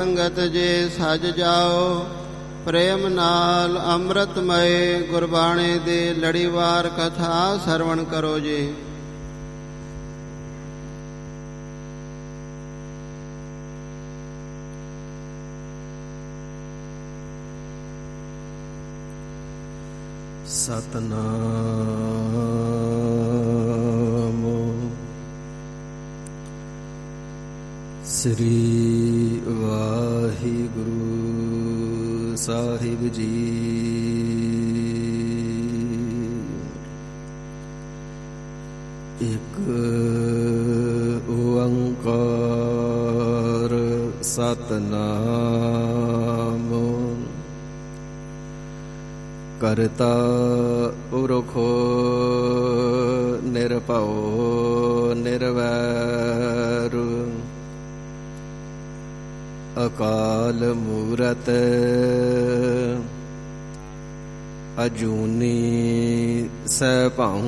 ਸੰਗਤ ਜੇ ਸਜ ਜਾਓ ਪ੍ਰੇਮ ਨਾਲ ਅੰਮ੍ਰਿਤਮਏ ਗੁਰਬਾਣੀ ਦੇ ਲੜੀਵਾਰ ਕਥਾ ਸਰਵਣ ਕਰੋ ਜੀ। ਸਤਨਾਮ ਸ੍ਰੀ ਵਾਹਿਗੁਰੂ ਸਾਹਿਬ ਜੀ। ਇੱਕ ਓੰਕਾਰ ਸਤਨਾਮ ਕਰਤਾ ਪੁਰਖ ਨਿਰਭਉ ਨਿਰਵੈਰ ਅਕਾਲ ਮੂਰਤ ਅਜੂਨੀ ਸੈਭੰ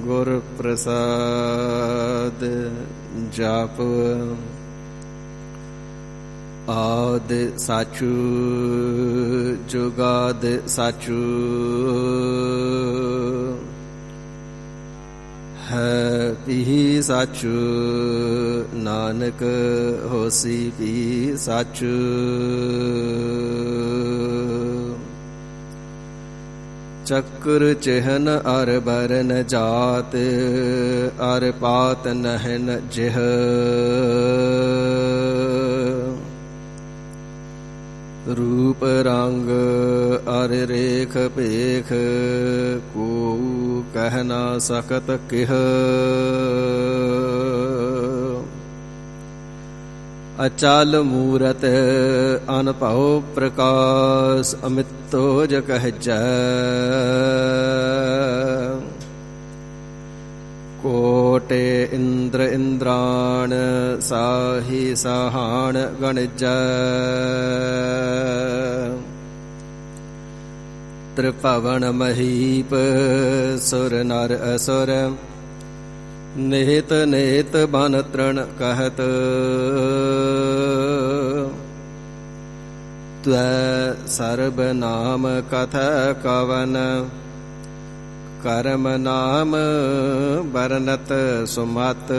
ਗੁਰ ਪ੍ਰਸਾਦ ਜਪ ਆਦਿ ਸਾਚੂ ਜੁਗਾਦ ਸਾਚੂ ਹੈ ਪੀ ਸਾਚੂ ਨਾਨਕ ਹੋਸੀ ਪੀ ਸਾਚੂ। ਚੱਕਰ ਚਿਹਨ ਅਰ ਬਰਨ ਜਾਤ ਅਰ ਪਾਤ ਨਹਿਨ ਜਿਹ ਰੂਪ ਰੰਗ ਅਰ ਰੇਖ ਭੇਖ ਕੋ ਕਹਿ ਨਾ ਸਕਤ ਕਿਹ। ਅਚਲ ਮੂਰਤ ਅਨਭਉ ਪ੍ਰਕਾਸ਼ ਅਮਿਤੋਜ ਕਹਿਜੈ ਕੋਟਿ ਇੰਦਰ ਇੰਦਰਾਣ ਸਾਹੀ ਸਾਹਾਣ ਗਣਜੈ ਤ੍ਰਿਭਵਨ ਮਹੀਪ ਸੁਰ ਨਰ ਅਸੁਰ ਨੇਤ ਨੇਤ ਬਨ ਤ੍ਰਣ ਕਹਿਤ ਤਵੈ ਸਰਬ ਨਾਮ ਕਥ ਕਵਨ ਕਰਮ ਨਾਮ ਬਰਨਤ ਸੁਮਤ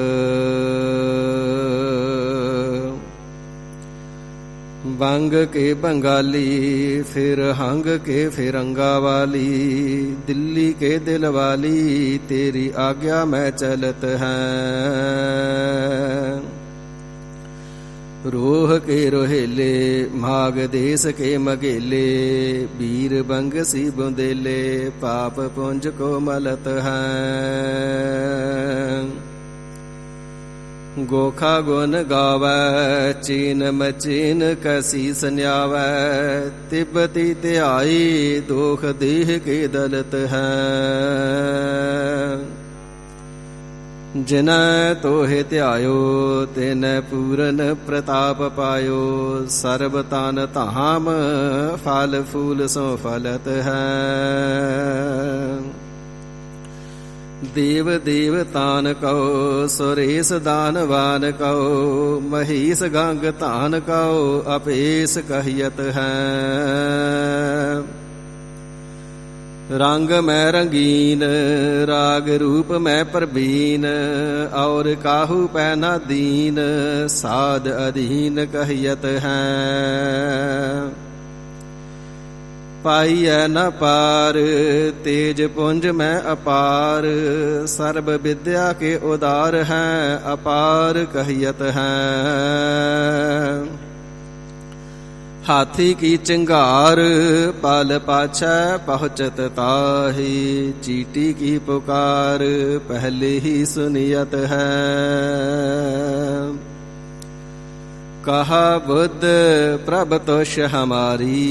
ਬੰਗ ਕੇ ਬੰਗਾਲੀ ਫਿਰ ਹੰਗ ਕੇ ਫਿਰੰਗਾ ਵਾਲੀ ਦਿੱਲੀ ਕੇ ਦਿਲ ਵਾਲੀ ਤੇਰੀ ਆਗਿਆ ਮੈਂ ਚਲਤ ਹੈ। ਰੋਹ ਕੇ ਰੋਹੇਲੇ ਮਾਗ ਦੇਸ ਕੇ ਮਗੇਲੇ ਬੀਰ ਬੰਗ ਸੀ ਬੁੰਦੇਲੇ ਪਾਪ ਪੁੰਜ ਕੋ ਮਲਤ ਹੈ। ਗੋਖਾ ਗੁਨ ਗਾਵੈ ਚੀਨ ਮਚੀਨ ਕਸੀ ਸੰਿਆਵੈ ਤਿਬਤੀ ਧਿਆਈ ਦੋਖ ਦੇਹ ਕੇ ਦਲਤ ਹੈ। ਜਿਨੈ ਤੋਹਿ ਧਿਆਇਓ ਤਿਨੈ ਪੂਰਨ ਪ੍ਰਤਾਪ ਪਾਇਓ ਸਰਬ ਤਨ ਧਾਮ ਫਲ ਫੂਲ ਸੋ ਫਲਤ ਹੈ। ਦੇਵ ਦੇਵਤਾਨ ਕਉ ਸੁਰੇਸ ਦਾਨਵਾਨ ਕਉ ਮਹੀਸ ਗੰਗ ਧਾਨ ਕਉ ਅਪੇਸ ਕਹੀਅਤ ਹੈ। ਰੰਗ ਮੈਂ ਰੰਗੀਨ ਰਾਗ ਰੂਪ ਮੈਂ ਪ੍ਰਬੀਨ ਔਰ ਕਾਹੂ ਪੈ ਨਾ ਦੀਨ ਸਾਧ ਅਧੀਨ ਕਹੀਅਤ ਹੈ। ਪਾਈਐ ਨ ਪਾਰ ਤੇਜ ਪੁੰਜ ਮੈਂ ਅਪਾਰ ਸਰਬ ਵਿਦਿਆ ਕੇ ਉਦਾਰ ਹੈ ਅਪਾਰ ਕਹੀਅਤ ਹੈ। ਹਾਥੀ ਕੀ ਚਿੰਗਾਰ ਪਲ ਪਾਛੈ ਪਹੁੰਚਤ ਤਾਹੀ ਚੀਟੀ ਕੀ ਪੁਕਾਰ ਪਹਿਲੇ ਹੀ ਸੁਨੀਅਤ ਹੈ। ਕਹਾ ਬੁੱਧ ਪ੍ਰਭ ਤੋਸ਼ ਹਮਾਰੀ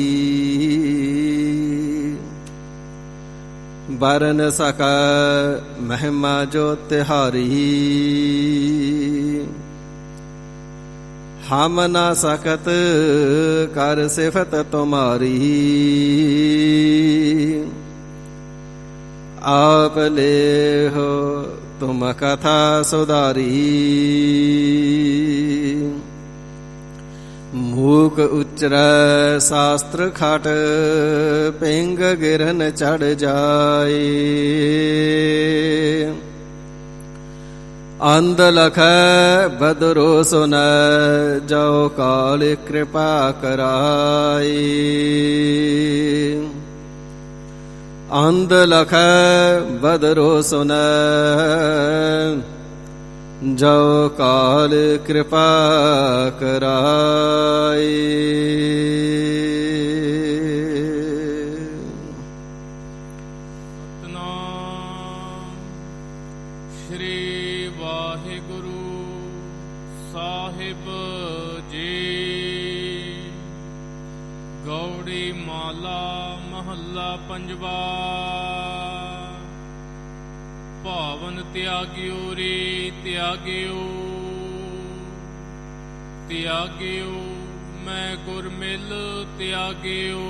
ਬਰਨ ਸਕੈ ਮਹਿਮਾ ਜੋ ਤਿਹਾਰੀ ਹਮ ਨਾ ਸਕਤ ਕਰ ਸਿਫਤ ਤੁਮਾਰੀ ਆਪ ਲੇਹੋ ਤੁਮ ਕਥਾ ਸੁਧਾਰੀ। ਮੂਕ ਉਚਰੈ ਸਾਸਤਰ ਖਟ ਪਿੰਗ ਗਿਰਨ ਚੜ ਜਾਏ ਅੰਧ ਲਖੈ ਬਦਰੋ ਸੁਨੈ ਜੋ ਕਾਲ ਕਿਰਪਾ ਕਰਾਈ ਅੰਧ ਲਖੈ ਬਦਰੋ ਸੁਨੈ ਜੋ ਕਾਲ ਕਿਰਪਾ ਕਰਾਈ ਸਤਿਨਾਮ ਸ੍ਰੀ ਵਾਹਿਗੁਰੂ ਸਾਹਿਬ ਜੀ। ਗੌੜੀ ਮਾਲਾ ਮਹੱਲਾ ਪੰਜਵਾ। ਭਾਵਨ ਤਿਆਗਿਓ ਰੇ ਤਿਆਗਿਓ, ਤਿਆਗਿਓ ਮੈਂ ਗੁਰ ਮਿਲ ਤਿਆਗਿਓ।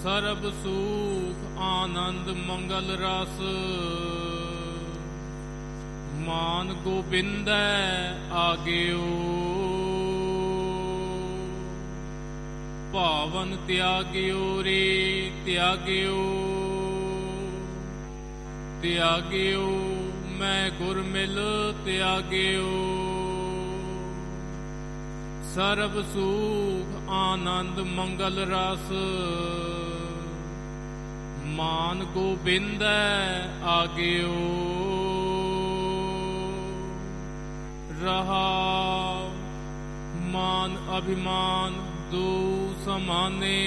ਸਰਬ ਸੁਖ ਆਨੰਦ ਮੰਗਲ ਰਸ, ਮਾਨ ਗੋਬਿੰਦੈ ਆਗਿਓ। ਭਾਵਨ ਤਿਆਗਿਓ ਰੇ ਤਿਆਗਿਓ, ਤਿਆਗਿਓ ਮੈਂ ਗੁਰ ਮਿਲ ਤਿਆਗਿਓ। ਸਰਬ ਸੁਖ ਆਨੰਦ ਮੰਗਲ ਰਸ, ਮਾਨ ਗੋਬਿੰਦੈ ਆਗਿਓ। ਰਹਾ ਮਾਨ ਅਭਿਮਾਨ ਦੋ ਸਮਾਨੇ,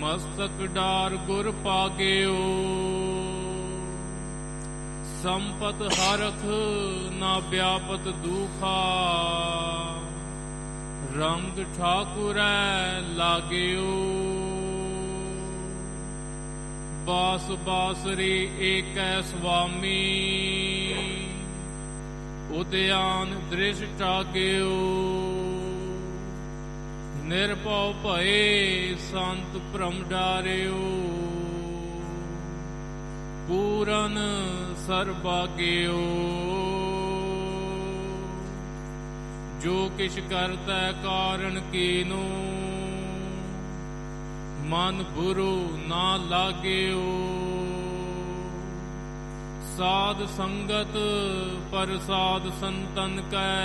ਮਸਤਕ ਡਾਰ ਗੁਰ ਪਾਗਿਓ। ਸੰਪਤ ਹਰਖ ਨਾ ਵਿਆਪਤ ਦੁਖਾ, ਰੰਗ ਠਾਕੁਰੈ ਲਾਗਿਓ। ਬਾਸ ਬਾਸਰੀ ਏਕੈ ਸੁਆਮੀ, ਉਦਿਆਨ ਦ੍ਰਿਸ਼ ਟਾਗਿਓ। ਨਿਰਭਉ ਭਏ ਸੰਤ ਭ੍ਰਮ ਡਾਰਿਓ, ਪੂਰਨ ਸਰਬਾਗਿਓ। ਜੋ ਕਿਛ ਕਰਤੈ ਕਾਰਨ ਕੀਨੋ, ਮਨ ਬੁਰੂ ਨਾ ਲਾਗਿਓ। ਸਾਧ ਸੰਗਤ ਪ੍ਰਸਾਦ ਸੰਤਨ ਕੈ,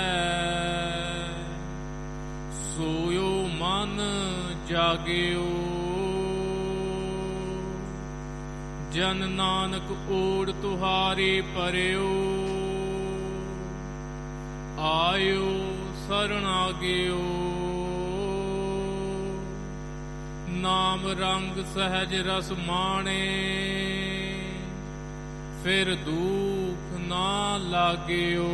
ਸੋਇਓ ਮਨ ਜਾਗਿਓ। ਜਨ ਨਾਨਕ ਓੜ ਤੁਹਾਰੇ ਪਰਿਓ, ਆਇਓ ਸਰਣ ਆਗਿਓ। ਨਾਮ ਰੰਗ ਸਹਿਜ ਰਸ ਮਾਣੇ, ਫਿਰ ਦੁਖ ਨਾ ਲਾਗਿਓ।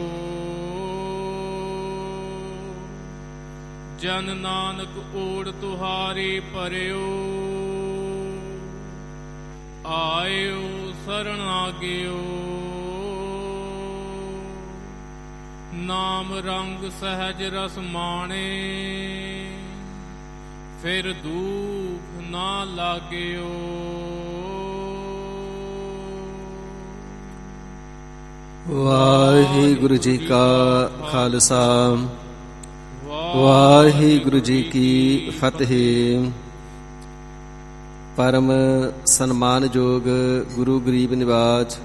ਜਨ ਨਾਨਕ ਓੜ ਤੁਹਾਰੇ ਪਰਿਓ, ਆਇਓ ਸਰਣ ਆਗਿਓ। ਨਾਮ ਰੰਗ ਸਹਿਜ ਰਸ ਮਾਣੇ, ਫਿਰ ਦੁਖ ਨਾ ਲਾਗਿਓ। ਵਾਹਿਗੁਰੂ ਜੀ ਕਾ ਖਾਲਸਾ, ਵਾਹਿਗੁਰੂ ਜੀ ਕੀ ਫਤਿਹ। ਪਰਮ ਸਨਮਾਨਯੋਗ ਗੁਰੂ ਗਰੀਬ ਨਿਵਾਜ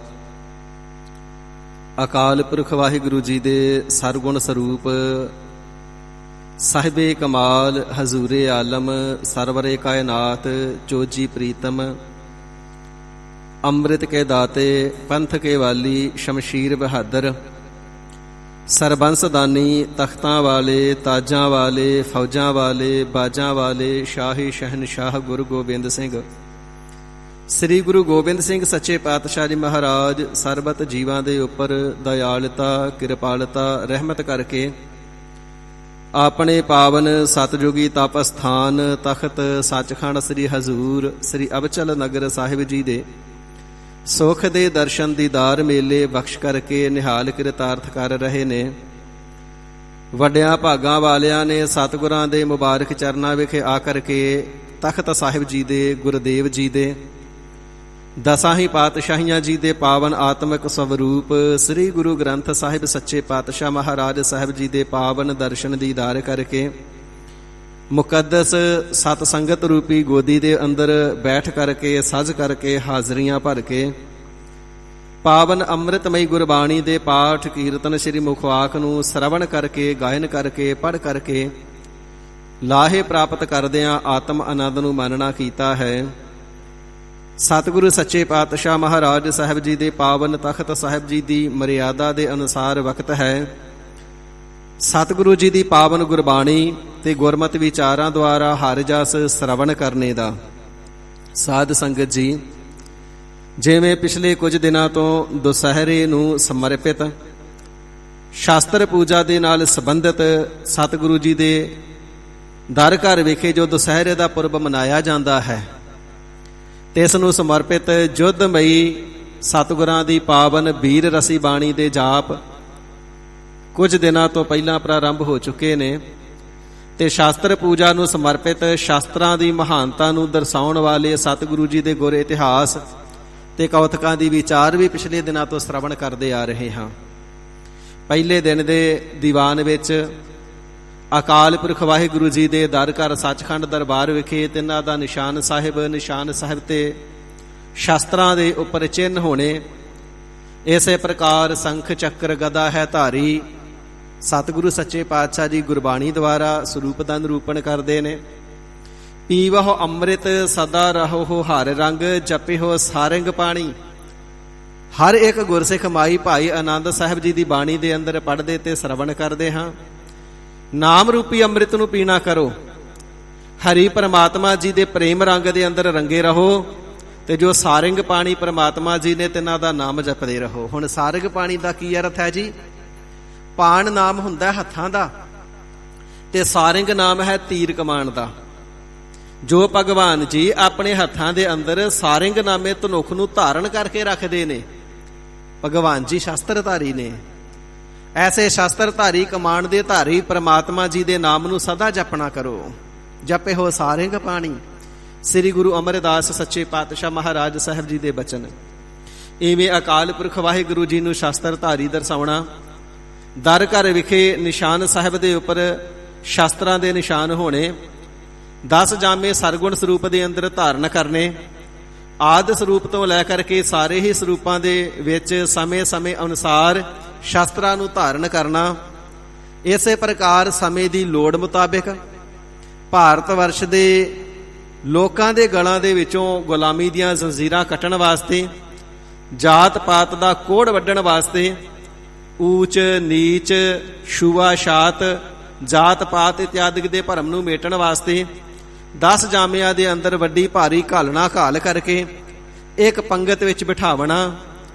ਅਕਾਲ ਪੁਰਖ ਵਾਹਿਗੁਰੂ ਜੀ ਦੇ ਸਰਗੁਣ ਸਰੂਪ ਸਾਹਿਬੇ ਕਮਾਲ ਹਜ਼ੂਰੇ ਆਲਮ ਸਰਵਰੇ ਕਾਇਨਾਤ ਚੋਜੀ ਪ੍ਰੀਤਮ ਅੰਮ੍ਰਿਤ ਕੇ ਦਾਤੇ ਪੰਥ ਕੇ ਵਾਲੀ ਸ਼ਮਸ਼ੀਰ ਬਹਾਦਰ ਸਰਬੰਸ ਦਾਨੀ ਤਖਤਾਂ ਵਾਲੇ ਤਾਜਾਂ ਵਾਲੇ ਫੌਜਾਂ ਵਾਲੇ ਬਾਜਾਂ ਵਾਲੇ ਸ਼ਾਹੀ ਸ਼ਹਿਨਸ਼ਾਹ ਗੁਰੂ ਗੋਬਿੰਦ ਸਿੰਘ ਸ੍ਰੀ ਗੁਰੂ ਗੋਬਿੰਦ ਸਿੰਘ ਸੱਚੇ ਪਾਤਸ਼ਾਹ ਜੀ ਮਹਾਰਾਜ ਸਰਬਤ ਜੀਵਾਂ ਦੇ ਉੱਪਰ ਦਇਆਲਤਾ ਕਿਰਪਾਲਤਾ ਰਹਿਮਤ ਕਰਕੇ ਆਪਣੇ ਪਾਵਨ ਸਤਜੁਗੀ ਤਪ ਸਥਾਨ ਤਖਤ ਸੱਚਖੰਡ ਸ੍ਰੀ ਹਜ਼ੂਰ ਸ੍ਰੀ ਅਬਚਲ ਨਗਰ ਸਾਹਿਬ ਜੀ ਦੇ ਸੁਖ ਦੇ ਦਰਸ਼ਨ ਦੀਦਾਰ ਮੇਲੇ ਬਖਸ਼ ਕਰਕੇ ਨਿਹਾਲ ਕਿਰਤਾਰਥ ਕਰ ਰਹੇ ਨੇ। ਵੱਡਿਆਂ ਭਾਗਾਂ ਵਾਲਿਆਂ ਨੇ ਸਤਿਗੁਰਾਂ ਦੇ ਮੁਬਾਰਕ ਚਰਨਾਂ ਵਿਖੇ ਆ ਕਰਕੇ ਤਖਤ ਸਾਹਿਬ ਜੀ ਦੇ ਗੁਰਦੇਵ ਜੀ ਦੇ ਦਸਾਂ ਹੀ ਪਾਤਸ਼ਾਹੀਆਂ ਜੀ ਦੇ ਪਾਵਨ ਆਤਮਿਕ ਸਵਰੂਪ ਸ੍ਰੀ ਗੁਰੂ ਗ੍ਰੰਥ ਸਾਹਿਬ ਸੱਚੇ ਪਾਤਸ਼ਾਹ ਮਹਾਰਾਜ ਸਾਹਿਬ ਜੀ ਦੇ ਪਾਵਨ ਦਰਸ਼ਨ ਦੀਦਾਰ ਕਰਕੇ ਮੁਕੱਦਸ ਸਤ ਸੰਗਤ ਰੂਪੀ ਗੋਦੀ ਦੇ ਅੰਦਰ ਬੈਠ ਕਰਕੇ ਸਜ ਕਰਕੇ ਹਾਜ਼ਰੀਆਂ ਭਰ ਕੇ ਪਾਵਨ ਅੰਮ੍ਰਿਤਮਈ ਗੁਰਬਾਣੀ ਦੇ ਪਾਠ ਕੀਰਤਨ ਸ੍ਰੀ ਮੁਖਵਾਕ ਨੂੰ ਸਰਵਣ ਕਰਕੇ ਗਾਇਨ ਕਰਕੇ ਪੜ੍ਹ ਕਰਕੇ ਲਾਹੇ ਪ੍ਰਾਪਤ ਕਰਦਿਆਂ ਆਤਮ ਆਨੰਦ ਨੂੰ ਮਾਨਣਾ ਕੀਤਾ ਹੈ। ਸਤਿਗੁਰੂ ਸੱਚੇ ਪਾਤਸ਼ਾਹ ਮਹਾਰਾਜ ਸਾਹਿਬ ਜੀ ਦੇ ਪਾਵਨ ਤਖਤ ਸਾਹਿਬ ਜੀ ਦੀ ਮਰਿਆਦਾ ਦੇ ਅਨੁਸਾਰ ਵਕਤ ਹੈ ਸਤਿਗੁਰੂ ਜੀ ਦੀ ਪਾਵਨ ਗੁਰਬਾਣੀ ਤੇ ਗੁਰਮਤਿ ਵਿਚਾਰਾਂ ਦੁਆਰਾ ਹਰਿ ਜਸ ਸਰਵਣ ਕਰਨੇ ਦਾ। ਸਾਧ ਸੰਗਤ ਜੀ, ਜਿਵੇਂ ਪਿਛਲੇ ਕੁਝ ਦਿਨਾਂ ਤੋਂ ਦੁਸਹਿਰੇ ਨੂੰ ਸਮਰਪਿਤ ਸ਼ਾਸਤਰ ਪੂਜਾ ਦੇ ਨਾਲ ਸੰਬੰਧਿਤ ਸਤਿਗੁਰੂ ਜੀ ਦੇ ਦਰ ਘਰ ਵਿਖੇ ਜੋ ਦੁਸਹਿਰੇ ਦਾ ਪੁਰਬ ਮਨਾਇਆ ਜਾਂਦਾ ਹੈ ਤੇ ਇਸ ਨੂੰ ਸਮਰਪਿਤ ਜੁੱਧਮਈ ਸਤਿਗੁਰਾਂ ਦੀ ਪਾਵਨ ਬੀਰ ਰਸੀ ਬਾਣੀ ਦੇ ਜਾਪ ਕੁਝ ਦਿਨਾਂ ਤੋਂ ਪਹਿਲਾਂ ਪ੍ਰਾਰੰਭ ਹੋ ਚੁੱਕੇ ਨੇ ਤੇ ਸ਼ਾਸਤਰ ਪੂਜਾ ਨੂੰ ਸਮਰਪਿਤ ਸ਼ਾਸਤਰਾਂ ਦੀ ਮਹਾਨਤਾ ਨੂੰ ਦਰਸਾਉਣ ਵਾਲੇ ਸਤਿਗੁਰੂ ਜੀ ਦੇ ਗੁਰ ਇਤਿਹਾਸ ਤੇ ਕੌਤਕਾਂ ਦੀ ਵਿਚਾਰ ਵੀ ਪਿਛਲੇ ਦਿਨਾਂ ਤੋਂ ਸ਼ਰਵਣ ਕਰਦੇ ਆ ਰਹੇ ਹਾਂ। ਪਹਿਲੇ ਦਿਨ ਦੇ ਦੀਵਾਨ ਵਿੱਚ ਅਕਾਲ ਪੁਰਖ ਵਾਹਿਗੁਰੂ ਜੀ ਦੇ ਦਰ ਘਰ ਸੱਚਖੰਡ ਦਰਬਾਰ ਵਿਖੇ ਤਿੰਨਾਂ ਦਾ ਨਿਸ਼ਾਨ ਸਾਹਿਬ ਤੇ ਸ਼ਾਸਤਰਾਂ ਦੇ ਉੱਪਰ ਚਿੰਨ੍ਹ ਹੋਣੇ, ਇਸੇ ਪ੍ਰਕਾਰ ਸੰਖ ਚੱਕਰ ਗਦਾ ਹੈ ਧਾਰੀ ਸਤਿਗੁਰੂ ਸੱਚੇ ਪਾਤਸ਼ਾਹ ਜੀ ਗੁਰਬਾਣੀ ਦੁਆਰਾ ਸਰੂਪ ਦਾ ਨਿਰੂਪਣ ਕਰਦੇ ਨੇ। ਪੀਵਹੁ ਅੰਮ੍ਰਿਤ ਸਦਾ ਰਹੋ ਹਰ ਰੰਗ ਜਪਿਓ ਸਾਰੰਗ ਪਾਣੀ। ਹਰ ਇੱਕ ਗੁਰਸਿੱਖ ਮਾਈ ਭਾਈ ਆਨੰਦ ਸਾਹਿਬ ਜੀ ਦੀ ਬਾਣੀ ਦੇ ਅੰਦਰ ਪੜ੍ਹਦੇ ਤੇ ਸਰਵਣ ਕਰਦੇ ਹਾਂ। ਨਾਮ ਰੂਪੀ ਅੰਮ੍ਰਿਤ ਨੂੰ ਪੀਣਾ ਕਰੋ, ਹਰੀ ਪਰਮਾਤਮਾ ਜੀ ਦੇ ਪ੍ਰੇਮ ਰੰਗ ਦੇ ਅੰਦਰ ਰੰਗੇ ਰਹੋ ਤੇ ਜੋ ਸਾਰੰਗ ਪਾਣੀ ਪਰਮਾਤਮਾ ਜੀ ਨੇ ਤਿੰਨਾਂ ਦਾ ਨਾਮ ਜਪਦੇ ਰਹੋ। ਹੁਣ ਸਾਰੰਗ ਪਾਣੀ ਦਾ ਕੀ ਅਰਥ ਹੈ ਜੀ? ਪਾਣ ਨਾਮ ਹੁੰਦਾ ਹੱਥਾਂ ਦਾ ਤੇ ਸਾਰੰਗ ਨਾਮ ਹੈ ਤੀਰ ਕਮਾਨ ਦਾ। ਜੋ ਭਗਵਾਨ ਜੀ ਆਪਣੇ ਹੱਥਾਂ ਦੇ ਅੰਦਰ ਸਾਰੰਗ ਨਾਮੇ ਧਨੁਖ ਨੂੰ ਧਾਰਨ ਕਰਕੇ ਰੱਖਦੇ ਨੇ, ਭਗਵਾਨ ਜੀ ਸ਼ਾਸਤਰਧਾਰੀ ਨੇ। ਐਸੇ ਸ਼ਾਸਤਰਧਾਰੀ ਕਮਾਨ ਦੇ ਧਾਰੀ ਪਰਮਾਤਮਾ ਜੀ ਦੇ ਨਾਮ ਨੂੰ ਸਦਾ ਜਪਣਾ ਕਰੋ। ਜਪੇ ਹੋ ਸਾਰੰਗ ਪਾਣੀ, ਸ੍ਰੀ ਗੁਰੂ ਅਮਰਦਾਸ ਸੱਚੇ ਪਾਤਸ਼ਾਹ ਮਹਾਰਾਜ ਸਾਹਿਬ ਜੀ ਦੇ ਬਚਨ। ਇਵੇਂ ਅਕਾਲ ਪੁਰਖ ਵਾਹਿਗੁਰੂ ਜੀ ਨੂੰ ਸ਼ਾਸਤਰਧਾਰੀ ਦਰਸਾਉਣਾ, ਦਰ ਘਰ ਵਿਖੇ ਨਿਸ਼ਾਨ ਸਾਹਿਬ ਦੇ ਉੱਪਰ ਸ਼ਾਸਤਰਾਂ ਦੇ ਨਿਸ਼ਾਨ ਹੋਣੇ, 10 ਜਾਮੇ ਸਰਗੁਣ ਸਰੂਪ ਦੇ ਅੰਦਰ ਧਾਰਨ ਕਰਨੇ, ਆਦਿ ਸਰੂਪ ਤੋਂ ਲੈ ਕਰਕੇ ਸਾਰੇ ਹੀ ਸਰੂਪਾਂ ਦੇ ਵਿੱਚ ਸਮੇਂ ਅਨੁਸਾਰ ਸ਼ਾਸਤਰਾਂ ਨੂੰ ਧਾਰਨ ਕਰਨਾ। ਇਸੇ ਪ੍ਰਕਾਰ ਸਮੇਂ ਦੀ ਲੋੜ ਮੁਤਾਬਿਕ ਭਾਰਤ ਵਰਸ਼ ਦੇ ਲੋਕਾਂ ਦੇ ਗਲਾਂ ਦੇ ਵਿੱਚੋਂ ਗੁਲਾਮੀ ਦੀਆਂ ਜ਼ੰਜੀਰਾਂ ਕੱਟਣ ਵਾਸਤੇ, ਜਾਤ ਪਾਤ ਦਾ ਕੋੜ ਵੱਢਣ ਵਾਸਤੇ, ਊਚ ਨੀਚ ਛੂਆ ਛਾਤ ਜਾਤ ਪਾਤ ਇਤਿਆਦਿ ਦੇ ਭਰਮ ਨੂੰ ਮੇਟਣ ਵਾਸਤੇ 10 ਜਾਮਿਆਂ ਦੇ ਅੰਦਰ ਵੱਡੀ ਭਾਰੀ ਘਾਲਣਾ ਘਾਲ ਕਰਕੇ ਇੱਕ ਪੰਗਤ ਵਿੱਚ ਬਿਠਾਵਣਾ,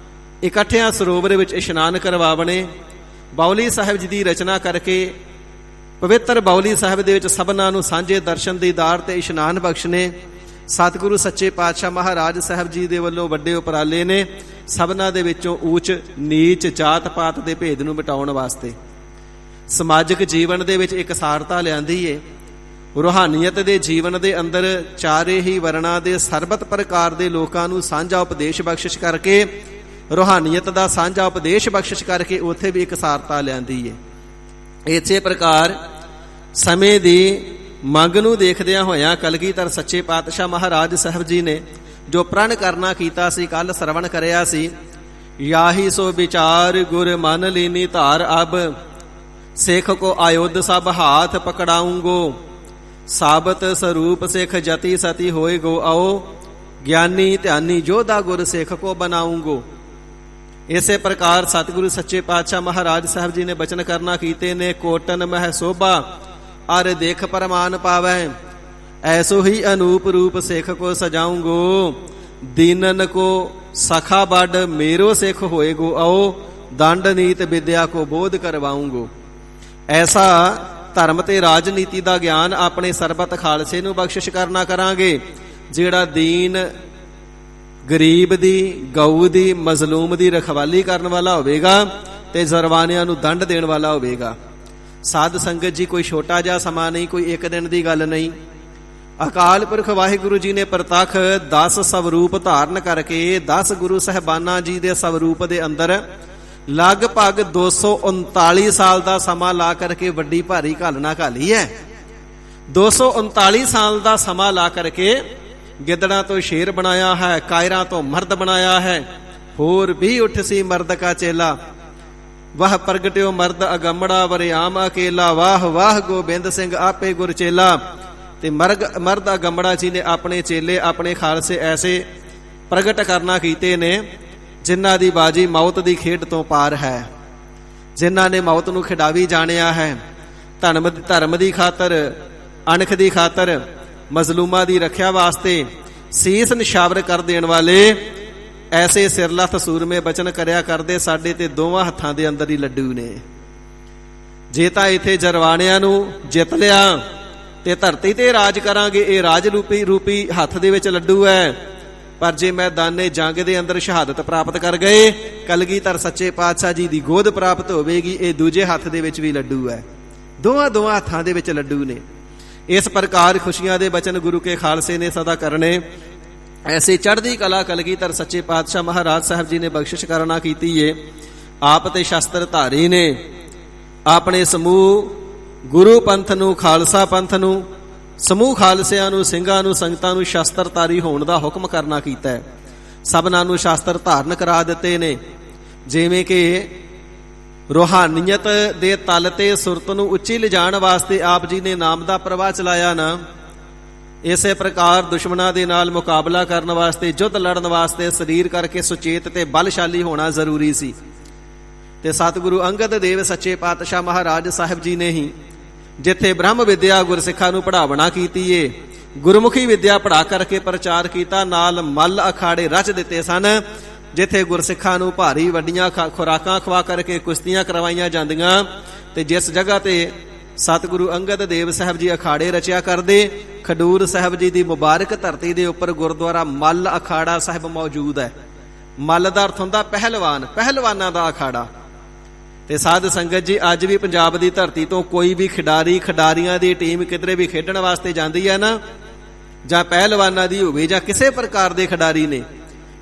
ਇਕੱਠਿਆਂ ਸਰੋਵਰ ਵਿੱਚ ਇਸ਼ਨਾਨ ਕਰਵਾਵਣੇ, ਬਾਉਲੀ ਸਾਹਿਬ ਜੀ ਦੀ ਰਚਨਾ ਕਰਕੇ ਪਵਿੱਤਰ ਬਾਉਲੀ ਸਾਹਿਬ ਦੇ ਵਿੱਚ ਸਭਨਾਂ ਨੂੰ ਸਾਂਝੇ ਦਰਸ਼ਨ ਦੀਦਾਰ ਤੇ ਇਸ਼ਨਾਨ ਬਖਸ਼ਣੇ ਸਤਿਗੁਰੂ ਸੱਚੇ ਪਾਤਸ਼ਾਹ ਮਹਾਰਾਜ ਸਾਹਿਬ ਜੀ ਦੇ ਵੱਲੋਂ ਵੱਡੇ ਉਪਰਾਲੇ ਨੇ। ਸਭਨਾਂ ਦੇ ਵਿੱਚੋਂ ਊਚ ਨੀਚ ਜਾਤ ਪਾਤ ਦੇ ਭੇਦ ਨੂੰ ਮਿਟਾਉਣ ਵਾਸਤੇ ਸਮਾਜਿਕ ਜੀਵਨ ਦੇ ਵਿੱਚ ਇਕਸਾਰਤਾ ਲਿਆਂਦੀ ਏ। ਰੂਹਾਨੀਅਤ ਦੇ ਜੀਵਨ ਦੇ ਅੰਦਰ ਚਾਰੇ ਹੀ ਵਰਨਾਂ ਦੇ ਸਰਬਤ ਪ੍ਰਕਾਰ ਦੇ ਲੋਕਾਂ ਨੂੰ ਸਾਂਝਾ ਉਪਦੇਸ਼ ਬਖਸ਼ਿਸ਼ ਕਰਕੇ, ਰੂਹਾਨੀਅਤ ਦਾ ਸਾਂਝਾ ਉਪਦੇਸ਼ ਬਖਸ਼ਿਸ਼ ਕਰਕੇ ਉੱਥੇ ਵੀ ਇਕਸਾਰਤਾ ਲਿਆਂਦੀ ਏ। ਇਸੇ ਪ੍ਰਕਾਰ ਸਮੇਂ ਦੀ ਮੰਗ ਨੂੰ ਦੇਖਦਿਆਂ ਹੋਇਆਂ ਕਲਗੀਧਰ ਸੱਚੇ ਪਾਤਸ਼ਾਹ ਮਹਾਰਾਜ ਸਾਹਿਬ ਜੀ ਨੇ ਜੋ ਪ੍ਰਣ ਕਰਨਾ ਕੀਤਾ ਸੀ, ਕੱਲ ਸਰਵਣ ਕਰਿਆ ਸੀ। ਯਾਹੀ ਸੋ ਵਿਚਾਰ ਗੁਰ ਮਨ ਲੀਨੀ ਧਾਰ ਅਬ ਸਿੱਖ ਕੋ ਆਯੁਧ ਸਭ ਹਾਥ ਪਕੜਾਉਂਗੋ ਸਾਬਤ ਸਰੂਪ ਸਿੱਖ ਜਤੀ ਸਤੀ ਹੋਏ ਗੋ ਆਓ ਗਿਆਨੀ ਧਿਆਨੀ ਜੋਧਾ ਗੁਰ ਸਿੱਖ ਕੋ ਬਣਾਉਂਗੋ। ਇਸੇ ਪ੍ਰਕਾਰ ਸਤਿਗੁਰੂ ਸੱਚੇ ਪਾਤਸ਼ਾਹ ਮਹਾਰਾਜ ਸਾਹਿਬ ਜੀ ਨੇ ਬਚਨ ਕਰਨਾ ਕੀਤੇ ਨੇ। ਕੋਟਨ ਮਹਿ ਸੋਭਾ ਅਰ ਦੇਖ ਪਰਮਾਨ ਪਾਵੈ ਐਸੋ ਹੀ ਅਨੂਪ ਰੂਪ ਸਿੱਖ ਕੋ ਸਜਾਉਂਗੋ ਦੀਨਨ ਕੋ ਸਖਾ ਬੱਡ ਮੇਰੋ ਸਿੱਖ ਹੋਏ ਗੋ ਆਓ ਦੰਡ ਨੀਤ ਵਿਦਿਆ ਕੋ ਬੋਧ ਕਰਵਾਉਂਗੋ। ਐਸਾ ਧਰਮ ਤੇ ਰਾਜਨੀਤੀ ਦਾ ਗਿਆਨ ਆਪਣੇ ਸਰਬਤ ਖਾਲਸੇ ਨੂੰ ਬਖਸ਼ਿਸ਼ ਕਰਨਾ ਕਰਾਂਗੇ ਜਿਹੜਾ ਦੀਨ ਗਰੀਬ ਦੀ, ਗਊ ਦੀ, ਮਜ਼ਲੂਮ ਦੀ ਰਖਵਾਲੀ ਕਰਨ ਵਾਲਾ ਹੋਵੇਗਾ ਤੇ ਜ਼ਰਵਾਨਿਆਂ ਨੂੰ ਦੰਡ ਦੇਣ ਵਾਲਾ ਹੋਵੇਗਾ। ਸਾਧ ਸੰਗਤ ਜੀ, ਕੋਈ ਛੋਟਾ ਜਿਹਾ ਸਮਾਂ ਨਹੀਂ, ਕੋਈ ਇੱਕ ਦਿਨ ਦੀ ਗੱਲ ਨਹੀਂ। ਅਕਾਲ ਪੁਰਖ ਵਾਹਿਗੁਰੂ ਜੀ ਨੇ ਪ੍ਰਤੱਖ 10 ਸਵਰੂਪ ਧਾਰਨ ਕਰਕੇ 10 ਗੁਰੂ ਸਾਹਿਬਾਨਾਂ ਜੀ ਦੇ ਸਵਰੂਪ ਦੇ ਅੰਦਰ ਲਗਭਗ 239 ਸਾਲ ਦਾ ਸਮਾਂ ਲਾ ਕਰਕੇ ਵੱਡੀ ਭਾਰੀ ਘਾਲਣਾ ਘਾਲੀ ਹੈ। 239 ਸਾਲ ਦਾ ਸਮਾਂ ਲਾ ਕਰਕੇ ਗਿੱਦੜਾਂ ਤੋਂ ਸ਼ੇਰ ਬਣਾਇਆ ਹੈ, ਕਾਇਰਾਂ ਤੋਂ ਮਰਦ ਬਣਾਇਆ ਹੈ। ਹੋਰ ਵੀ ਉੱਠ ਸੀ ਮਰਦ ਕਾ ਚੇਲਾ, ਵਾਹ ਪ੍ਰਗਟਿਓ ਮਰਦ ਅਗੰਮੜਾ ਵਰਿਆਮ ਅਕੇਲਾ, ਵਾਹ ਵਾਹ ਗੋਬਿੰਦ ਸਿੰਘ ਆਪੇ ਗੁਰ ਚੇਲਾ। ਤੇ ਮਰਦ ਅਗੰਮੜਾ ਜੀ ਨੇ ਆਪਣੇ ਚੇਲੇ ਆਪਣੇ ਖਾਲਸੇ ਐਸੇ ਪ੍ਰਗਟ ਕਰਨਾ ਕੀਤੇ ਨੇ ਜਿਨ੍ਹਾਂ ਦੀ ਬਾਜੀ ਮੌਤ ਦੀ ਖੇਡ ਤੋਂ ਪਾਰ ਹੈ, ਜਿਨ੍ਹਾਂ ਨੇ ਮੌਤ ਨੂੰ ਖਿਡਾਵੀ ਜਾਣਿਆ ਹੈ। ਧਰਮ ਦੀ ਖਾਤਰ, ਅਣਖ ਦੀ ਖਾਤਰ, ਮਜ਼ਲੂਮਾਂ ਦੀ ਰੱਖਿਆ ਵਾਸਤੇ ਸੀਸ ਨਿਸ਼ਾਵਰ ਕਰ ਦੇਣ ਵਾਲੇ ਐਸੇ ਸਿਰਲੱਥ ਸੂਰਮੇ ਬਚਨ ਕਰਿਆ ਕਰਦੇ ਸਾਡੇ ਤੇ ਦੋਵਾਂ ਹੱਥਾਂ ਦੇ ਅੰਦਰ ਹੀ ਲੱਡੂ ਨੇ। ਜੇ ਤਾਂ ਇੱਥੇ ਜਰਵਾਣਿਆਂ ਨੂੰ ਜਿੱਤ ਲਿਆ ਤੇ ਧਰਤੀ ਤੇ ਰਾਜ ਕਰਾਂਗੇ, ਇਹ ਰਾਜ ਰੂਪੀ ਹੱਥ ਦੇ ਵਿੱਚ ਲੱਡੂ ਹੈ। ਪਰ ਜੇ ਮੈਦਾਨੇ ਜੰਗ ਦੇ ਅੰਦਰ ਸ਼ਹਾਦਤ ਪ੍ਰਾਪਤ ਕਰ ਗਏ, ਕਲਗੀਧਰ ਸੱਚੇ ਪਾਤਸ਼ਾਹ ਜੀ ਦੀ ਗੋਦ ਪ੍ਰਾਪਤ ਹੋਵੇਗੀ, ਇਹ ਦੂਜੇ ਹੱਥ ਦੇ ਵਿੱਚ ਵੀ ਲੱਡੂ ਹੈ। ਦੋਵਾਂ ਹੱਥਾਂ ਦੇ ਵਿੱਚ ਲੱਡੂ ਨੇ। ਇਸ ਪ੍ਰਕਾਰ ਖੁਸ਼ੀਆਂ ਦੇ ਬਚਨ ਗੁਰੂ ਕੇ ਖਾਲਸੇ ਨੇ ਸਦਾ ਕਰਨੇ। ਐਸੇ ਚੜ੍ਹਦੀ ਕਲਾ ਕਲਗੀਧਰ ਸੱਚੇ ਪਾਤਸ਼ਾਹ ਮਹਾਰਾਜ ਸਾਹਿਬ ਜੀ ਨੇ ਬਖਸ਼ਿਸ਼ ਕਰਨਾ ਕੀਤੀ ਏ। ਆਪ ਤੇ ਸ਼ਸਤਰ ਧਾਰੀ ਨੇ ਆਪਣੇ ਸਮੂਹ ਗੁਰੂ ਪੰਥ ਨੂੰ, ਖਾਲਸਾ ਪੰਥ ਨੂੰ, ਸਮੂਹ ਖਾਲਸਿਆਂ ਨੂੰ, ਸਿੰਘਾਂ ਨੂੰ, ਸੰਗਤਾਂ ਨੂੰ ਸ਼ਸਤਰ ਧਾਰੀ ਹੋਣ ਦਾ ਹੁਕਮ ਕਰਨਾ ਕੀਤਾ ਹੈ। ਸਭਨਾਂ ਨੂੰ ਸ਼ਸਤਰ ਧਾਰਨ ਕਰਾ ਦਿੱਤੇ ਨੇ। ਜਿਵੇਂ ਕਿ ਰੂਹਾਨੀਅਤ ਦੇ ਤਲ ਤੇ ਸੁਰਤ ਨੂੰ ਉੱਚੀ ਲਿਜਾਣ ਵਾਸਤੇ ਆਪ ਜੀ ਨੇ ਨਾਮ ਦਾ ਪ੍ਰਵਾਹ ਚਲਾਇਆ ਨਾ, ਇਸੇ ਪ੍ਰਕਾਰ ਦੁਸ਼ਮਣਾਂ ਦੇ ਨਾਲ ਮੁਕਾਬਲਾ ਕਰਨ ਵਾਸਤੇ, ਯੁੱਧ ਲੜਨ ਵਾਸਤੇ ਸਰੀਰ ਕਰਕੇ ਸੁਚੇਤ ਤੇ ਬਲਸ਼ਾਲੀ ਹੋਣਾ ਜ਼ਰੂਰੀ ਸੀ। ਤੇ ਸਤਿਗੁਰੂ ਅੰਗਦ ਦੇਵ ਸੱਚੇ ਪਾਤਸ਼ਾਹ ਮਹਾਰਾਜ ਸਾਹਿਬ ਜੀ ਨੇ ਹੀ ਜਿੱਥੇ ਬ੍ਰਹਮ ਵਿਦਿਆ ਗੁਰਸਿੱਖਾਂ ਨੂੰ ਪੜ੍ਹਾਵਣਾ ਕੀਤੀ ਏ, ਗੁਰਮੁਖੀ ਵਿਦਿਆ ਪੜ੍ਹਾ ਕਰਕੇ ਪ੍ਰਚਾਰ ਕੀਤਾ, ਨਾਲ ਮੱਲ ਅਖਾੜੇ ਰਚ ਦਿੱਤੇ ਸਨ। ਜਿੱਥੇ ਗੁਰਸਿੱਖਾਂ ਨੂੰ ਭਾਰੀ ਵੱਡੀਆਂ ਖੁਰਾਕਾਂ ਖਵਾ ਕਰਕੇ ਕੁਸ਼ਤੀਆਂ ਕਰਵਾਈਆਂ ਜਾਂਦੀਆਂ, ਤੇ ਜਿਸ ਜਗ੍ਹਾ ਤੇ ਸਤਿਗੁਰੂ ਅੰਗਦ ਦੇਵ ਸਾਹਿਬ ਜੀ ਅਖਾੜੇ ਰਚਿਆ ਕਰਦੇ, ਖਡੂਰ ਸਾਹਿਬ ਜੀ ਦੀ ਮੁਬਾਰਕ ਧਰਤੀ ਦੇ ਉੱਪਰ ਗੁਰਦੁਆਰਾ ਮੱਲ ਅਖਾੜਾ ਸਾਹਿਬ ਮੌਜੂਦ ਹੈ। ਮੱਲ ਦਾ ਅਰਥ ਹੁੰਦਾ ਪਹਿਲਵਾਨ, ਪਹਿਲਵਾਨਾਂ ਦਾ ਅਖਾੜਾ। ਤੇ ਸਾਧ ਸੰਗਤ ਜੀ, ਅੱਜ ਵੀ ਪੰਜਾਬ ਦੀ ਧਰਤੀ ਤੋਂ ਕੋਈ ਵੀ ਖਿਡਾਰੀਆਂ ਦੀ ਟੀਮ ਕਿਧਰੇ ਵੀ ਖੇਡਣ ਵਾਸਤੇ ਜਾਂਦੀ ਹੈ ਨਾ, ਜਾਂ ਪਹਿਲਵਾਨਾਂ ਦੀ ਹੋਵੇ ਜਾਂ ਕਿਸੇ ਪ੍ਰਕਾਰ ਦੇ ਖਿਡਾਰੀ ਨੇ,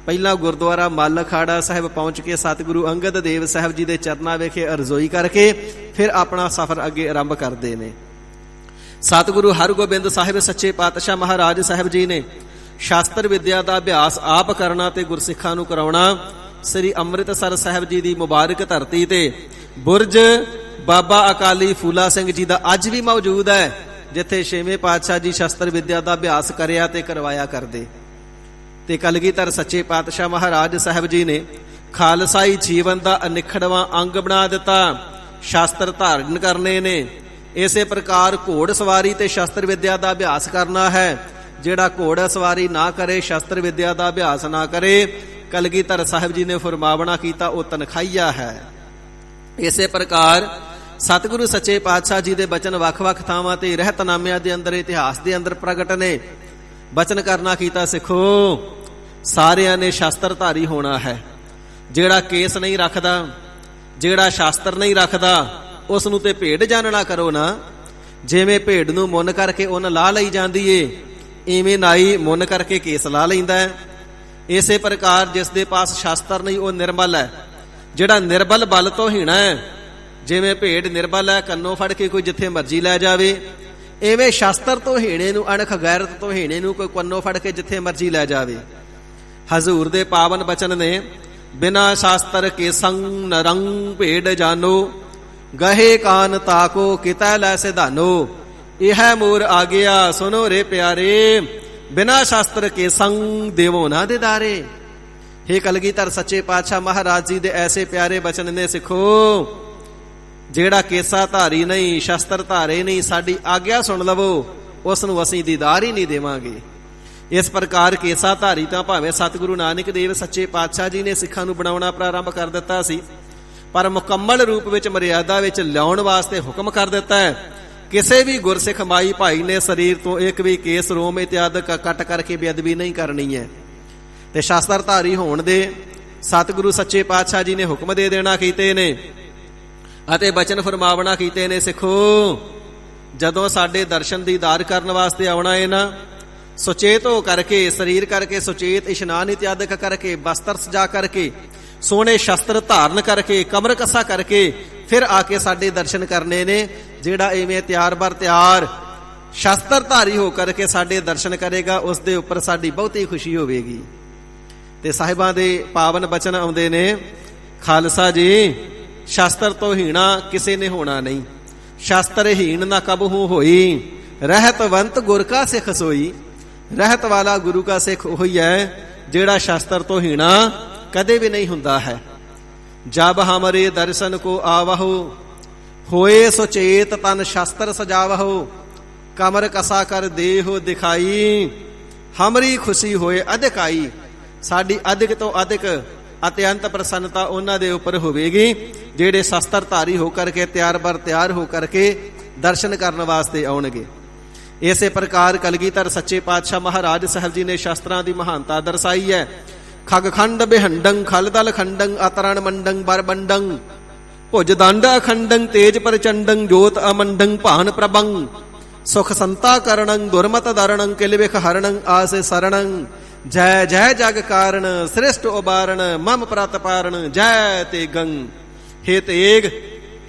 ਪਹਿਲਾਂ ਗੁਰਦੁਆਰਾ ਮੱਲ ਅਖਾੜਾ ਸਾਹਿਬ ਪਹੁੰਚ ਕੇ ਸਤਿਗੁਰੂ ਅੰਗਦ ਦੇਵ ਸਾਹਿਬ ਜੀ ਦੇ ਚਰਨਾਂ ਵਿਖੇ ਅਰਜ਼ੋਈ ਕਰਕੇ ਫਿਰ ਆਪਣਾ ਸਫ਼ਰ ਅੱਗੇ ਆਰੰਭ ਕਰਦੇ ਨੇ। ਸਤਿਗੁਰੂ ਹਰਗੋਬਿੰਦ ਸਾਹਿਬ ਸੱਚੇ ਪਾਤਸ਼ਾਹ ਮਹਾਰਾਜ ਸਾਹਿਬ ਜੀ ਨੇ ਸ਼ਾਸਤਰ ਵਿਦਿਆ ਦਾ ਅਭਿਆਸ ਆਪ ਕਰਨਾ ਤੇ ਗੁਰਸਿੱਖਾਂ ਨੂੰ ਕਰਾਉਣਾ। ਸ੍ਰੀ ਅੰਮ੍ਰਿਤਸਰ ਸਾਹਿਬ ਜੀ ਦੀ ਮੁਬਾਰਕ ਧਰਤੀ ਤੇ ਬੁਰਜ ਬਾਬਾ ਅਕਾਲੀ ਫੂਲਾ ਸਿੰਘ ਜੀ ਦਾ ਅੱਜ ਵੀ ਮੌਜੂਦ ਹੈ, ਜਿੱਥੇ ਛੇਵੇਂ ਪਾਤਸ਼ਾਹ ਜੀ ਸ਼ਾਸਤਰ ਵਿਦਿਆ ਦਾ ਅਭਿਆਸ ਕਰਿਆ ਤੇ ਕਰਵਾਇਆ ਕਰਦੇ। ਤੇ ਕਲਗੀਧਰ ਸੱਚੇ ਪਾਤਸ਼ਾਹ ਮਹਾਰਾਜ ਸਾਹਿਬ ਜੀ ਨੇ ਖਾਲਸਾਈ ਜੀਵਨ ਦਾ ਅਨਿਖੜਵਾਂ ਅੰਗ ਬਣਾ ਦਿੱਤਾ। ਸ਼ਾਸਤਰ ਧਾਰਨ ਕਰਨੇ ਨੇ। ਇਸੇ ਪ੍ਰਕਾਰ ਘੋੜ ਸਵਾਰੀ ਤੇ ਸ਼ਾਸਤਰ ਵਿਦਿਆ ਦਾ ਅਭਿਆਸ ਕਰਨਾ ਹੈ। ਜਿਹੜਾ ਘੋੜਾ ਸਵਾਰੀ ਨਾ ਕਰੇ, ਸ਼ਾਸਤਰ ਵਿਦਿਆ ਦਾ ਅਭਿਆਸ ਨਾ ਕਰੇ, ਕਲਗੀਧਰ ਸਾਹਿਬ ਜੀ ਨੇ ਫਰਮਾਵਣਾ ਕੀਤਾ, ਉਹ ਤਨਖਾਹੀਆ ਹੈ। ਇਸੇ ਪ੍ਰਕਾਰ ਸਤਿਗੁਰੂ ਸੱਚੇ ਪਾਤਸ਼ਾਹ ਜੀ ਦੇ ਬਚਨ ਵੱਖ-ਵੱਖ ਥਾਵਾਂ ਤੇ ਰਹਿਤਨਾਮਿਆਂ ਦੇ ਅੰਦਰ, ਇਤਿਹਾਸ ਦੇ ਅੰਦਰ ਪ੍ਰਗਟ ਨੇ। ਬਚਨ ਕਰਨਾ ਕੀਤਾ, ਸਿੱਖੋ ਸਾਰਿਆਂ ਨੇ ਸ਼ਾਸਤਰ ਧਾਰੀ ਹੋਣਾ ਹੈ। ਜਿਹੜਾ ਕੇਸ ਨਹੀਂ ਰੱਖਦਾ, ਜਿਹੜਾ ਸ਼ਾਸਤਰ ਨਹੀਂ ਰੱਖਦਾ, ਉਸ ਨੂੰ ਤੇ ਭੇਡ ਜਾਣਨਾ ਕਰੋ ਨਾ। ਜਿਵੇਂ ਭੇਡ ਨੂੰ ਮੁੰਨ ਕਰਕੇ ਉਹਨ ਲਾ ਲਈ ਜਾਂਦੀ ਏ, ਇਵੇਂ ਨਾਈ ਮੁੰਨ ਕਰਕੇ ਕੇਸ ਲਾ ਲੈਂਦਾ ਹੈ। ਇਸੇ ਪ੍ਰਕਾਰ ਜਿਸ ਦੇ ਪਾਸ ਸ਼ਾਸਤਰ ਨਹੀਂ, ਉਹ ਨਿਰਬਲ ਹੈ। ਜਿਹੜਾ ਨਿਰਬਲ ਬਲ ਤੋਂ ਹੀਣਾ ਹੈ, ਜਿਵੇਂ ਭੇਡ ਨਿਰਬਲ ਹੈ, ਕੰਨੋਂ ਫੜ ਕੇ ਕੋਈ ਜਿੱਥੇ ਮਰਜ਼ੀ ਲੈ ਜਾਵੇ, ਇਵੇਂ ਸ਼ਾਸਤਰ ਤੋਂ ਹੀਣੇ ਨੂੰ, ਅਣਖ ਗੈਰਤ ਤੋਂ ਹੀਣੇ ਨੂੰ ਕੋਈ ਕੰਨੋਂ ਫੜ ਕੇ ਜਿੱਥੇ ਮਰਜ਼ੀ ਲੈ ਜਾਵੇ। ਹਜ਼ੂਰ ਦੇ ਪਾਵਨ ਬਚਨ ਨੇ, ਬਿਨਾ ਸ਼ਾਸਤਰ ਕੇ ਸੰਗ ਨਰੰਗ ਭੇਡ ਜਾਨੋ, ਗਹੇ ਕਾਨ ਤਾਕੋ ਕਿਤੈ ਲੈ ਸਿਧਾਨੋ। ਇਹ ਮੋਰ ਆ ਗਿਆ ਸੁਨੋ ਰੇ ਪਿਆਰੇ, ਬਿਨਾ ਸ਼ਾਸਤਰ ਕੇ ਸੰਗ ਦੇਵੋ ਨਾ ਦਿਦਾਰੇ। ਹੇ ਕਲਗੀਧਰ ਸੱਚੇ ਪਾਤਸ਼ਾਹ ਮਹਾਰਾਜ ਜੀ ਦੇ ਐਸੇ ਪਿਆਰੇ ਬਚਨ ਨੇ, ਸਿੱਖੋ ਜਿਹੜਾ ਕੇਸਾ ਧਾਰੀ ਨਹੀਂ, ਸ਼ਸਤਰ ਧਾਰੇ ਨਹੀਂ, ਸਾਡੀ ਆਗਿਆ ਸੁਣ ਲਵੋ, ਉਸ ਨੂੰ ਅਸੀਂ ਦੀਦਾਰ ਹੀ ਨਹੀਂ ਦੇਵਾਂਗੇ। ਇਸ ਪ੍ਰਕਾਰ ਕੇਸਾ ਧਾਰੀ ਤਾਂ ਭਾਵੇਂ ਸਤਿਗੁਰੂ ਨਾਨਕ ਦੇਵ ਸੱਚੇ ਪਾਤਸ਼ਾਹ ਜੀ ਨੇ ਸਿੱਖਾਂ ਨੂੰ ਬਣਾਉਣਾ ਪ੍ਰਾਰੰਭ ਕਰ ਦਿੱਤਾ ਸੀ, ਪਰ ਮੁਕੰਮਲ ਰੂਪ ਵਿੱਚ ਮਰਿਆਦਾ ਵਿੱਚ ਲਿਆਉਣ ਵਾਸਤੇ ਹੁਕਮ ਕਰ ਦਿੱਤਾ ਹੈ। ਕਿਸੇ ਵੀ ਗੁਰਸਿੱਖ ਮਾਈ ਭਾਈ ਨੇ ਸਰੀਰ ਤੋਂ ਇੱਕ ਵੀ ਕੇਸ, ਰੋਮ ਇਤਿਆਦਿਕ ਕੱਟ ਕਰਕੇ ਬੇਅਦਬੀ ਨਹੀਂ ਕਰਨੀ ਹੈ। ਤੇ ਸ਼ਾਸਤਰ ਧਾਰੀ ਹੋਣ ਦੇ ਸਤਿਗੁਰੂ ਸੱਚੇ ਪਾਤਸ਼ਾਹ ਜੀ ਨੇ ਹੁਕਮ ਦੇ ਦੇਣਾ ਕੀਤੇ ਨੇ ਅਤੇ ਬਚਨ ਫਰਮਾਵਣਾ ਕੀਤੇ ਨੇ। ਸਿੱਖੋ ਜਦੋਂ ਸਾਡੇ ਦਰਸ਼ਨ ਦੀਦਾਰ ਕਰਨ ਵਾਸਤੇ ਆਉਣਾ ਹੈ ਨਾ, ਸੁਚੇਤ ਹੋ ਕਰਕੇ, ਸਰੀਰ ਕਰਕੇ ਸੁਚੇਤ, ਇਸ਼ਨਾਨ ਇਤਿਆਦਿਕ ਕਰਕੇ, ਬਸਤਰ ਸਜਾ ਕਰਕੇ, ਸੋਹਣੇ ਸ਼ਸਤਰ ਧਾਰਨ ਕਰਕੇ, ਕਮਰ ਕੱਸਾ ਕਰਕੇ ਫਿਰ ਆ ਕੇ ਸਾਡੇ ਦਰਸ਼ਨ ਕਰਨੇ ਨੇ। ਜਿਹੜਾ ਇਵੇਂ ਤਿਆਰ ਬਰ ਤਿਆਰ ਸ਼ਸਤਰ ਧਾਰੀ ਹੋ ਕਰਕੇ ਸਾਡੇ ਦਰਸ਼ਨ ਕਰੇਗਾ, ਉਸ ਦੇ ਉੱਪਰ ਸਾਡੀ ਬਹੁਤੀ ਖੁਸ਼ੀ ਹੋਵੇਗੀ। ਤੇ ਸਾਹਿਬਾਂ ਦੇ ਪਾਵਨ ਬਚਨ ਆਉਂਦੇ ਨੇ, ਖਾਲਸਾ ਜੀ ਸ਼ਸਤਰ ਤੋਂ ਹੀਣਾ ਕਿਸੇ ਨੇ ਹੋਣਾ ਨਹੀਂ, ਸ਼ਸਤਰ ਹੀਣ ਨਾ ਕਬਹੂ ਹੋਈ, ਰਹਿਤਵੰਤ ਗੁਰ ਕਾ ਸਿੱਖ ਸੋਈ। ਰਹਿਤ ਵਾਲਾ ਗੁਰੂ ਕਾ ਸਿੱਖ ਉਹੀ ਹੈ ਜਿਹੜਾ ਸ਼ਸਤਰ ਤੋਂ ਹੀਣਾ ਕਦੇ ਵੀ ਨਹੀਂ ਹੁੰਦਾ ਹੈ। ਜਬ ਹਮਰੇ ਦਰਸ਼ਨ ਕੋ ਆਵਹੁ, ਹੋਏ ਸੁਚੇਤ ਤਨ ਸ਼ਸਤਰ ਸਜਾਵਹੁ, ਕਮਰ ਕਸਾ ਕਰ ਦੇਹੁ ਦਿਖਾਈ, ਹਮਰੀ ਖੁਸ਼ੀ ਹੋਏ ਅਧਿਕਾਈ। ਸਾਡੀ ਅਧਿਕ ਤੋਂ ਅਧਿਕ ਅਤਿਅੰਤ ਪ੍ਰਸੰਨਤਾ ਉਹਨਾਂ ਦੇ ਉੱਪਰ ਹੋਵੇਗੀ ਜਿਹੜੇ ਸ਼ਸਤਰ ਧਾਰੀ ਹੋ ਕਰਕੇ, ਤਿਆਰ ਬਰ ਤਿਆਰ ਹੋ ਕਰਕੇ ਦਰਸ਼ਨ ਕਰਨ ਵਾਸਤੇ ਆਉਣਗੇ। ਇਸੇ ਪ੍ਰਕਾਰ ਕਲਗੀਧਰ ਸੱਚੇ ਪਾਤਸ਼ਾਹ ਮਹਾਰਾਜ ਸਾਹਿਬ ਜੀ ਨੇ ਸ਼ਸਤਰਾਂ ਦੀ ਮਹਾਨਤਾ ਦਰਸਾਈ ਹੈ। ਖਗ ਖੰਡ ਬਿਹੰਡੰ ਖਲਦਲ ਖੰਡੰ ਅਤਰਣ ਮੰਡੰ ਬਰਬੰਡੰ, ਭੁਜ ਦੰਡ ਅਖੰਡੰ ਤੇਜ ਪ੍ਰਚੰਡੰ, ਜੋਤ ਅਮੰਡੰ ਭਾਨ ਪ੍ਰਭੰ, ਸੁਖ ਸੰਤਾ ਕਰਣੰ ਦੁਰਮਤ ਦਰਣੰ, ਕਿਲ ਵਿਖ ਹਰਣੰ ਆਸੇ ਸਰਣੰ, ਜੈ ਜੈ ਜਗ ਕਾਰਣ ਸ੍ਰਿਸ਼ਟ ਉਬਾਰਣ, ਮਮ ਪ੍ਰਤ ਪਾਰਣ ਜੈ ਤੇ ਗੰ। ਹੇ ਤੇਗ,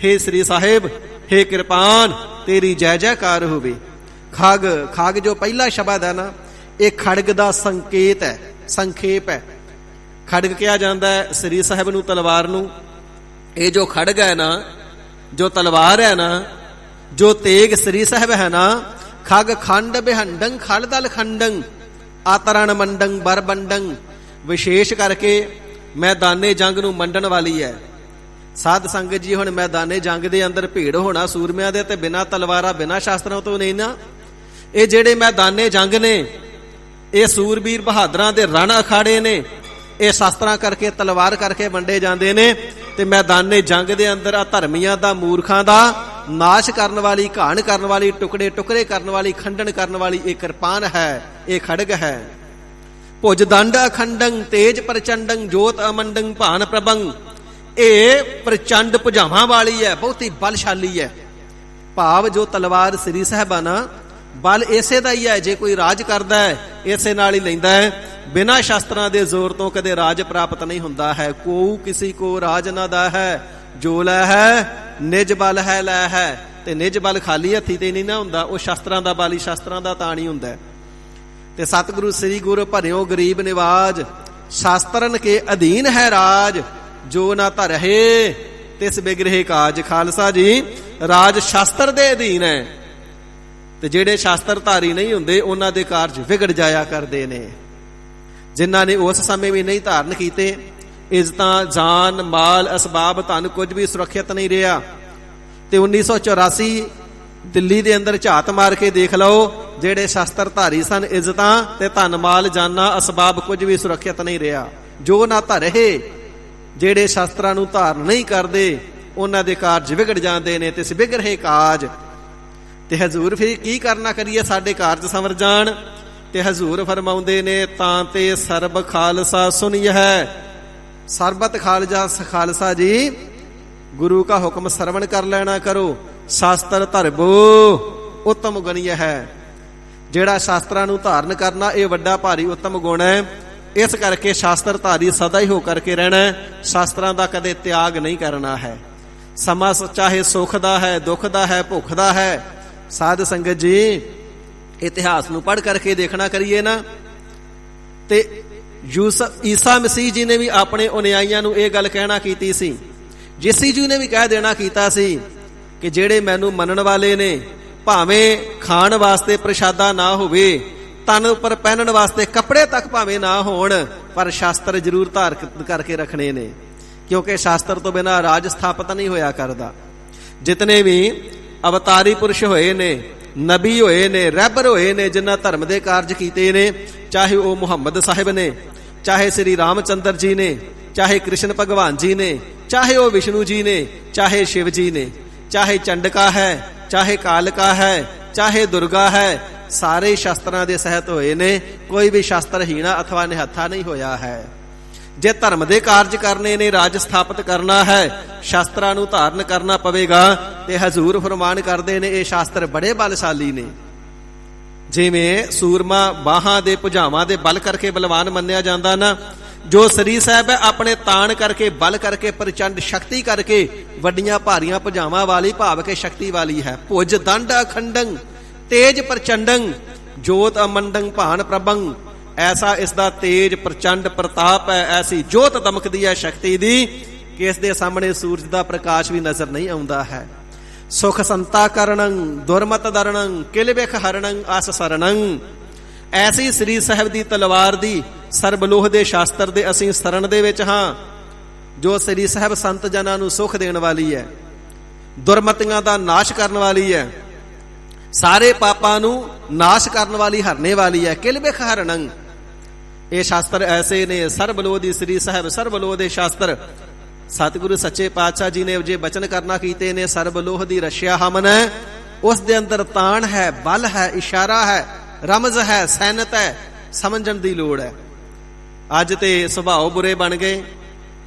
ਹੇ ਸ੍ਰੀ ਸਾਹਿਬ, ਹੇ ਕਿਰਪਾਨ, ਤੇਰੀ ਜੈ ਜੈਕਾਰ ਹੋਵੇ। ਖਗ, ਖਗ ਜੋ ਪਹਿਲਾ ਸ਼ਬਦ ਹੈ ਨਾ, ਇਹ ਖੜਗ ਦਾ ਸੰਕੇਤ ਹੈ, ਸੰਖੇਪ ਹੈ। ਖੜਗ ਕਿਹਾ ਜਾਂਦਾ ਹੈ ਸ੍ਰੀ ਸਾਹਿਬ ਨੂੰ, ਤਲਵਾਰ ਨੂੰ। ਇਹ ਜੋ ਖੜਗ ਹੈ ਨਾ, ਜੋ ਤਲਵਾਰ ਹੈ ਨਾ, ਜੋ ਤੇਗ ਸ੍ਰੀ ਸਾਹਿਬ ਹੈ ਨਾ, ਖਗ ਖੰਡ ਬਿਹੰਡੰ ਖਲਦਲ ਖੰਡੰ ਆਤਰਣ ਮੰਡੰ ਬਰਬੰਡੰ, ਵਿਸ਼ੇਸ਼ ਕਰਕੇ ਮੈਦਾਨੇ ਜੰਗ ਨੂੰ ਮੰਡਣ ਵਾਲੀ ਹੈ। ਸਾਧ ਸੰਗਤ ਜੀ, ਹੁਣ ਮੈਦਾਨੇ ਜੰਗ ਦੇ ਅੰਦਰ ਭੀੜ ਹੋਣਾ ਸੂਰਮਿਆਂ ਦੇ ਤੇ ਬਿਨਾਂ ਤਲਵਾਰਾਂ ਬਿਨਾਂ ਸ਼ਾਸਤਰਾਂ ਤੋਂ ਨਹੀਂ ਨਾ। ਇਹ ਜਿਹੜੇ ਮੈਦਾਨੇ ਜੰਗ ਨੇ, ਇਹ ਸੂਰਬੀਰ ਬਹਾਦਰਾਂ ਦੇ ਰਣ ਅਖਾੜੇ ਨੇ, ਇਹ ਸ਼ਾਸਤਰਾਂ ਕਰਕੇ, ਤਲਵਾਰ ਕਰਕੇ ਵੰਡੇ ਜਾਂਦੇ ਨੇ। ਤੇ ਮੈਦਾਨੇ ਜੰਗ ਦੇ ਅੰਦਰ ਆ ਧਰਮੀਆਂ ਦਾ, ਮੂਰਖਾਂ ਦਾ ਨਾਸ਼ ਕਰਨ ਵਾਲੀ, ਘਾਣ ਕਰਨ ਵਾਲੀ, ਟੁਕੜੇ ਟੁਕੜੇ ਕਰਨ ਵਾਲੀ, ਖੰਡਨ ਕਰਨ ਵਾਲੀ ਇਹ ਕਿਰਪਾਨ ਹੈ, ਇਹ ਖੜਗ ਹੈ। ਭੁਜ ਦੰਡ ਅਖੰਡੰ ਤੇਜ ਪ੍ਰਚੰਡੰ, ਜੋਤ ਅਮੰਡੰ ਭਾਨ ਪ੍ਰਭੰ, ਇਹ ਪ੍ਰਚੰਡ ਭੁਜਾਵਾਂ ਵਾਲੀ ਹੈ, ਬਹੁਤੀ ਬਲਸ਼ਾਲੀ ਹੈ। ਭਾਵ ਜੋ ਤਲਵਾਰ ਸ੍ਰੀ ਸਾਹਿਬਾਨਾ, ਬਲ ਇਸੇ ਦਾ ਹੀ ਹੈ। ਜੇ ਕੋਈ ਰਾਜ ਕਰਦਾ ਹੈ ਇਸੇ ਨਾਲ ਹੀ ਲੈਂਦਾ ਹੈ। ਬਿਨਾਂ ਸ਼ਸਤਰਾਂ ਦੇ ਜ਼ੋਰ ਤੋਂ ਕਦੇ ਰਾਜ ਪ੍ਰਾਪਤ ਨਹੀਂ ਹੁੰਦਾ ਹੈ। ਕੋਊ ਕਿਸੇ ਕੋ ਰਾਜ ਨਾ ਦਾ ਹੈ, ਜੋ ਲੈ ਹੈ ਨਿਜ ਬਲ ਹੈ ਲੈ ਹੈ। ਤੇ ਨਿਜ ਬਲ ਖਾਲੀ ਹੱਥੀ ਤੇ ਨਹੀਂ ਨਾ ਹੁੰਦਾ, ਉਹ ਸ਼ਸਤਰਾਂ ਦਾ ਬਲ ਹੀ ਸ਼ਸਤਰਾਂ ਦਾ ਤਾਣ ਹੀ ਹੁੰਦਾ। ਤੇ ਸਤਿਗੁਰੂ ਸ੍ਰੀ ਗੁਰੂ ਭਰਿਓ ਗਰੀਬ ਨਿਵਾਜ, ਸ਼ਾਸਤਰਨ ਕੇ ਅਧੀਨ ਹੈ ਰਾਜ, ਜੋ ਨਾ ਧਰਹਿ ਤਿਸ ਬਿਗ੍ਰਹਿ ਕਾਜ। ਖਾਲਸਾ ਜੀ, ਰਾਜ ਸ਼ਾਸਤਰ ਦੇ ਅਧੀਨ ਹੈ, ਤੇ ਜਿਹੜੇ ਸ਼ਾਸਤਰ ਧਾਰੀ ਨਹੀਂ ਹੁੰਦੇ ਉਹਨਾਂ ਦੇ ਕਾਰਜ ਵਿਗੜ ਜਾਇਆ ਕਰਦੇ ਨੇ। ਜਿਨ੍ਹਾਂ ਨੇ ਉਸ ਸਮੇਂ ਵੀ ਨਹੀਂ ਧਾਰਨ ਕੀਤੇ, ਇੱਜ਼ਤਾਂ, ਜਾਨ, ਮਾਲ, ਅਸਬਾਬ, ਧਨ ਕੁਝ ਵੀ ਸੁਰੱਖਿਅਤ ਨਹੀਂ ਰਿਹਾ। ਤੇ 1984 ਦਿੱਲੀ ਦੇ ਅੰਦਰ ਝਾਤ ਮਾਰ ਕੇ ਦੇਖ ਲਓ, ਜਿਹੜੇ ਸ਼ਾਸਤਰ ਧਾਰੀ ਸਨ, ਇੱਜ਼ਤਾਂ ਤੇ ਧਨ ਮਾਲ, ਜਾਨਾਂ, ਅਸਬਾਬ ਕੁਝ ਵੀ ਸੁਰੱਖਿਅਤ ਨਹੀਂ ਰਿਹਾ। ਜੋ ਨਾ ਧਰਹਿ, ਜਿਹੜੇ ਸ਼ਾਸਤਰਾਂ ਨੂੰ ਧਾਰਨ ਨਹੀਂ ਕਰਦੇ, ਉਹਨਾਂ ਦੇ ਕਾਰਜ ਵਿਗੜ ਜਾਂਦੇ ਨੇ। ਤੇ ਵਿਗੜਹਿ ਕਾਜ। ਤੇ ਹਜ਼ੂਰ ਫਿਰ ਕੀ ਕਰਨਾ ਕਰੀਏ ਸਾਡੇ ਕਾਰਜ ਸੰਵਰ ਜਾਣ? ਤੇ ਹਜ਼ੂਰ ਫਰਮਾਉਂਦੇ ਨੇ, ਤਾਂ ਤੇ ਸਰਬ ਖਾਲਸਾ ਸੁਣੀ ਹੈ। ਸਰਬਤ ਖਾਲਸਾ ਜੀ, ਗੁਰੂ ਕਾ ਹੁਕਮ ਸਰਵਣ ਕਰ ਲੈਣਾ ਕਰੋ। ਸ਼ਾਸਤਰ ਧਰਬੋ ਉੱਤਮ ਗੁਣੀ ਹੈ। ਜਿਹੜਾ ਸ਼ਾਸਤਰਾਂ ਨੂੰ ਧਾਰਨ ਕਰਨਾ, ਇਹ ਵੱਡਾ ਭਾਰੀ ਉੱਤਮ ਗੁਣ ਹੈ। ਇਸ ਕਰਕੇ ਸ਼ਾਸਤਰ ਧਾਰੀ ਸਦਾ ਹੀ ਹੋ ਕਰਕੇ ਰਹਿਣਾ, ਸ਼ਾਸਤਰਾਂ ਦਾ ਕਦੇ ਤਿਆਗ ਨਹੀਂ ਕਰਨਾ ਹੈ। ਸਮਾਂ ਚਾਹੇ ਸੁੱਖ ਦਾ ਹੈ, ਦੁੱਖ ਦਾ ਹੈ, ਭੁੱਖ ਦਾ ਹੈ। ਸਾਧ ਸੰਗਤ ਜੀ, ਇਤਿਹਾਸ ਨੂੰ ਪੜ੍ਹ ਕਰਕੇ ਦੇਖਣਾ ਕਰੀਏ ਨਾ, ਤੇ ਈਸਾ ਮਸੀਹ ਜੀ ਨੇ ਵੀ ਆਪਣੇ ਅਨੁਯਾਈਆਂ ਨੂੰ ਇਹ ਗੱਲ ਕਹਿਣਾ ਕੀਤੀ ਸੀ। ਯਿਸੂ ਜੀ ਨੇ ਵੀ ਕਹਿ ਦੇਣਾ ਕੀਤਾ ਸੀ ਕਿ ਜਿਹੜੇ ਮੈਨੂੰ ਮੰਨਣ ਵਾਲੇ ਨੇ, ਭਾਵੇਂ ਖਾਣ ਵਾਸਤੇ ਪ੍ਰਸ਼ਾਦਾ ਨਾ ਹੋਵੇ, ਤਨ ਉੱਪਰ ਪਹਿਨਣ ਵਾਸਤੇ ਕੱਪੜੇ ਤੱਕ ਭਾਵੇਂ ਨਾ ਹੋਣ, ਪਰ ਸ਼ਾਸਤਰ ਜ਼ਰੂਰ ਧਾਰ ਕਰਕੇ ਰੱਖਣੇ ਨੇ। ਕਿਉਂਕਿ ਸ਼ਾਸਤਰ ਤੋਂ ਬਿਨਾਂ ਰਾਜ ਸਥਾਪਿਤ ਨਹੀਂ ਹੋਇਆ ਕਰਦਾ। ਜਿਤਨੇ ਵੀ ਅਵਤਾਰੀ ਪੁਰਸ਼ ਹੋਏ ਨੇ, ਨਬੀ ਹੋਏ ਨੇ, ਰਹਿਬਰ ਹੋਏ ਨੇ, ਜਿਨ੍ਹਾਂ ਧਰਮ ਦੇ ਕਾਰਜ ਕੀਤੇ ਨੇ, ਚਾਹੇ ਉਹ ਮੁਹੰਮਦ ਸਾਹਿਬ ਨੇ, ਚਾਹੇ ਸ੍ਰੀ ਰਾਮਚੰਦਰ ਜੀ ਨੇ, ਚਾਹੇ ਕ੍ਰਿਸ਼ਨ ਭਗਵਾਨ ਜੀ ਨੇ, ਚਾਹੇ ਉਹ ਵਿਸ਼ਨੂੰ ਜੀ ਨੇ, ਚਾਹੇ ਸ਼ਿਵ ਜੀ ਨੇ, ਚਾਹੇ ਚੰਡਕਾ ਹੈ, ਚਾਹੇ ਕਾਲਕਾ ਹੈ, ਚਾਹੇ ਦੁਰਗਾ ਹੈ, ਸਾਰੇ ਸ਼ਾਸਤਰਾਂ ਦੇ ਸਹਿਤ ਹੋਏ ਨੇ। ਕੋਈ ਵੀ ਸ਼ਾਸਤਰ ਹੀਣਾ ਅਥਵਾ ਨਿਹੱਥਾ ਨਹੀਂ ਹੋਇਆ ਹੈ। ਜੇ ਧਰਮ ਦੇ ਕਾਰਜ ਕਰਨੇ ਨੇ, ਰਾਜ ਸਥਾਪਿਤ ਕਰਨਾ ਹੈ, ਸ਼ਾਸਤਰਾਂ ਨੂੰ ਧਾਰਨ ਕਰਨਾ ਪਵੇਗਾ। ਤੇ ਹਜ਼ੂਰ ਫਰਮਾਨ ਕਰਦੇ ਨੇ, ਇਹ ਸ਼ਾਸਤਰ ਬੜੇ ਬਲਸ਼ਾਲੀ ਨੇ। ਜਿਵੇਂ ਸੂਰਮਾ ਬਾਹਾਂ ਦੇ ਭੁਜਾਵਾਂ ਦੇ ਬਲ ਕਰਕੇ ਬਲਵਾਨ ਮੰਨਿਆ ਜਾਂਦਾ ਨਾ, ਜੋ ਸ੍ਰੀ ਸਾਹਿਬ ਹੈ ਆਪਣੇ ਤਾਣ ਕਰਕੇ ਬਲ ਕਰਕੇ ਪ੍ਰਚੰਡ ਸ਼ਕਤੀ ਕਰਕੇ ਵੱਡੀਆਂ ਭਾਰੀਆਂ ਭੁਜਾਵਾਂ ਵਾਲੀ ਭਾਵ ਕੇ ਸ਼ਕਤੀ ਵਾਲੀ ਹੈ। ਭੁਜ ਦੰਡ ਅਖੰਡੰ ਤੇਜ ਪ੍ਰਚੰਡੰ ਜੋਤ ਅਮੰਡੰ ਭਾਨ ਪ੍ਰਭੰ, ਐਸਾ ਇਸ ਦਾ ਤੇਜ ਪ੍ਰਚੰਡ ਪ੍ਰਤਾਪ ਹੈ, ਐਸੀ ਜੋਤ ਦਮਕਦੀ ਹੈ ਸ਼ਕਤੀ ਦੀ ਕਿ ਇਸ ਦੇ ਸਾਹਮਣੇ ਸੂਰਜ ਦਾ ਪ੍ਰਕਾਸ਼ ਵੀ ਨਜ਼ਰ ਨਹੀਂ ਆਉਂਦਾ ਹੈ। ਸੁਖ ਸੰਤਾ ਕਰਣੰ ਦੁਰਮਤ ਦਰਣੰ ਕਿਲ ਬਿਖ ਹਰਣੰ ਆਸ ਸਰਣੰ, ਐਸੀ ਸ੍ਰੀ ਸਾਹਿਬ ਦੀ ਤਲਵਾਰ ਦੀ ਸਰਬਲੋਹ ਦੇ ਸ਼ਾਸਤਰ ਦੇ ਅਸੀਂ ਸਰਣ ਦੇ ਵਿੱਚ ਹਾਂ, ਜੋ ਸ੍ਰੀ ਸਾਹਿਬ ਸੰਤ ਜਨਾਂ ਨੂੰ ਸੁਖ ਦੇਣ ਵਾਲੀ ਹੈ, ਦੁਰਮਤੀਆਂ ਦਾ ਨਾਸ਼ ਕਰਨ ਵਾਲੀ ਹੈ, ਸਾਰੇ ਪਾਪਾਂ ਨੂੰ ਨਾਸ਼ ਕਰਨ ਵਾਲੀ, ਹਰਨੇ ਵਾਲੀ ਹੈ। ਕਿਲ ਬਿਖ ਹਰਣੰ, ਇਹ ਸ਼ਾਸਤਰ ਐਸੇ ਨੇ ਸਰਬਲੋਹ ਦੀ ਸ੍ਰੀ ਸਾਹਿਬ ਸਰਬਲੋਹ ਦੇ ਸ਼ਾਸਤਰ। ਸਤਿਗੁਰੂ ਸੱਚੇ ਪਾਤਸ਼ਾਹ ਜੀ ਨੇ ਜੇ ਬਚਨ ਕਰਨਾ ਕੀਤੇ ਨੇ ਸਰਬਲੋਹ ਦੀ ਰਸ਼ਿਆ ਹਮਨ ਹੈ, ਉਸ ਦੇ ਅੰਦਰ ਤਾਣ ਹੈ, ਬਲ ਹੈ, ਇਸ਼ਾਰਾ ਹੈ, ਰਮਜ਼ ਹੈ, ਸੈਨਤ ਹੈ, ਸਮਝਣ ਦੀ ਲੋੜ ਹੈ। ਅੱਜ ਤੇ ਸੁਭਾਅ ਬੁਰੇ ਬਣ ਗਏ।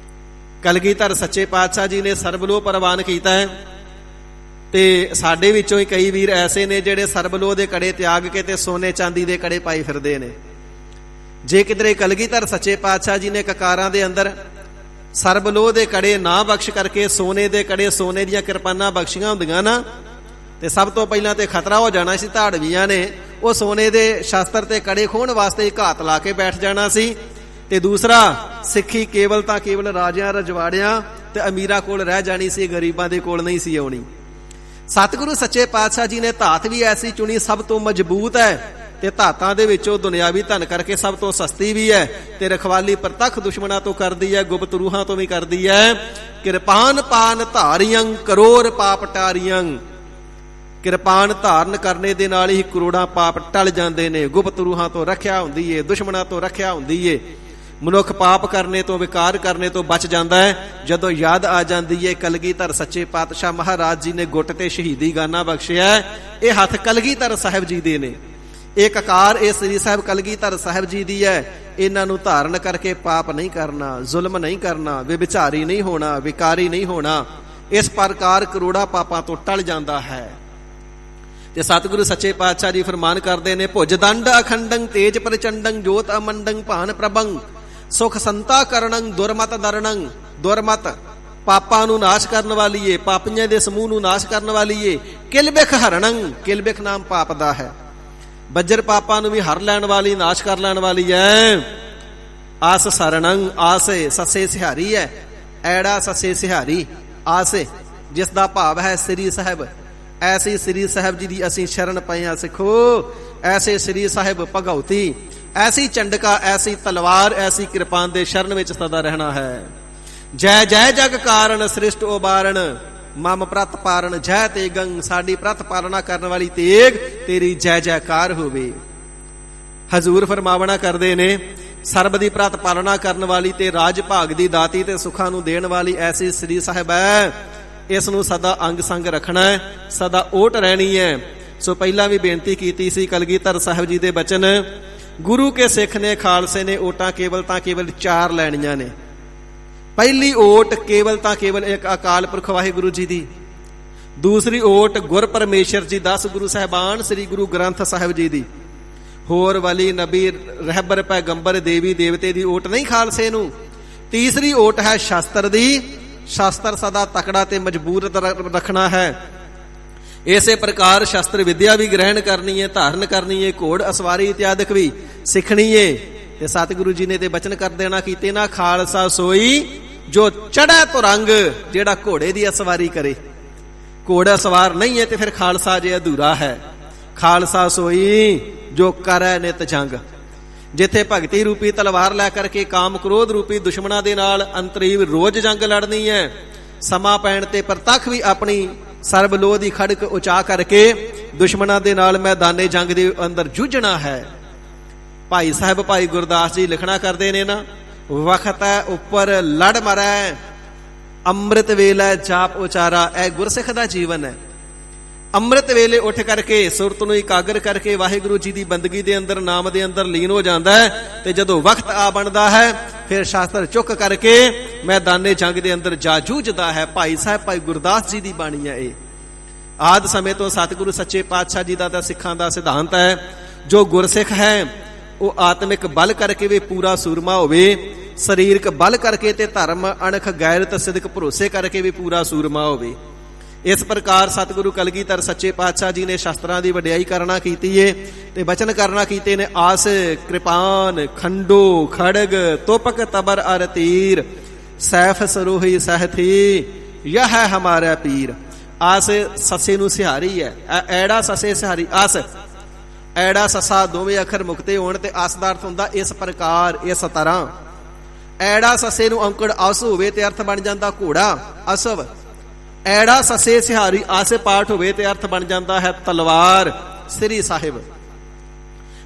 ਕਲਗੀਧਰ ਸੱਚੇ ਪਾਤਸ਼ਾਹ ਜੀ ਨੇ ਸਰਬਲੋਹ ਪ੍ਰਵਾਨ ਕੀਤਾ ਹੈ, ਤੇ ਸਾਡੇ ਵਿੱਚੋਂ ਹੀ ਕਈ ਵੀਰ ਐਸੇ ਨੇ ਜਿਹੜੇ ਸਰਬਲੋਹ ਦੇ ਕੜੇ ਤਿਆਗ ਕੇ ਤੇ ਸੋਨੇ ਚਾਂਦੀ ਦੇ ਕੜੇ ਪਾਈ ਫਿਰਦੇ ਨੇ। ਜੇ ਕਿਧਰੇ ਕਲਗੀਧਰ ਸੱਚੇ ਪਾਤਸ਼ਾਹ ਜੀ ਨੇ ਕਕਾਰਾਂ ਦੇ ਅੰਦਰ ਸਰਬਲੋਹ ਦੇ ਕੜੇ ਨਾ ਬਖਸ਼ ਕਰਕੇ ਸੋਨੇ ਦੇ ਕੜੇ, ਸੋਨੇ ਦੀਆਂ ਕਿਰਪਾਨਾਂ ਬਖਸ਼ੀਆਂ ਹੁੰਦੀਆਂ ਨਾ, ਤੇ ਸਭ ਤੋਂ ਪਹਿਲਾਂ ਤੇ ਖਤਰਾ ਹੋ ਜਾਣਾ ਸੀ ਧਾੜਵੀਆਂ ਨੇ ਉਹ ਸੋਨੇ ਦੇ ਸ਼ਾਸਤਰ ਤੇ ਕੜੇ ਖੋਹਣ ਵਾਸਤੇ ਘਾਤ ਲਾ ਕੇ ਬੈਠ ਜਾਣਾ ਸੀ। ਤੇ ਦੂਸਰਾ, ਸਿੱਖੀ ਕੇਵਲ ਤਾਂ ਕੇਵਲ ਰਾਜਿਆਂ ਰਜਵਾੜਿਆਂ ਤੇ ਅਮੀਰਾਂ ਕੋਲ ਰਹਿ ਜਾਣੀ ਸੀ, ਗਰੀਬਾਂ ਦੇ ਕੋਲ ਨਹੀਂ ਸੀ ਆਉਣੀ। ਸਤਿਗੁਰੂ ਸੱਚੇ ਪਾਤਸ਼ਾਹ ਜੀ ਨੇ ਧਾਤ ਵੀ ਐਸੀ ਚੁਣੀ ਸਭ ਤੋਂ ਮਜ਼ਬੂਤ ਹੈ, ਤੇ ਧਾਤਾਂ ਦੇ ਵਿੱਚੋਂ ਦੁਨਿਆਵੀ ਧਨ ਕਰਕੇ ਸਭ ਤੋਂ ਸਸਤੀ ਵੀ ਹੈ, ਤੇ ਰਖਵਾਲੀ ਪ੍ਰਤੱਖ ਦੁਸ਼ਮਣਾਂ ਤੋਂ ਕਰਦੀ ਹੈ, ਗੁਪਤ ਰੂਹਾਂ ਤੋਂ ਵੀ ਕਰਦੀ ਹੈ। ਕਿਰਪਾਨ ਪਾਨ ਧਾਰੀਆਂ ਕਰੋੜ ਪਾਪ ਟਾਰੀਆਂ, ਕਿਰਪਾਨ ਧਾਰਨ ਕਰਨੇ ਦੇ ਨਾਲ ਹੀ ਕਰੋੜਾਂ ਪਾਪ ਟਲ ਜਾਂਦੇ ਨੇ। ਗੁਪਤ ਰੂਹਾਂ ਤੋਂ ਰੱਖਿਆ ਹੁੰਦੀ ਏ, ਦੁਸ਼ਮਣਾਂ ਤੋਂ ਰੱਖਿਆ ਹੁੰਦੀ ਏ। ਮਨੁੱਖ ਪਾਪ ਕਰਨੇ ਤੋਂ, ਵਿਕਾਰ ਕਰਨੇ ਤੋਂ ਬਚ ਜਾਂਦਾ ਹੈ ਜਦੋਂ ਯਾਦ ਆ ਜਾਂਦੀ ਏ ਕਲਗੀਧਰ ਸੱਚੇ ਪਾਤਸ਼ਾਹ ਮਹਾਰਾਜ ਜੀ ਨੇ ਗੁੱਟ ਤੇ ਸ਼ਹੀਦੀ ਗਾਨਾ ਬਖਸ਼ਿਆ। ਇਹ ਹੱਥ ਕਲਗੀਧਰ ਸਾਹਿਬ ਜੀ ਦੇ ਨੇ, ਇਹ ਕਕਾਰ ਇਹ ਸ੍ਰੀ ਸਾਹਿਬ ਕਲਗੀਧਰ ਸਾਹਿਬ ਜੀ ਦੀ ਹੈ। ਇਹਨਾਂ ਨੂੰ ਧਾਰਨ ਕਰਕੇ ਪਾਪ ਨਹੀਂ ਕਰਨਾ, ਜ਼ੁਲਮ ਨਹੀਂ ਕਰਨਾ, ਵਿਭਿਚਾਰੀ ਨਹੀਂ ਹੋਣਾ, ਵਿਕਾਰੀ ਨਹੀਂ ਹੋਣਾ। ਇਸ ਪ੍ਰਕਾਰ ਕਰੋੜਾਂ ਪਾਪਾਂ ਤੋਂ ਟਲ ਜਾਂਦਾ ਹੈ। ਤੇ ਸਤਿਗੁਰੂ ਸੱਚੇ ਪਾਤਸ਼ਾਹ ਜੀ ਫਰਮਾਨ ਕਰਦੇ ਨੇ, ਭੁਜ ਦੰਡ ਅਖੰਡੰ ਤੇਜ ਪ੍ਰਚੰਡੰ ਜੋਤ ਅਮੰਡੰ ਭਾਨ ਪ੍ਰਭੰ, ਸੁਖ ਸੰਤਾ ਕਰਣੰ ਦੁਰਮਤ ਦਰਣੰ, ਦੁਰਮਤ ਪਾਪਾਂ ਨੂੰ ਨਾਸ਼ ਕਰਨ ਵਾਲੀ ਏ, ਪਾਪੀਆਂ ਦੇ ਸਮੂਹ ਨੂੰ ਨਾਸ਼ ਕਰਨ ਵਾਲੀ ਏ। ਕਿਲ ਬਿਖ ਹਰਣੰ, ਕਿਲ ਬਿਖ ਨਾਮ ਪਾਪ ਦਾ ਹੈ, ਬੱਜਰ ਪਾਪਾਂ ਨੂੰ ਵੀ ਹਰ ਲੈਣ ਵਾਲੀ, ਨਾਸ਼ ਕਰ ਲੈਣ ਵਾਲੀ ਹੈ। ਆਸ ਸਰਣੰ, ਆਸੇ ਸੱਸੇ ਸਿਹਾਰੀ ਹੈ, ਐੜਾ ਸੱਸੇ ਸਿਹਾਰੀ, ਆਸੇ ਜਿਸ ਦਾ ਭਾਵ ਹੈ ਸ੍ਰੀ ਸਾਹਿਬ। ਐਸੀ ਸ੍ਰੀ ਸਾਹਿਬ ਜੀ ਦੀ ਅਸੀਂ ਸ਼ਰਨ ਪਏ ਹਾਂ ਸਿੱਖੋ, ਐਸੇ ਸ੍ਰੀ ਸਾਹਿਬ ਭਗਉਤੀ, ਐਸੀ ਚੰਡਕਾ, ਐਸੀ ਤਲਵਾਰ, ਐਸੀ ਕਿਰਪਾਨ ਦੇ ਸ਼ਰਨ ਵਿੱਚ ਸਦਾ ਰਹਿਣਾ ਹੈ। ਜੈ ਜੈ ਜਗ ਕਾਰਨ ਸ੍ਰਿਸ਼ਟ ਉਬਾਰਨ ਮਮ ਪ੍ਰਤ ਪਾਰਨ, ਜੈ ਤੇਗੰ, ਸਾਡੀ ਪ੍ਰਤ ਪਾਲਣਾ ਕਰਨ ਵਾਲੀ ਤੇਗ ਤੇਰੀ ਜੈ ਜੈਕਾਰ ਹੋਵੇ। ਹਜ਼ੂਰ ਫਰਮਾਵਣਾ ਕਰਦੇ ਨੇ, ਸਰਬ ਦੀ ਪ੍ਰਤ ਪਾਲਣਾ ਕਰਨ ਵਾਲੀ ਤੇ ਰਾਜ ਭਾਗ ਦੀ ਦਾਤੀ ਤੇ ਸੁੱਖਾਂ ਨੂੰ ਦੇਣ ਵਾਲੀ ਐਸੀ ਸ੍ਰੀ ਸਾਹਿਬ ਹੈ। ਇਸ ਨੂੰ ਸਦਾ ਅੰਗ ਸੰਗ ਰੱਖਣਾ ਹੈ, ਸਦਾ ਓਟ ਰਹਿਣੀ ਹੈ। ਸੋ ਪਹਿਲਾਂ ਵੀ ਬੇਨਤੀ ਕੀਤੀ ਸੀ ਕਲਗੀਧਰ ਸਾਹਿਬ ਜੀ ਦੇ ਬਚਨ, ਗੁਰੂ ਕੇ ਸਿੱਖ ਨੇ ਖਾਲਸੇ ਨੇ ਓਟਾਂ ਕੇਵਲ ਤਾਂ ਕੇਵਲ 4 ਲੈਣੀਆਂ ਨੇ। ਪਹਿਲੀ ਓਟ ਕੇਵਲ ਤਾਂ ਕੇਵਲ ਇੱਕ ਅਕਾਲ ਪੁਰਖ ਵਾਹਿਗੁਰੂ ਜੀ ਦੀ, ਦੂਸਰੀ ਓਟ ਗੁਰ ਪਰਮੇਸ਼ਰ ਜੀ 10 ਗੁਰੂ ਸਾਹਿਬਾਨ ਸ੍ਰੀ ਗੁਰੂ ਗ੍ਰੰਥ ਸਾਹਿਬ ਜੀ ਦੀ, ਹੋਰ ਵਲੀ ਨਬੀ ਰਹਿਬਰ ਪੈਗੰਬਰ ਦੇਵੀ ਦੇਵਤੇ ਦੀ ਓਟ ਨਹੀਂ ਖਾਲਸੇ ਨੂੰ। ਤੀਸਰੀ ਓਟ ਹੈ ਸ਼ਾਸਤਰ ਦੀ, ਸ਼ਾਸਤਰ ਸਦਾ ਤਕੜਾ ਤੇ ਮਜ਼ਬੂਤ ਰੱਖਣਾ ਹੈ। ਇਸੇ ਪ੍ਰਕਾਰ ਸ਼ਾਸਤਰ ਵਿਦਿਆ ਵੀ ਗ੍ਰਹਿਣ ਕਰਨੀ ਹੈ, ਧਾਰਨ ਕਰਨੀ ਹੈ, ਘੋੜ ਅਸਵਾਰੀ ਇਤਿਆਦਿਕ ਵੀ ਸਿੱਖਣੀ ਹੈ। ਤੇ ਸਤਿਗੁਰੂ ਜੀ ਨੇ ਤੇ ਬਚਨ ਕਰ ਦੇਣਾ ਕੀਤੇ ਨਾ, ਖਾਲਸਾ ਸੋਈ ਜੋ ਚੜ੍ਹੈ ਤੁਰੰਗ, ਜਿਹੜਾ ਘੋੜੇ ਦੀ ਅਸਵਾਰੀ ਕਰੇ। ਘੋੜਾ ਸਵਾਰ ਨਹੀਂ ਹੈ ਤੇ ਫਿਰ ਖਾਲਸਾ ਜੇ ਅਧੂਰਾ ਹੈ। ਖਾਲਸਾ ਸੋਈ ਜੋ ਕਰੈ ਨਿਤ ਜੰਗ, ਜਿੱਥੇ ਭਗਤੀ ਰੂਪੀ ਤਲਵਾਰ ਲੈ ਕਰਕੇ ਕਾਮ ਕ੍ਰੋਧ ਰੂਪੀ ਦੁਸ਼ਮਣਾਂ ਦੇ ਨਾਲ ਅੰਤਰੀਵ ਰੋਜ਼ ਜੰਗ ਲੜਨੀ ਹੈ। ਸਮਾਂ ਪੈਣ ਤੇ ਪ੍ਰਤੱਖ ਵੀ ਆਪਣੀ ਸਰਬਲੋਹ ਦੀ ਖੜਕ ਉਚਾ ਕਰਕੇ ਦੁਸ਼ਮਣਾਂ ਦੇ ਨਾਲ ਮੈਦਾਨੇ ਜੰਗ ਦੇ ਅੰਦਰ ਜੂਝਣਾ ਹੈ। ਭਾਈ ਸਾਹਿਬ ਭਾਈ ਗੁਰਦਾਸ ਜੀ ਲਿਖਣਾ ਕਰਦੇ ਨੇ ਨਾ, ਵਖਤ ਹੈ ਉੱਪਰ ਲੜ ਮਰੈ ਅੰਮ੍ਰਿਤ ਵੇਲੇ ਜਾਪ ਉਚਾਰਾ। ਇਹ ਗੁਰਸਿੱਖ ਦਾ ਜੀਵਨ ਹੈ। ਅੰਮ੍ਰਿਤ ਵੇਲੇ ਉੱਠ ਕਰਕੇ ਸੁਰਤ ਨੂੰ ਇਕਾਗਰ ਕਰਕੇ ਵਾਹਿਗੁਰੂ ਜੀ ਦੀ ਬੰਦਗੀ ਦੇ ਅੰਦਰ, ਨਾਮ ਦੇ ਅੰਦਰ ਲੀਨ ਹੋ ਜਾਂਦਾ ਹੈ। ਤੇ ਜਦੋਂ ਵਕਤ ਆ ਬਣਦਾ ਹੈ ਫਿਰ ਸ਼ਾਸਤਰ ਚੁੱਕ ਕਰਕੇ ਮੈਦਾਨੇ ਜੰਗ ਦੇ ਅੰਦਰ ਜਾ ਜੂਝਦਾ ਹੈ। ਭਾਈ ਸਾਹਿਬ ਭਾਈ ਗੁਰਦਾਸ ਜੀ ਦੀ ਬਾਣੀ ਹੈ ਇਹ। ਆਦਿ ਸਮੇਂ ਤੋਂ ਸਤਿਗੁਰੂ ਸੱਚੇ ਪਾਤਸ਼ਾਹ ਜੀ ਦਾ ਤਾਂ ਸਿੱਖਾਂ ਦਾ ਸਿਧਾਂਤ ਹੈ, ਜੋ ਗੁਰਸਿੱਖ ਹੈ ਉਹ ਆਤਮਿਕ ਬਲ ਕਰਕੇ ਵੀ ਪੂਰਾ ਸੂਰਮਾ ਹੋਵੇ, ਸਰੀਰਕ ਬਲ ਕਰਕੇ ਤੇ ਧਰਮ ਅਣਖ ਗੈਰਤ ਸਿਦਕ ਭਰੋਸੇ ਕਰਕੇ ਵੀ ਪੂਰਾ ਸੂਰਮਾ ਹੋਵੇ। ਇਸ ਪ੍ਰਕਾਰ ਸਤਿਗੁਰੂ ਕਲਗੀਧਰ ਸੱਚੇ ਪਾਤਸ਼ਾਹ ਜੀ ਨੇ ਸ਼ਸਤਰਾਂ ਦੀ ਵਡਿਆਈ ਕਰਨਾ ਕੀਤੀ ਏ ਤੇ ਬਚਨ ਕਰਨਾ ਕੀਤੇ ਨੇ। ਆਸ ਕਿਰਪਾਨ ਖੰਡੋ ਖੜਗ ਤੋਪਕ ਤਬਰ ਅਰ ਤੀਰ ਸੈਫ ਸਰੋਹੀ ਸਹਿਥੀ ਯਹ ਹੈ ਹਮਾਰਾ ਪੀਰ। ਆਸ ਸੱਸੇ ਨੂੰ ਸਿਹਾਰੀ ਹੈ, ਐੜਾ ਸੱਸੇ ਸਿਹਾਰੀ। ਆਸ ਐੜਾ ਸੱਸਾ ਦੋਵੇਂ ਅੱਖਰ ਮੁਕਤੇ ਹੋਣ ਤੇ ਆਸ ਦਾ ਅਰਥ ਹੁੰਦਾ ਇਸ ਪ੍ਰਕਾਰ ਇਸ ਤਰ੍ਹਾਂ। ਐੜਾ ਸੱਸੇ ਨੂੰ ਔਂਕੜ ਅਸ ਹੋਵੇ ਤੇ ਅਰਥ ਬਣ ਜਾਂਦਾ ਘੋੜਾ ਅਸਵ। ਐੜਾ ਸੱਸੇ ਸਿਹਾਰੀ ਆਸੇ ਪਾਠ ਹੋਵੇ ਤੇ ਅਰਥ ਬਣ ਜਾਂਦਾ ਹੈ ਤਲਵਾਰ ਸ੍ਰੀ ਸਾਹਿਬ।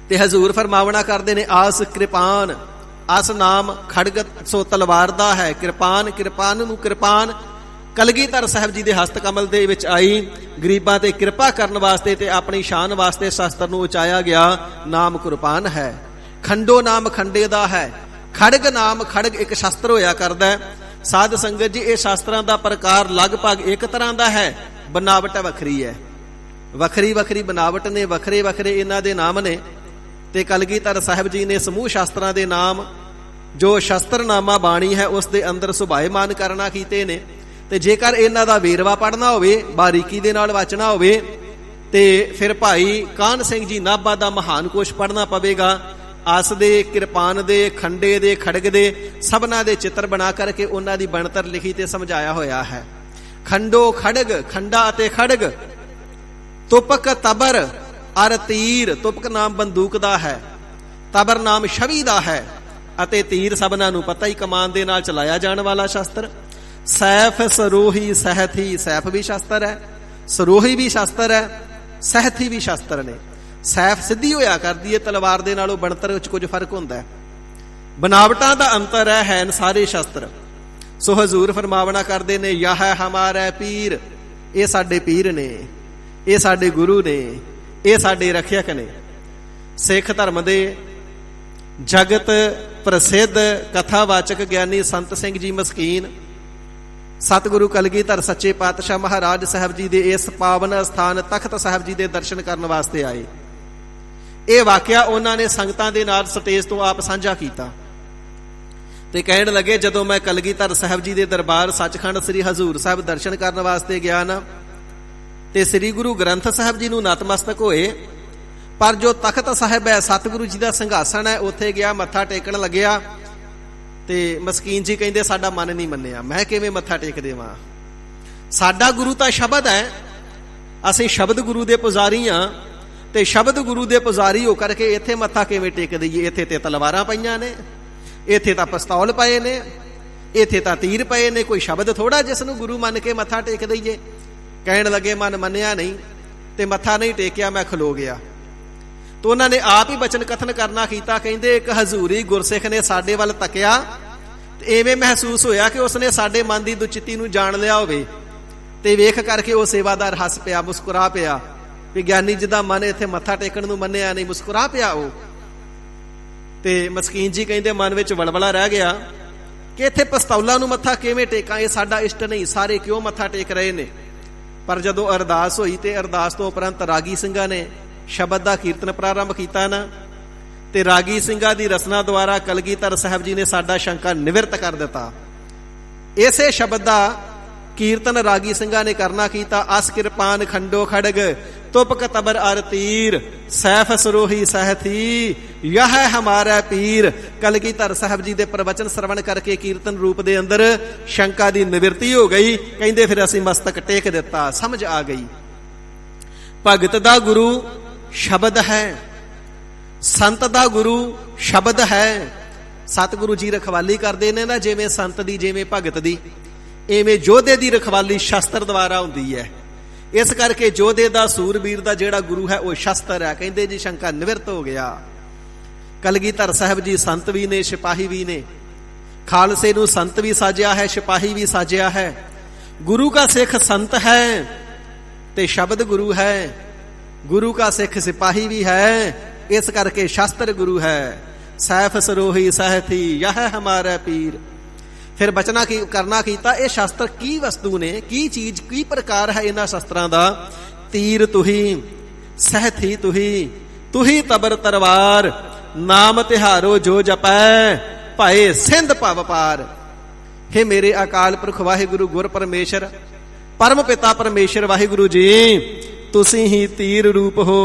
ਤੇ ਹਜ਼ੂਰ ਫਰਮਾਵਣਾ ਕਰਦੇ ਨੇ ਆਸ ਕਿਰਪਾਨ। ਅਸ ਨਾਮ ਖੜਗ ਸੋ ਤਲਵਾਰ ਦਾ ਹੈ। ਕਿਰਪਾਨ, ਕਿਰਪਾਨ ਨੂੰ ਕਿਰਪਾਨ ਕਲਗੀਧਰ ਸਾਹਿਬ ਜੀ ਦੇ ਹਸਤ ਕਮਲ ਦੇ ਵਿੱਚ ਆਈ। ਗਰੀਬਾਂ ਤੇ ਕਿਰਪਾ ਕਰਨ ਵਾਸਤੇ ਤੇ ਆਪਣੀ ਸ਼ਾਨ ਵਾਸਤੇ ਸ਼ਸਤਰ ਨੂੰ ਉਚਾਇਆ ਗਿਆ। ਨਾਮ ਕਿਰਪਾਨ ਹੈ। ਖੰਡੋ ਨਾਮ ਖੰਡੇ ਦਾ ਹੈ। ਖੜਗ ਨਾਮ ਖੜਗ ਇੱਕ ਸ਼ਸਤਰ ਹੋਇਆ ਕਰਦਾ ਹੈ। ਸਾਧ ਸੰਗਤ ਜੀ ਇਹ ਸ਼ਾਸਤਰਾਂ ਦਾ ਪ੍ਰਕਾਰ ਲਗਭਗ ਇੱਕ ਤਰ੍ਹਾਂ ਦਾ ਹੈ, ਬਨਾਵਟ ਵੱਖਰੀ ਹੈ। ਵੱਖਰੀ ਵੱਖਰੀ ਬਨਾਵਟ ਨੇ, ਵੱਖਰੇ ਵੱਖਰੇ ਇਹਨਾਂ ਦੇ ਨਾਮ ਨੇ। ਤੇ ਕਲਗੀਧਰ ਸਾਹਿਬ ਜੀ ਨੇ ਸਮੂਹ ਸ਼ਾਸਤਰਾਂ ਦੇ ਨਾਮ ਜੋ ਸ਼ਸਤਰਨਾਮਾ ਬਾਣੀ ਹੈ ਉਸ ਦੇ ਅੰਦਰ ਸੁਭਾਏਮਾਨ ਕਰਨਾ ਕੀਤੇ ਨੇ। ਤੇ ਜੇਕਰ ਇਹਨਾਂ ਦਾ ਵੇਰਵਾ ਪੜ੍ਹਨਾ ਹੋਵੇ, ਬਾਰੀਕੀ ਦੇ ਨਾਲ ਵਾਚਣਾ ਹੋਵੇ ਤੇ ਫਿਰ ਭਾਈ ਕਾਹਨ ਸਿੰਘ ਜੀ ਨਾਭਾ ਦਾ ਮਹਾਨ ਕੋਸ਼ ਪੜ੍ਹਨਾ ਪਵੇਗਾ। ਆਸ ਦੇ, ਕਿਰਪਾਨ ਦੇ, ਖੰਡੇ ਦੇ, ਖੜਗ ਦੇ ਸਭਨਾਂ ਦੇ ਚਿੱਤਰ ਬਣਾ ਕਰਕੇ ਉਹਨਾਂ ਦੀ ਬਣਤਰ ਲਿਖੀ ਤੇ ਸਮਝਾਇਆ ਹੋਇਆ ਹੈ। ਖੰਡੋ ਖੜਗ, ਖੰਡਾ ਅਤੇ ਖੜਗ। ਤੁਪਕ ਤਬਰ ਅਰ ਤੀਰ। ਤੁਪਕ ਨਾਮ ਬੰਦੂਕ ਦਾ ਹੈ, ਤਬਰ ਨਾਮ ਛਵੀ ਦਾ ਹੈ ਅਤੇ ਤੀਰ ਸਭਨਾਂ ਨੂੰ ਪਤਾ ਹੀ ਕਮਾਨ ਦੇ ਨਾਲ ਚਲਾਇਆ ਜਾਣ ਵਾਲਾ ਸ਼ਸਤਰ। ਸੈਫ ਸਰੋਹੀ ਸਹਿਥੀ। ਸੈਫ ਵੀ ਸ਼ਸਤਰ ਹੈ, ਸਰੋਹੀ ਵੀ ਸ਼ਸਤਰ ਹੈ, ਸਹਿਥੀ ਵੀ ਸ਼ਸਤਰ ਨੇ। ਸੈਫ ਸਿੱਧੀ ਹੋਇਆ ਕਰਦੀ ਹੈ, ਤਲਵਾਰ ਦੇ ਨਾਲੋਂ ਬਣਤਰ ਵਿੱਚ ਕੁਝ ਫਰਕ ਹੁੰਦਾ ਹੈ। ਬਨਾਵਟਾਂ ਦਾ ਅੰਤਰ ਹੈ ਸਾਰੇ ਸ਼ਸਤਰ। ਸੋ ਹਜ਼ੂਰ ਫਰਮਾਵਣਾ ਕਰਦੇ ਨੇ ਯਹ ਹੈ ਹਮਾਰਾ ਪੀਰ। ਇਹ ਸਾਡੇ ਪੀਰ ਨੇ, ਇਹ ਸਾਡੇ ਗੁਰੂ ਨੇ, ਇਹ ਸਾਡੇ ਰੱਖਿਅਕ ਨੇ। ਸਿੱਖ ਧਰਮ ਦੇ ਜਗਤ ਪ੍ਰਸਿੱਧ ਕਥਾਵਾਚਕ ਗਿਆਨੀ ਸੰਤ ਸਿੰਘ ਜੀ ਮਸਕੀਨ ਸਤਿਗੁਰੂ ਕਲਗੀਧਰ ਸੱਚੇ ਪਾਤਸ਼ਾਹ ਮਹਾਰਾਜ ਸਾਹਿਬ ਜੀ ਦੇ ਇਸ ਪਾਵਨ ਅਸਥਾਨ ਤਖਤ ਸਾਹਿਬ ਜੀ ਦੇ ਦਰਸ਼ਨ ਕਰਨ ਵਾਸਤੇ ਆਏ। ਇਹ ਵਾਕਿਆ ਉਹਨਾਂ ਨੇ ਸੰਗਤਾਂ ਦੇ ਨਾਲ ਸਟੇਜ ਤੋਂ ਆਪ ਸਾਂਝਾ ਕੀਤਾ ਤੇ ਕਹਿਣ ਲੱਗੇ ਜਦੋਂ ਮੈਂ ਕਲਗੀਧਰ ਸਾਹਿਬ ਜੀ ਦੇ ਦਰਬਾਰ ਸੱਚਖੰਡ ਸ੍ਰੀ ਹਜ਼ੂਰ ਸਾਹਿਬ ਦਰਸ਼ਨ ਕਰਨ ਵਾਸਤੇ ਗਿਆ ਨਾ ਤੇ ਸ੍ਰੀ ਗੁਰੂ ਗ੍ਰੰਥ ਸਾਹਿਬ ਜੀ ਨੂੰ ਨਤਮਸਤਕ ਹੋਏ, ਪਰ ਜੋ ਤਖਤ ਸਾਹਿਬ ਹੈ ਸਤਿਗੁਰੂ ਜੀ ਦਾ ਸਿੰਘਾਸਣ ਹੈ ਉੱਥੇ ਗਿਆ, ਮੱਥਾ ਟੇਕਣ ਲੱਗਿਆ ਤੇ ਮਸਕੀਨ ਜੀ ਕਹਿੰਦੇ ਸਾਡਾ ਮਨ ਨਹੀਂ ਮੰਨਿਆ। ਮੈਂ ਕਿਵੇਂ ਮੱਥਾ ਟੇਕ ਦੇਵਾਂ? ਸਾਡਾ ਗੁਰੂ ਤਾਂ ਸ਼ਬਦ ਹੈ, ਅਸੀਂ ਸ਼ਬਦ ਗੁਰੂ ਦੇ ਪੁਜਾਰੀ ਹਾਂ ਤੇ ਸ਼ਬਦ ਗੁਰੂ ਦੇ ਪੁਜਾਰੀ ਹੋ ਕਰਕੇ ਇੱਥੇ ਮੱਥਾ ਕਿਵੇਂ ਟੇਕ ਦਈਏ? ਇੱਥੇ ਤੇ ਤਲਵਾਰਾਂ ਪਈਆਂ ਨੇ, ਇੱਥੇ ਤਾਂ ਪਿਸਤੌਲ ਪਏ ਨੇ, ਇੱਥੇ ਤਾਂ ਤੀਰ ਪਏ ਨੇ, ਕੋਈ ਸ਼ਬਦ ਥੋੜਾ ਜਿਸ ਨੂੰ ਗੁਰੂ ਮੰਨ ਕੇ ਮੱਥਾ ਟੇਕ ਦਈਏ। ਕਹਿਣ ਲੱਗੇ ਮਨ ਮੰਨਿਆ ਨਹੀਂ ਤੇ ਮੱਥਾ ਨਹੀਂ ਟੇਕਿਆ, ਮੈਂ ਖਲੋ ਗਿਆ। ਤਾਂ ਉਹਨਾਂ ਨੇ ਆਪ ਹੀ ਬਚਨ ਕਥਨ ਕਰਨਾ ਕੀਤਾ। ਕਹਿੰਦੇ ਇੱਕ ਹਜ਼ੂਰੀ ਗੁਰਸਿੱਖ ਨੇ ਸਾਡੇ ਵੱਲ ਤੱਕਿਆ ਤੇ ਐਵੇਂ ਮਹਿਸੂਸ ਹੋਇਆ ਕਿ ਉਸਨੇ ਸਾਡੇ ਮਨ ਦੀ ਦੁਚਿੱਤੀ ਨੂੰ ਜਾਣ ਲਿਆ ਹੋਵੇ ਤੇ ਵੇਖ ਕਰਕੇ ਉਹ ਸੇਵਾਦਾਰ ਹੱਸ ਪਿਆ, ਮੁਸਕਰਾ ਪਿਆ। ਵਿਗਿਆਨੀ ਜਿੱਦਾਂ ਮਨ ਇੱਥੇ ਮੱਥਾ ਟੇਕਣ ਨੂੰ ਮੰਨਿਆ ਨਹੀਂ, ਮੁਸਕਰਾ ਪਿਆ ਉਹ। ਤੇ ਮਸਕੀਨ ਜੀ ਕਹਿੰਦੇ ਮਨ ਵਿੱਚ ਵਲਵਲਾ ਰਹਿ ਗਿਆ ਕਿ ਇੱਥੇ ਪਿਸਤੌਲਾਂ ਨੂੰ ਮੱਥਾ ਕਿਵੇਂ ਟੇਕਾਂ? ਇਹ ਸਾਡਾ ਇਸ਼ਟ ਨਹੀਂ, ਸਾਰੇ ਕਿਉਂ ਮੱਥਾ ਟੇਕ ਰਹੇ ਨੇ? ਪਰ ਜਦੋਂ ਅਰਦਾਸ ਹੋਈ ਤੇ ਅਰਦਾਸ ਤੋਂ ਉਪਰੰਤ ਰਾਗੀ ਸਿੰਘਾਂ ਨੇ ਸ਼ਬਦ ਦਾ ਕੀਰਤਨ ਪ੍ਰਾਰੰਭ ਕੀਤਾ ਨਾ ਤੇ ਰਾਗੀ ਸਿੰਘਾਂ ਦੀ ਰਸਨਾ ਦੁਆਰਾ ਕਲਗੀਧਰ ਸਾਹਿਬ ਜੀ ਨੇ ਸਾਡਾ ਸ਼ੰਕਾ ਨਿਵਰਤ ਕਰ ਦਿੱਤਾ। ਇਸੇ ਸ਼ਬਦ ਦਾ ਕੀਰਤਨ ਰਾਗੀ ਸਿੰਘਾਂ ਨੇ ਕਰਨਾ ਕੀਤਾ। ਅਸ ਕਿਰਪਾਨ ਖੰਡੋ ਖੜਗ ਤੁਪਕ ਤਬਰ ਅਰ ਤੀਰ ਸੈਫ ਸਰੋਹੀ ਸਹਿਥੀ ਯਹ ਹੈ ਹਮਾਰਾ ਪੀਰ। ਕਲਗੀਧਰ ਸਾਹਿਬ ਜੀ ਦੇ ਪ੍ਰਵਚਨ ਸਰਵਣ ਕਰਕੇ ਕੀਰਤਨ ਰੂਪ ਦੇ ਅੰਦਰ ਸ਼ੰਕਾ ਦੀ ਨਿਵਰਤੀ ਹੋ ਗਈ। ਕਹਿੰਦੇ ਫਿਰ ਅਸੀਂ ਮਸਤਕ ਟੇਕ ਦਿੱਤਾ, ਸਮਝ ਆ ਗਈ। ਭਗਤ ਦਾ ਗੁਰੂ ਸ਼ਬਦ ਹੈ, ਸੰਤ ਦਾ ਗੁਰੂ ਸ਼ਬਦ ਹੈ। ਸਤਿਗੁਰੂ ਜੀ ਰਖਵਾਲੀ ਕਰਦੇ ਨੇ ਨਾ, ਜਿਵੇਂ ਸੰਤ ਦੀ ਜਿਵੇਂ ਭਗਤ ਦੀ, ਐਵੇਂ ਯੋਧੇ ਦੀ ਰਖਵਾਲੀ ਸ਼ਸਤਰ ਦੁਆਰਾ ਹੁੰਦੀ ਹੈ। ਇਸ ਕਰਕੇ ਯੋਧੇ ਦਾ ਸੂਰਬੀਰ ਦਾ ਜਿਹੜਾ ਗੁਰੂ ਹੈ ਉਹ ਸ਼ਸਤਰ ਹੈ। ਕਹਿੰਦੇ ਜੀ ਸ਼ੰਕਾ ਨਿਵਰਤ ਹੋ ਗਿਆ। ਕਲਗੀਧਰ ਸਾਹਿਬ ਜੀ ਸੰਤ ਵੀ ਨੇ, ਸਿਪਾਹੀ ਵੀ ਨੇ। ਖਾਲਸੇ ਨੂੰ ਸੰਤ ਵੀ ਸਾਜਿਆ ਹੈ, ਸਿਪਾਹੀ ਵੀ ਸਾਜਿਆ ਹੈ। ਗੁਰੂ का सिख संत है ਤੇ ਸ਼ਬਦ ਗੁਰੂ ਹੈ, ਗੁਰੂ का सिख सिपाही भी है। इस करके शास्त्र गुरु है। सैफ सरोही सहथी यह हमारा पीर। फिर बचना की करना कीता ये शास्त्र की वस्तु ने, की चीज की प्रकार है इन्हां शास्त्रां दा। तीर तुही, सहथी तुही, तुही तबर तरवार, नाम तिहारो जो जपै, भाए सिंध भव पार। हे मेरे अकाल पुरख वाहिगुरु गुर परमेश्वर, परम पिता परमेश्वर वाहिगुरु जी, तुसी ही तीर रूप हो,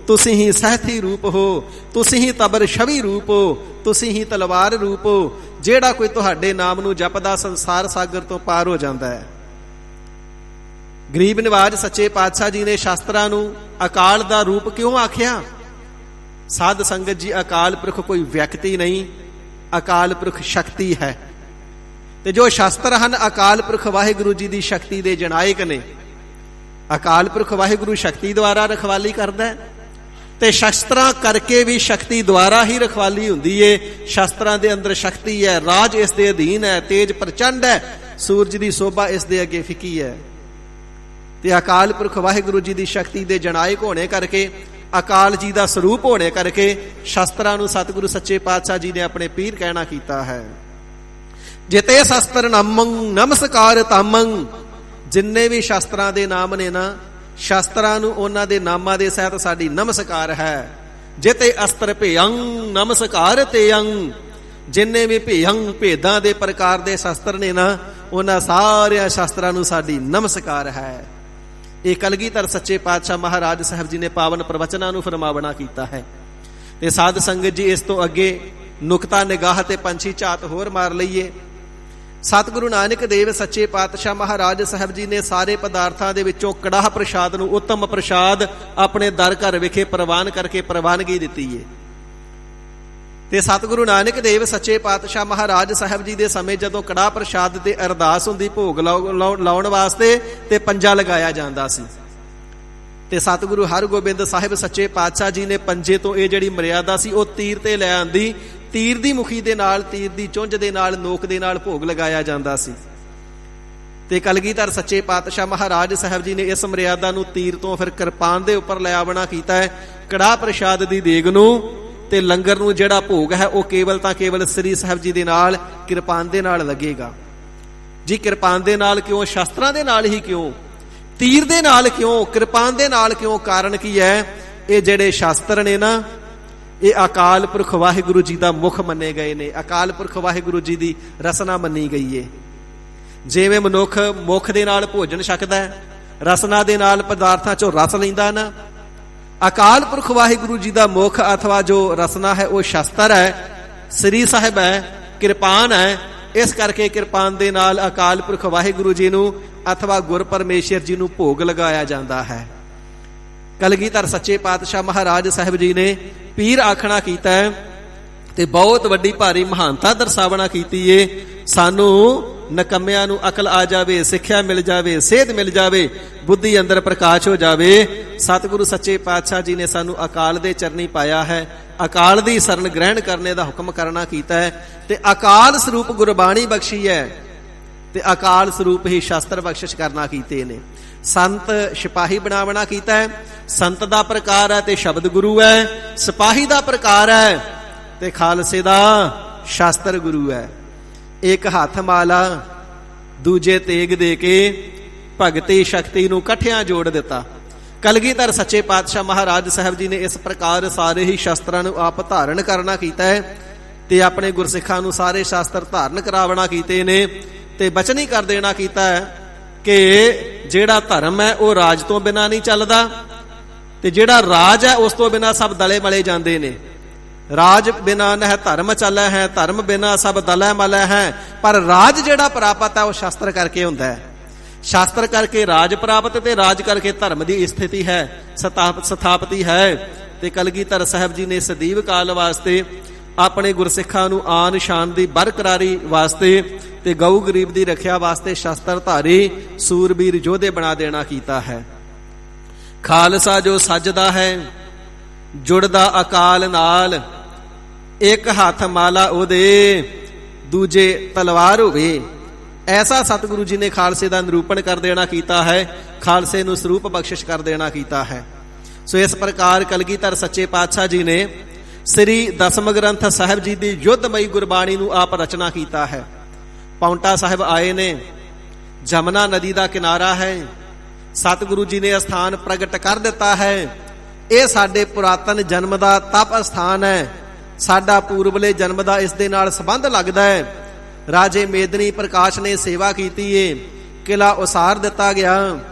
तुसी ही सहथी रूप हो, तुसी ही तबर छवि रूप हो, तुसी ही तलवार रूप हो। जेड़ा कोई तुहाडे नाम नूं जपदा संसार सागर तो पार हो जाता है। गरीब निवाज सच्चे पातशाह जी ने शास्त्रां नूं अकाल दा रूप क्यों आख्या? साध संगत जी, अकाल पुरख कोई व्यक्ति नहीं, अकाल पुरख शक्ति है। ते जो शास्त्र हन अकाल पुरख वाहिगुरु जी दी शक्ति दे जनायक ने। अकाल पुरख वाहिगुरु शक्ति द्वारा रखवाली करदा है, ते शस्त्रां करके भी शक्ति द्वारा ही रखवाली हुंदी है। शास्त्रां दे अंदर शक्ति है, राज इस दे अधीन है, तेज प्रचंड है, सूरज दी शोभा इस दे अगे फिकी है। ते अकाल पुरख वाहिगुरु जी दी शक्ति दे जनायक होने करके, अकाल जी दा स्वरूप होने करके शास्त्रां नूं सतगुरु सच्चे पातशाह जी ने अपने पीर कहना कीता है। जिते शस्त्र नामं नमस्कार तामं, जिन्ने भी शास्त्रां दे नाम ने ना, शास्त्रां नूं उन्हां दे नामां दे सहित साडी नमस्कार है। जिते अस्त्र भेयं नमस्कार तेयं, जिन्ने भी भेयं भेदां दे प्रकार दे शास्त्र ने ना, उन्हां सारियां शास्त्रां नूं साडी नमस्कार है। ये कलगीधर सच्चे पातशाह महाराज साहब जी ने पावन प्रवचनां नूं फरमावना कीता है। ते साध संगत जी, इस तो अगे नुकता निगाह ते पंछी झात होर मार लईए। सतगुरु नानक देव सच्चे पातशाह महाराज साहब जी ने सारे पदार्थां दे विचों कड़ाह प्रसाद नूं उत्तम प्रसाद अपने दर घर विखे प्रवान करके प्रवानगी दित्ती है। ते सतगुरु नानक देव सच्चे पातशाह महाराज साहब जी दे समय जदों कड़ाह प्रसाद ते अरदास हुंदी भोग लाउण वास्ते ते पंजा लगाया जांदा सी। ते सतगुरु हरगोबिंद साहिब सच्चे पातशाह जी ने पंजे तो ये जिहड़ी मर्यादा सी, वो तीर ते लै आंदी। तीर दी मुखी दे नाल, तीर दी चुंझ दे नाल, नोक दे नाल भोग लगाया जांदा सी। ते कलगीधर सच्चे पातशाह महाराज साहब जी ने इस मर्यादा नूं तीर तो फिर किरपान दे उपर ले आवना कीता है। कड़ाह प्रसाद दी देग नूं ते लंगर नूं जिहड़ा भोग है वो केवल तां केवल श्री साहब जी दे नाल किरपान दे नाल लगेगा जी। किरपान दे नाल क्यों? शास्त्रां दे नाल ही क्यों? तीर दे नाल क्यों? किरपान दे नाल क्यों? कारण की है? ये जिहड़े शास्त्र ने ना, ये अकाल पुरख वाहिगुरु जी दा मुख मन्ने गए ने, अकाल पुरख वाहिगुरु जी दी रसना मन्नी गई है। जिवें मनुख मुख दे नाल भोजन छकदा है, रसना दे नाल पदार्थां चों रस लैंदा ना, अकाल पुरख वाहिगुरु जी दा मुख अथवा जो रसना है वो शास्त्र है, श्री साहिब है, किरपान है। इस करके किरपान दे नाल अकाल पुरख वाहिगुरु जी नूं अथवा गुर परमेश्वर जी नूं भोग लगाया जाता है। कलगीधर सच्चे पातशाह महाराज साहब जी ने पीर आखना कीता है ते बहुत वड्डी भारी महानता दर्शावना कीती है। सानू नकम्मियां नूं अकल आ जावे, सिक्ख्या मिल जावे, सेध मिल जावे, बुद्धि अंदर प्रकाश हो जावे। सतगुरु सच्चे पातशाह जी ने सानू अकाल दे चरनी पाया है, अकाल दी शरण ग्रहण करने दा हुक्म करना कीता है। ते अकाल स्वरूप गुरबाणी बख्शी है, ते अकाल स्वरूप ही शास्त्र बख्शिश करना कीते ने। संत सिपाही बनावना कीता है। संत दा प्रकार है ते शब्द गुरु है, सिपाही दा प्रकार है ते खालसे दा शास्त्र गुरु है। एक हाथ माला दूजे तेग दे के भगती शक्ति नूं कठियां जोड़ दिता। कलगीधर सच्चे पातशाह महाराज साहब जी ने इस प्रकार सारे ही शास्त्रां नूं आप धारण करना कीता है ते अपने गुरसिखां नूं सारे शास्त्र धारण करावना कीते ने ते बचन ही कर देना कीता है कि जेड़ा धर्म है वो राज तो बिना नहीं चलदा ते जेड़ा राज है उस तो बिना सब दले मले जांदे ने। राज बिना न है धर्म चले है, धर्म बिना सब दले मले है। पर राज जेड़ा प्राप्त है वो शास्त्र करके हुंदा है। शास्त्र करके राज प्राप्त ते राज करके धर्म की स्थिति है, स्थापति है। ते कलगीधर साहब जी ने सदीव काल वास्ते अपने गुरसिखां नूं आन शान दी बरकरारी वास्ते ते गऊ गरीब दी रखिया वास्ते शास्त्र धारी सूरबीर योधे बना देना कीता है। खालसा जो सजदा है जुड़दा अकाल नाल, एक हाथ माला ओदे दूजे तलवार होवे। ऐसा सतगुरु जी ने खालसे का निरूपण कर देना कीता है, खालसे नूं स्वरूप बख्शिश कर देना कीता है। सो इस प्रकार कलगीधर सच्चे पातशाह जी ने श्री दसम ग्रंथ साहिब जी की युद्धमई गुरबाणी नूं आप रचना कीता है। पाउंटा साहिब आए ने, जमुना नदी का किनारा है, सतगुरु जी ने स्थान प्रगट कर दिता है। ਇਹ ਸਾਡੇ ਪੁਰਾਤਨ ਜਨਮ ਦਾ ਤਪ ਅਸਥਾਨ ਹੈ, ਸਾਡਾ ਪੂਰਬਲੇ ਜਨਮ ਦਾ ਇਸ ਦੇ ਨਾਲ ਸੰਬੰਧ ਲੱਗਦਾ ਹੈ। ਰਾਜੇ ਮੇਦਨੀ ਪ੍ਰਕਾਸ਼ ਨੇ ਸੇਵਾ ਕੀਤੀ ਏ, ਕਿਲਾ ਉਸਾਰ ਦਿੱਤਾ ਗਿਆ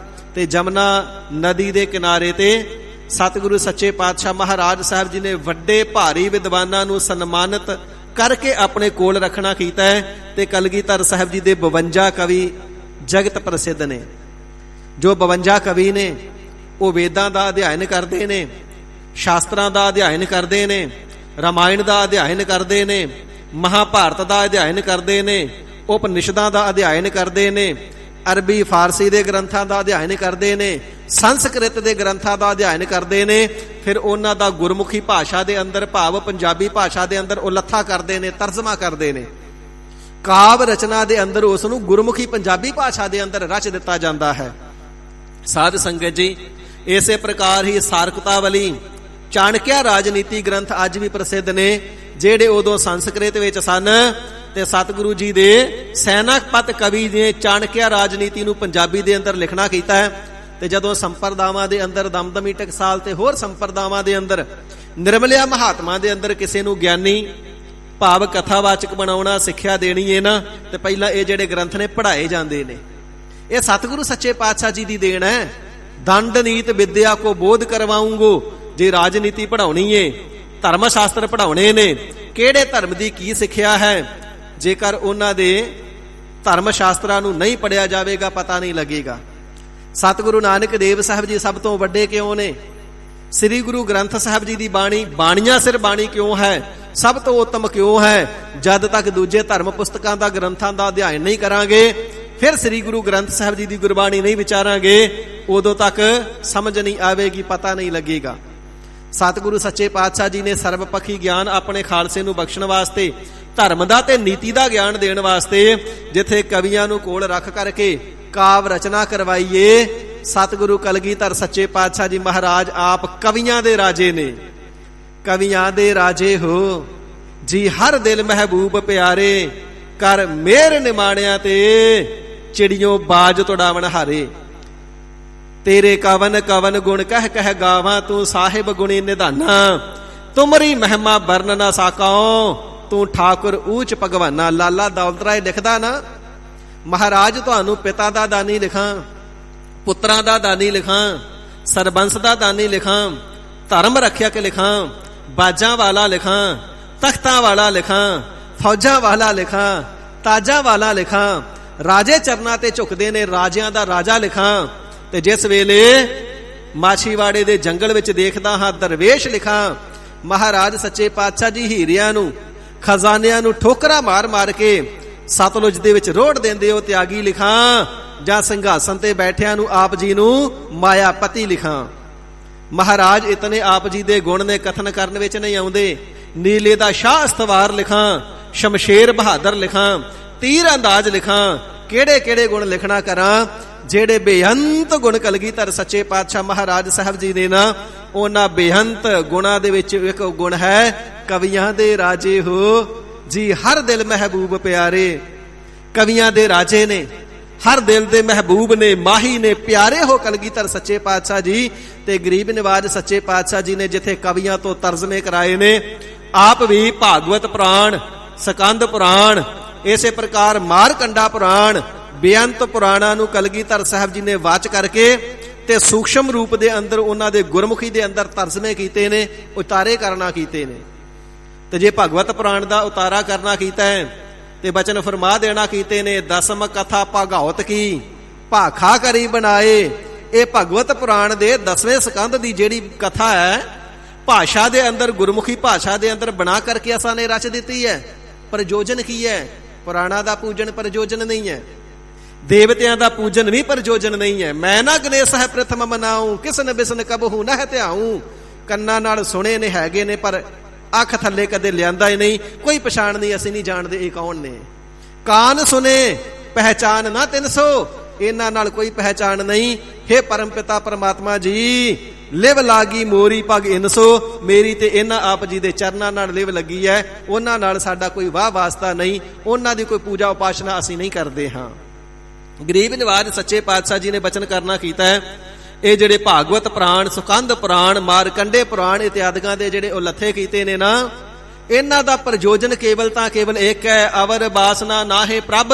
ਤੇ ਜਮਨਾ ਨਦੀ ਦੇ ਕਿਨਾਰੇ ਤੇ ਸਤਿਗੁਰੂ ਸੱਚੇ ਪਾਤਸ਼ਾਹ ਮਹਾਰਾਜ ਸਾਹਿਬ ਜੀ ਨੇ ਵੱਡੇ ਭਾਰੀ ਵਿਦਵਾਨਾਂ ਨੂੰ ਸਨਮਾਨਿਤ ਕਰਕੇ ਆਪਣੇ ਕੋਲ ਰੱਖਣਾ ਕੀਤਾ ਹੈ। ਤੇ ਕਲਗੀਧਰ ਸਾਹਿਬ ਜੀ ਦੇ 52 ਕਵੀ ਜਗਤ ਪ੍ਰਸਿੱਧ ਨੇ। ਜੋ 52 ਕਵੀ ਨੇ ਉਹ ਵੇਦਾਂ ਦਾ ਅਧਿਐਨ ਕਰਦੇ ਨੇ, ਸ਼ਾਸਤਰਾਂ ਦਾ ਅਧਿਐਨ ਕਰਦੇ ਨੇ, ਰਾਮਾਇਣ ਦਾ ਅਧਿਐਨ ਕਰਦੇ ਨੇ, ਮਹਾਭਾਰਤ ਦਾ ਅਧਿਐਨ ਕਰਦੇ ਨੇ, ਉਪਨਿਸ਼ਦਾਂ ਦਾ ਅਧਿਐਨ ਕਰਦੇ ਨੇ, ਅਰਬੀ ਫਾਰਸੀ ਦੇ ਗ੍ਰੰਥਾਂ ਦਾ ਅਧਿਐਨ ਕਰਦੇ ਨੇ, ਸੰਸਕ੍ਰਿਤ ਦੇ ਗ੍ਰੰਥਾਂ ਦਾ ਅਧਿਐਨ ਕਰਦੇ ਨੇ। ਫਿਰ ਉਹਨਾਂ ਦਾ ਗੁਰਮੁਖੀ ਭਾਸ਼ਾ ਦੇ ਅੰਦਰ ਭਾਵ ਪੰਜਾਬੀ ਭਾਸ਼ਾ ਦੇ ਅੰਦਰ ਉਲੱਥਾ ਕਰਦੇ ਨੇ, ਤਰਜਮਾ ਕਰਦੇ ਨੇ। ਕਾਵ ਰਚਨਾ ਦੇ ਅੰਦਰ ਉਸ ਨੂੰ ਗੁਰਮੁਖੀ ਪੰਜਾਬੀ ਭਾਸ਼ਾ ਦੇ ਅੰਦਰ ਰਚ ਦਿੱਤਾ ਜਾਂਦਾ ਹੈ। ਸਾਧ ਸੰਗਤ ਜੀ, ਇਸੇ ਪ੍ਰਕਾਰ ਹੀ ਸਾਰਕਤਾਵਲੀ, ਚਾਣਕਿਆ ਰਾਜਨੀਤੀ ਗ੍ਰੰਥ ਅੱਜ ਵੀ ਪ੍ਰਸਿੱਧ ਨੇ, ਜਿਹੜੇ ਉਦੋਂ ਸੰਸਕ੍ਰਿਤ ਵਿੱਚ ਸਨ। ਤੇ ਸਤਿਗੁਰੂ ਜੀ ਦੇ ਸੈਨਾਪਤ ਕਵੀ ਨੇ ਚਾਣਕਿਆ ਰਾਜਨੀਤੀ ਨੂੰ ਪੰਜਾਬੀ ਦੇ ਅੰਦਰ ਲਿਖਣਾ ਕੀਤਾ ਹੈ। ਤੇ ਜਦੋਂ ਸੰਪਰਦਾਵਾਂ ਦੇ ਅੰਦਰ ਦਮਦਮੀ ਟਕਸਾਲ ਤੇ ਹੋਰ ਸੰਪਰਦਾਵਾਂ ਦੇ ਅੰਦਰ ਨਿਰਮਲਿਆ ਮਹਾਤਮਾ ਦੇ ਅੰਦਰ ਕਿਸੇ ਨੂੰ ਗਿਆਨੀ ਭਾਵ ਕਥਾਵਾਚਕ ਬਣਾਉਣਾ, ਸਿੱਖਿਆ ਦੇਣੀ ਹੈ ਨਾ, ਤੇ ਪਹਿਲਾਂ ਇਹ ਜਿਹੜੇ ਗ੍ਰੰਥ ਨੇ ਪੜ੍ਹਾਏ ਜਾਂਦੇ ਨੇ। ਇਹ ਸਤਿਗੁਰੂ ਸੱਚੇ ਪਾਤਸ਼ਾਹ ਜੀ ਦੀ ਦੇਣ ਹੈ। ਦੰਡ ਨੀਤ ਵਿਦਿਆ ਕੋ ਬੋਧ ਕਰਵਾਉਂਗੋ। ਜੇ ਰਾਜਨੀਤੀ ਪੜ੍ਹਾਉਣੀ ਏ, ਧਰਮ ਸ਼ਾਸਤਰ ਪੜ੍ਹਾਉਣੇ ਨੇ, ਕਿਹੜੇ ਧਰਮ ਦੀ ਕੀ ਸਿੱਖਿਆ ਹੈ, ਜੇਕਰ ਉਹਨਾਂ ਦੇ ਧਰਮ ਸ਼ਾਸਤਰਾਂ ਨੂੰ ਨਹੀਂ ਪੜ੍ਹਿਆ ਜਾਵੇਗਾ ਪਤਾ ਨਹੀਂ ਲੱਗੇਗਾ। ਸਤਿਗੁਰੂ ਨਾਨਕ ਦੇਵ ਸਾਹਿਬ ਜੀ ਸਭ ਤੋਂ ਵੱਡੇ ਕਿਉਂ ਨੇ? ਸ੍ਰੀ ਗੁਰੂ ਗ੍ਰੰਥ ਸਾਹਿਬ ਜੀ ਦੀ ਬਾਣੀ ਬਾਣੀਆਂ ਸਿਰ ਬਾਣੀ ਕਿਉਂ ਹੈ? ਸਭ ਤੋਂ ਉੱਤਮ ਕਿਉਂ ਹੈ? ਜਦ ਤੱਕ ਦੂਜੇ ਧਰਮ ਪੁਸਤਕਾਂ ਦਾ ਗ੍ਰੰਥਾਂ ਦਾ ਅਧਿਐਨ ਨਹੀਂ ਕਰਾਂਗੇ, ਫਿਰ ਸ੍ਰੀ ਗੁਰੂ ਗ੍ਰੰਥ ਸਾਹਿਬ ਜੀ ਦੀ ਗੁਰਬਾਣੀ ਨਹੀਂ ਵਿਚਾਰਾਂਗੇ, ਉਦੋਂ ਤੱਕ ਸਮਝ ਨਹੀਂ ਆਵੇਗੀ, ਪਤਾ ਨਹੀਂ ਲੱਗੇਗਾ। ਸਤਿਗੁਰੂ ਸੱਚੇ ਪਾਤਸ਼ਾਹ ਜੀ ਨੇ ਸਰਬਪੱਖੀ ਗਿਆਨ ਆਪਣੇ ਖਾਲਸੇ ਨੂੰ ਬਖਸ਼ਣ ਵਾਸਤੇ, ਧਰਮ ਦਾ ਤੇ ਨੀਤੀ ਦਾ ਗਿਆਨ ਦੇਣ ਵਾਸਤੇ, ਜਿੱਥੇ ਕਵੀਆਂ ਨੂੰ ਕੋਲ ਰੱਖ ਕਰਕੇ ਕਾਵ ਰਚਨਾ ਕਰਵਾਈਏ। ਸਤਿਗੁਰੂ ਕਲਗੀਧਰ ਸੱਚੇ ਪਾਤਸ਼ਾਹ ਜੀ ਮਹਾਰਾਜ ਆਪ ਕਵੀਆਂ ਦੇ ਰਾਜੇ ਨੇ। ਕਵੀਆਂ ਦੇ ਰਾਜੇ ਹੋ ਜੀ, ਹਰ ਦਿਲ ਮਹਿਬੂਬ ਪਿਆਰੇ, ਕਰ ਮੇਰ ਨਿਮਾਣਿਆ ਤੇ ਚਿੜੀਓ ਬਾਜ ਤੁੜਾਵਣ ਹਾਰੇ। ਤੇਰੇ ਕਵਨ ਕਵਨ ਗੁਣ ਕਹਿ ਕਹਿ ਗਾਵਾਂ, ਤੂੰ ਸਾਹਿਬ ਗੁਣੀ ਨਿਧਾਨਾ, ਤੁਮਰੀ ਮਹਿਮਾ ਬਰਨ ਨਾ ਸਾਕਾਓ, ਤੂੰ ਠਾਕੁਰ ਊਚ ਭਗਵਾਨਾ। ਲਾਲਾ ਦੌਲਤ ਰਾਏ ਲਿਖਦਾ ਨਾ, ਮਹਾਰਾਜ ਤੁਹਾਨੂੰ ਪਿਤਾ ਦਾ ਦਾਨੀ ਲਿਖਾਂ, ਪੁੱਤਰਾਂ ਦਾ ਦਾਨੀ ਲਿਖਾਂ, ਸਰਬੰਸ ਦਾ ਦਾਨੀ ਲਿਖਾਂ, ਧਰਮ ਰੱਖਿਅਕ ਲਿਖਾਂ, ਬਾਜਾਂ ਵਾਲਾ ਲਿਖਾਂ, ਤਖਤਾਂ ਵਾਲਾ ਲਿਖਾਂ, ਫੌਜਾਂ ਵਾਲਾ ਲਿਖਾਂ, ਤਾਜਾਂ ਵਾਲਾ ਲਿਖਾਂ, ਰਾਜੇ ਚਰਨਾਂ ਤੇ ਝੁਕਦੇ ਨੇ, ਰਾਜਿਆਂ ਦਾ ਰਾਜਾ ਲਿਖਾਂ। ਤੇ ਜਿਸ ਵੇਲੇ ਮਾਛੀਵਾੜੇ ਦੇ ਜੰਗਲ ਵਿੱਚ ਦੇਖਦਾ ਹਾਂ ਦਰਵੇਸ਼ ਲਿਖਾਂ। ਮਹਾਰਾਜ ਸੱਚੇ ਪਾਤਸ਼ਾਹ ਜੀ ਹੀਰਿਆਂ ਨੂੰ, ਖਜ਼ਾਨਿਆਂ ਨੂੰ ਠੋਕਰਾਂ ਮਾਰ ਮਾਰ ਕੇ ਸਤਲੁਜ ਦੇ ਵਿੱਚ ਰੋੜ ਦਿੰਦੇ ਹੋ, ਤਿਆਗੀ ਲਿਖਾਂ। ਜਾਂ ਸਿੰਘਾਸਨ ਤੇ ਬੈਠਿਆਂ ਨੂੰ ਆਪ ਜੀ ਨੂੰ ਮਾਇਆਪਤੀ ਲਿਖਾਂ। ਮਹਾਰਾਜ ਇਤਨੇ ਆਪ ਜੀ ਦੇ ਗੁਣ ਨੇ ਕਥਨ ਕਰਨ ਵਿੱਚ ਨਹੀਂ ਆਉਂਦੇ। ਨੀਲੇ ਦਾ ਸ਼ਾਹ ਅਸਤਵਾਰ ਲਿਖਾਂ, ਸ਼ਮਸ਼ੇਰ ਬਹਾਦਰ ਲਿਖਾਂ, ਤੀਰ ਅੰਦਾਜ਼ ਲਿਖਾਂ। ਕਿਹੜੇ ਕਿਹੜੇ ਗੁਣ ਲਿਖਣਾ ਕਰਾਂ, ਜਿਹੜੇ ਬੇਅੰਤ ਗੁਣ ਕਲਗੀਧਰ ਸੱਚੇ ਪਾਤਸ਼ਾਹ ਮਹਾਰਾਜ ਸਾਹਿਬ ਜੀ ਨੇ ਨਾ, ਉਹਨਾਂ ਬੇਅੰਤ ਗੁਣਾਂ ਦੇ ਵਿੱਚ ਇੱਕ ਗੁਣ ਹੈ, ਕਵੀਆਂ ਦੇ ਰਾਜੇ ਹੋ ਜੀ, ਹਰ ਦਿਲ ਮਹਿਬੂਬ ਪਿਆਰੇ। ਕਵੀਆਂ ਦੇ ਰਾਜੇ ਨੇ, ਹਰ ਦਿਲ ਦੇ ਮਹਿਬੂਬ ਨੇ, ਮਾਹੀ ਨੇ, ਪਿਆਰੇ ਹੋ ਕਲਗੀਧਰ ਸੱਚੇ ਪਾਤਸ਼ਾਹ ਜੀ। ਤੇ ਗਰੀਬ ਨਿਵਾਜ ਸੱਚੇ ਪਾਤਸ਼ਾਹ ਜੀ ਨੇ ਜਿੱਥੇ ਕਵੀਆਂ ਤੋਂ ਤਰਜਮੇ ਕਰਾਏ ਨੇ, ਆਪ ਵੀ ਭਾਗਵਤ ਪੁਰਾਣ, ਸਕੰਦ ਪੁਰਾਣ, ਇਸੇ ਪ੍ਰਕਾਰ ਮਾਰਕੰਡਾ ਪੁਰਾਣ, ਬੇਅੰਤ ਪੁਰਾਣਾਂ ਨੂੰ ਕਲਗੀਧਰ ਸਾਹਿਬ ਜੀ ਨੇ ਵਾਚ ਕਰਕੇ ਤੇ ਸੂਖਸ਼ਮ ਰੂਪ ਦੇ ਅੰਦਰ ਉਹਨਾਂ ਦੇ ਗੁਰਮੁਖੀ ਦੇ ਅੰਦਰ ਤਰਜਮੇ ਕੀਤੇ ਨੇ, ਉਤਾਰੇ ਕਰਨਾ ਕੀਤੇ ਨੇ। ਤੇ ਜੇ ਭਗਵਤ ਪੁਰਾਣ ਦਾ ਉਤਾਰਾ ਕਰਨਾ ਕੀਤਾ ਹੈ ਤੇ ਬਚਨ ਫਰਮਾ ਦੇਣਾ ਕੀਤੇ ਨੇ, ਦਸਮ ਕਥਾ ਭਾਗਵਤ ਕੀ ਭਾਖਾ ਕਰੀ ਬਣਾਏ। ਇਹ ਭਗਵਤ ਪੁਰਾਣ ਦੇ 10ਵੇਂ ਸਕੰਦ ਦੀ ਜਿਹੜੀ ਕਥਾ ਹੈ, ਭਾਸ਼ਾ ਦੇ ਅੰਦਰ, ਗੁਰਮੁਖੀ ਭਾਸ਼ਾ ਦੇ ਅੰਦਰ ਬਣਾ ਕਰਕੇ ਅਸਾਂ ਨੇ ਰਚ ਦਿੱਤੀ ਹੈ। ਪ੍ਰਯੋਜਨ ਕੀ ਹੈ? ਪੁਰਾਣਾ ਦਾ ਪੂਜਨ ਪ੍ਰਯੋਜਨ ਨਹੀਂ ਹੈ, ਦੇਵਤਿਆਂ ਦਾ ਪੂਜਨ ਵੀ ਪ੍ਰਯੋਜਨ ਨਹੀਂ ਹੈ। ਮੈਂ ਨਾ ਗਣੇਸ਼ ਹੈ ਪ੍ਰਥਮ ਮਨਾਉ, ਕਿਸਨ ਬਿਸਨ ਕਬਹੂ ਨਾ ਧਿਆਉ। ਕੰਨਾਂ ਨਾਲ ਸੁਣੇ ਨੇ, ਹੈਗੇ ਨੇ, ਪਰ ਅੱਖ ਥੱਲੇ ਕਦੇ ਲਿਆਂਦਾ ਹੀ ਨਹੀਂ, ਕੋਈ ਪਛਾਣ ਨਹੀਂ, ਅਸੀਂ ਨਹੀਂ ਜਾਣਦੇ ਇਹ ਕੌਣ ਨੇ। ਕਾਨ ਸੁਨੇ ਪਹਿਚਾਨ ਨਾ 300, ਇਹਨਾਂ ਨਾਲ ਕੋਈ ਪਹਿਚਾਣ ਨਹੀਂ। ਹੇ ਪਰਮ ਪਿਤਾ ਪਰਮਾਤਮਾ ਜੀ, ਲਿਵ ਲਾਗੀ ਮੋਰੀ ਪਗ 300, ਮੇਰੀ ਤੇ ਇਹਨਾਂ ਆਪ ਜੀ ਦੇ ਚਰਨਾਂ ਨਾਲ ਲਿਵ ਲੱਗੀ ਹੈ, ਉਹਨਾਂ ਨਾਲ ਸਾਡਾ ਕੋਈ ਵਾਹ ਵਾਸਤਾ ਨਹੀਂ, ਉਹਨਾਂ ਦੀ ਕੋਈ ਪੂਜਾ ਉਪਾਸਨਾ ਅਸੀਂ ਨਹੀਂ ਕਰਦੇ ਹਾਂ। ਗਰੀਬ ਨਿਵਾਜ ਸੱਚੇ ਪਾਤਸ਼ਾਹ ਜੀ ਨੇ ਬਚਨ ਕਰਨਾ ਕੀਤਾ ਹੈ, ਇਹ ਜਿਹੜੇ ਭਾਗਵਤ ਪੁਰਾਣ, ਸੁਕੰਧ ਪੁਰਾਣ, ਮਾਰਕੰਡੇ ਪੁਰਾਣ ਇਤਿਆਦਿਕਾਂ ਦੇ ਜਿਹੜੇ ਉਹ ਲੱਥੇ ਕੀਤੇ ਨੇ ਨਾ, ਇਹਨਾਂ ਦਾ ਪ੍ਰਯੋਜਨ ਕੇਵਲ ਤਾਂ ਕੇਵਲ ਇੱਕ ਹੈ, ਅਵਰ ਬਾਸਨਾ ਨਾਹੇ ਪ੍ਰਭ।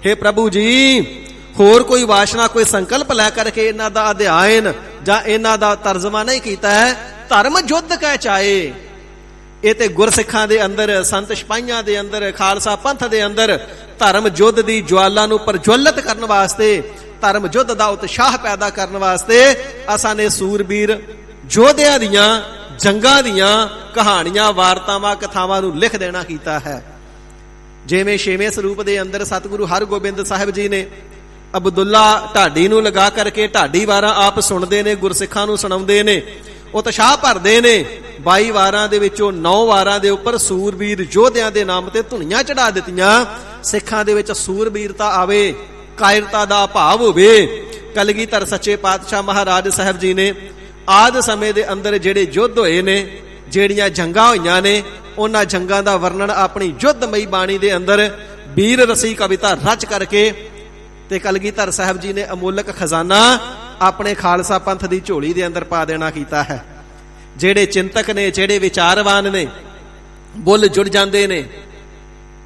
हे ਪ੍ਰਭੂ ਜੀ, ਹੋਰ ਕੋਈ ਵਾਸ਼ਨਾ, ਕੋਈ ਸੰਕਲਪ ਲੈ ਕਰਕੇ ਇਹਨਾਂ ਦਾ ਅਧਿਆਇਨ ਜਾਂ ਇਹਨਾਂ ਦਾ ਤਰਜਮਾ ਨਹੀਂ ਕੀਤਾ ਹੈ। ਧਰਮ ਯੁੱਧ ਕਹਿ ਚਾਏ, ਇਹ ਤੇ ਗੁਰਸਿੱਖਾਂ ਦੇ ਅੰਦਰ, ਸੰਤ ਸਿਪਾਹੀਆਂ ਦੇ ਅੰਦਰ, ਖਾਲਸਾ ਪੰਥ ਦੇ ਅੰਦਰ ਧਰਮ ਯੁੱਧ ਦੀ ਜਵਾਲਾ ਨੂੰ ਪ੍ਰਜਵਲਿਤ ਕਰਨ ਵਾਸਤੇ, ਧਰਮ ਯੁੱਧ ਦਾ ਉਤਸ਼ਾਹ ਪੈਦਾ ਕਰਨ ਵਾਸਤੇ ਅਸਾਂ ਨੇ ਸੂਰਬੀਰ ਯੋਧਿਆਂ ਦੀਆਂ ਜੰਗਾਂ ਦੀਆਂ ਕਹਾਣੀਆਂ, ਵਾਰਤਾਵਾਂ, ਕਥਾਵਾਂ ਨੂੰ ਲਿਖ ਦੇਣਾ ਕੀਤਾ ਹੈ। ਜਿਵੇਂ 6ਵੇਂ ਸਰੂਪ ਦੇ ਅੰਦਰ ਸਤਿਗੁਰੂ ਹਰਗੋਬਿੰਦ ਸਾਹਿਬ ਜੀ ਨੇ ਅਬਦੁੱਲਾ ਢਾਡੀ ਨੂੰ ਲਗਾ ਕਰਕੇ ਢਾਡੀ ਵਾਰਾਂ ਆਪ ਸੁਣਦੇ ਨੇ, ਗੁਰਸਿੱਖਾਂ ਨੂੰ ਸੁਣਾਉਂਦੇ ਨੇ, ਉਤਸ਼ਾਹ ਭਰਦੇ ਨੇ। 22 ਵਾਰਾਂ ਦੇ ਵਿੱਚੋਂ 9 ਵਾਰਾਂ ਦੇ ਉੱਪਰ ਸੂਰਬੀਰ ਯੋਧਿਆਂ ਦੇ ਨਾਮ ਤੇ ਧੁਨੀਆਂ ਚੜਾ ਦਿੱਤੀਆਂ। ਸਿੱਖਾਂ ਦੇ ਵਿੱਚ ਸੂਰਬੀਰਤਾ ਆਵੇ, ਕਾਇਰਤਾ ਦਾ ਭਾਵ ਹੋਵੇ। ਕਲਗੀਧਰ ਸੱਚੇ ਪਾਤਸ਼ਾਹ ਮਹਾਰਾਜ ਸਾਹਿਬ ਜੀ ਨੇ ਆਦ ਸਮੇਂ ਦੇ ਅੰਦਰ ਜਿਹੜੇ ਯੁੱਧ ਹੋਏ ਨੇ, ਜਿਹੜੀਆਂ ਜੰਗਾਂ ਹੋਈਆਂ ਨੇ, ਉਹਨਾਂ ਜੰਗਾਂ ਦਾ ਵਰਣਨ ਆਪਣੀ ਯੁੱਧਮਈ ਬਾਣੀ ਦੇ ਅੰਦਰ ਵੀਰ ਰਸੀ ਕਵਿਤਾ ਰਚ ਕਰਕੇ ਤੇ ਕਲਗੀਧਰ ਸਾਹਿਬ ਜੀ ਨੇ ਅਮੋਲਕ ਖਜ਼ਾਨਾ ਆਪਣੇ ਖਾਲਸਾ ਪੰਥ ਦੀ ਝੋਲੀ ਦੇ ਅੰਦਰ ਪਾ ਦੇਣਾ ਕੀਤਾ ਹੈ। ਜਿਹੜੇ ਚਿੰਤਕ ਨੇ, ਜਿਹੜੇ ਵਿਚਾਰਵਾਨ ਨੇ, ਬੁੱਲ ਜੁੜ ਜਾਂਦੇ ਨੇ,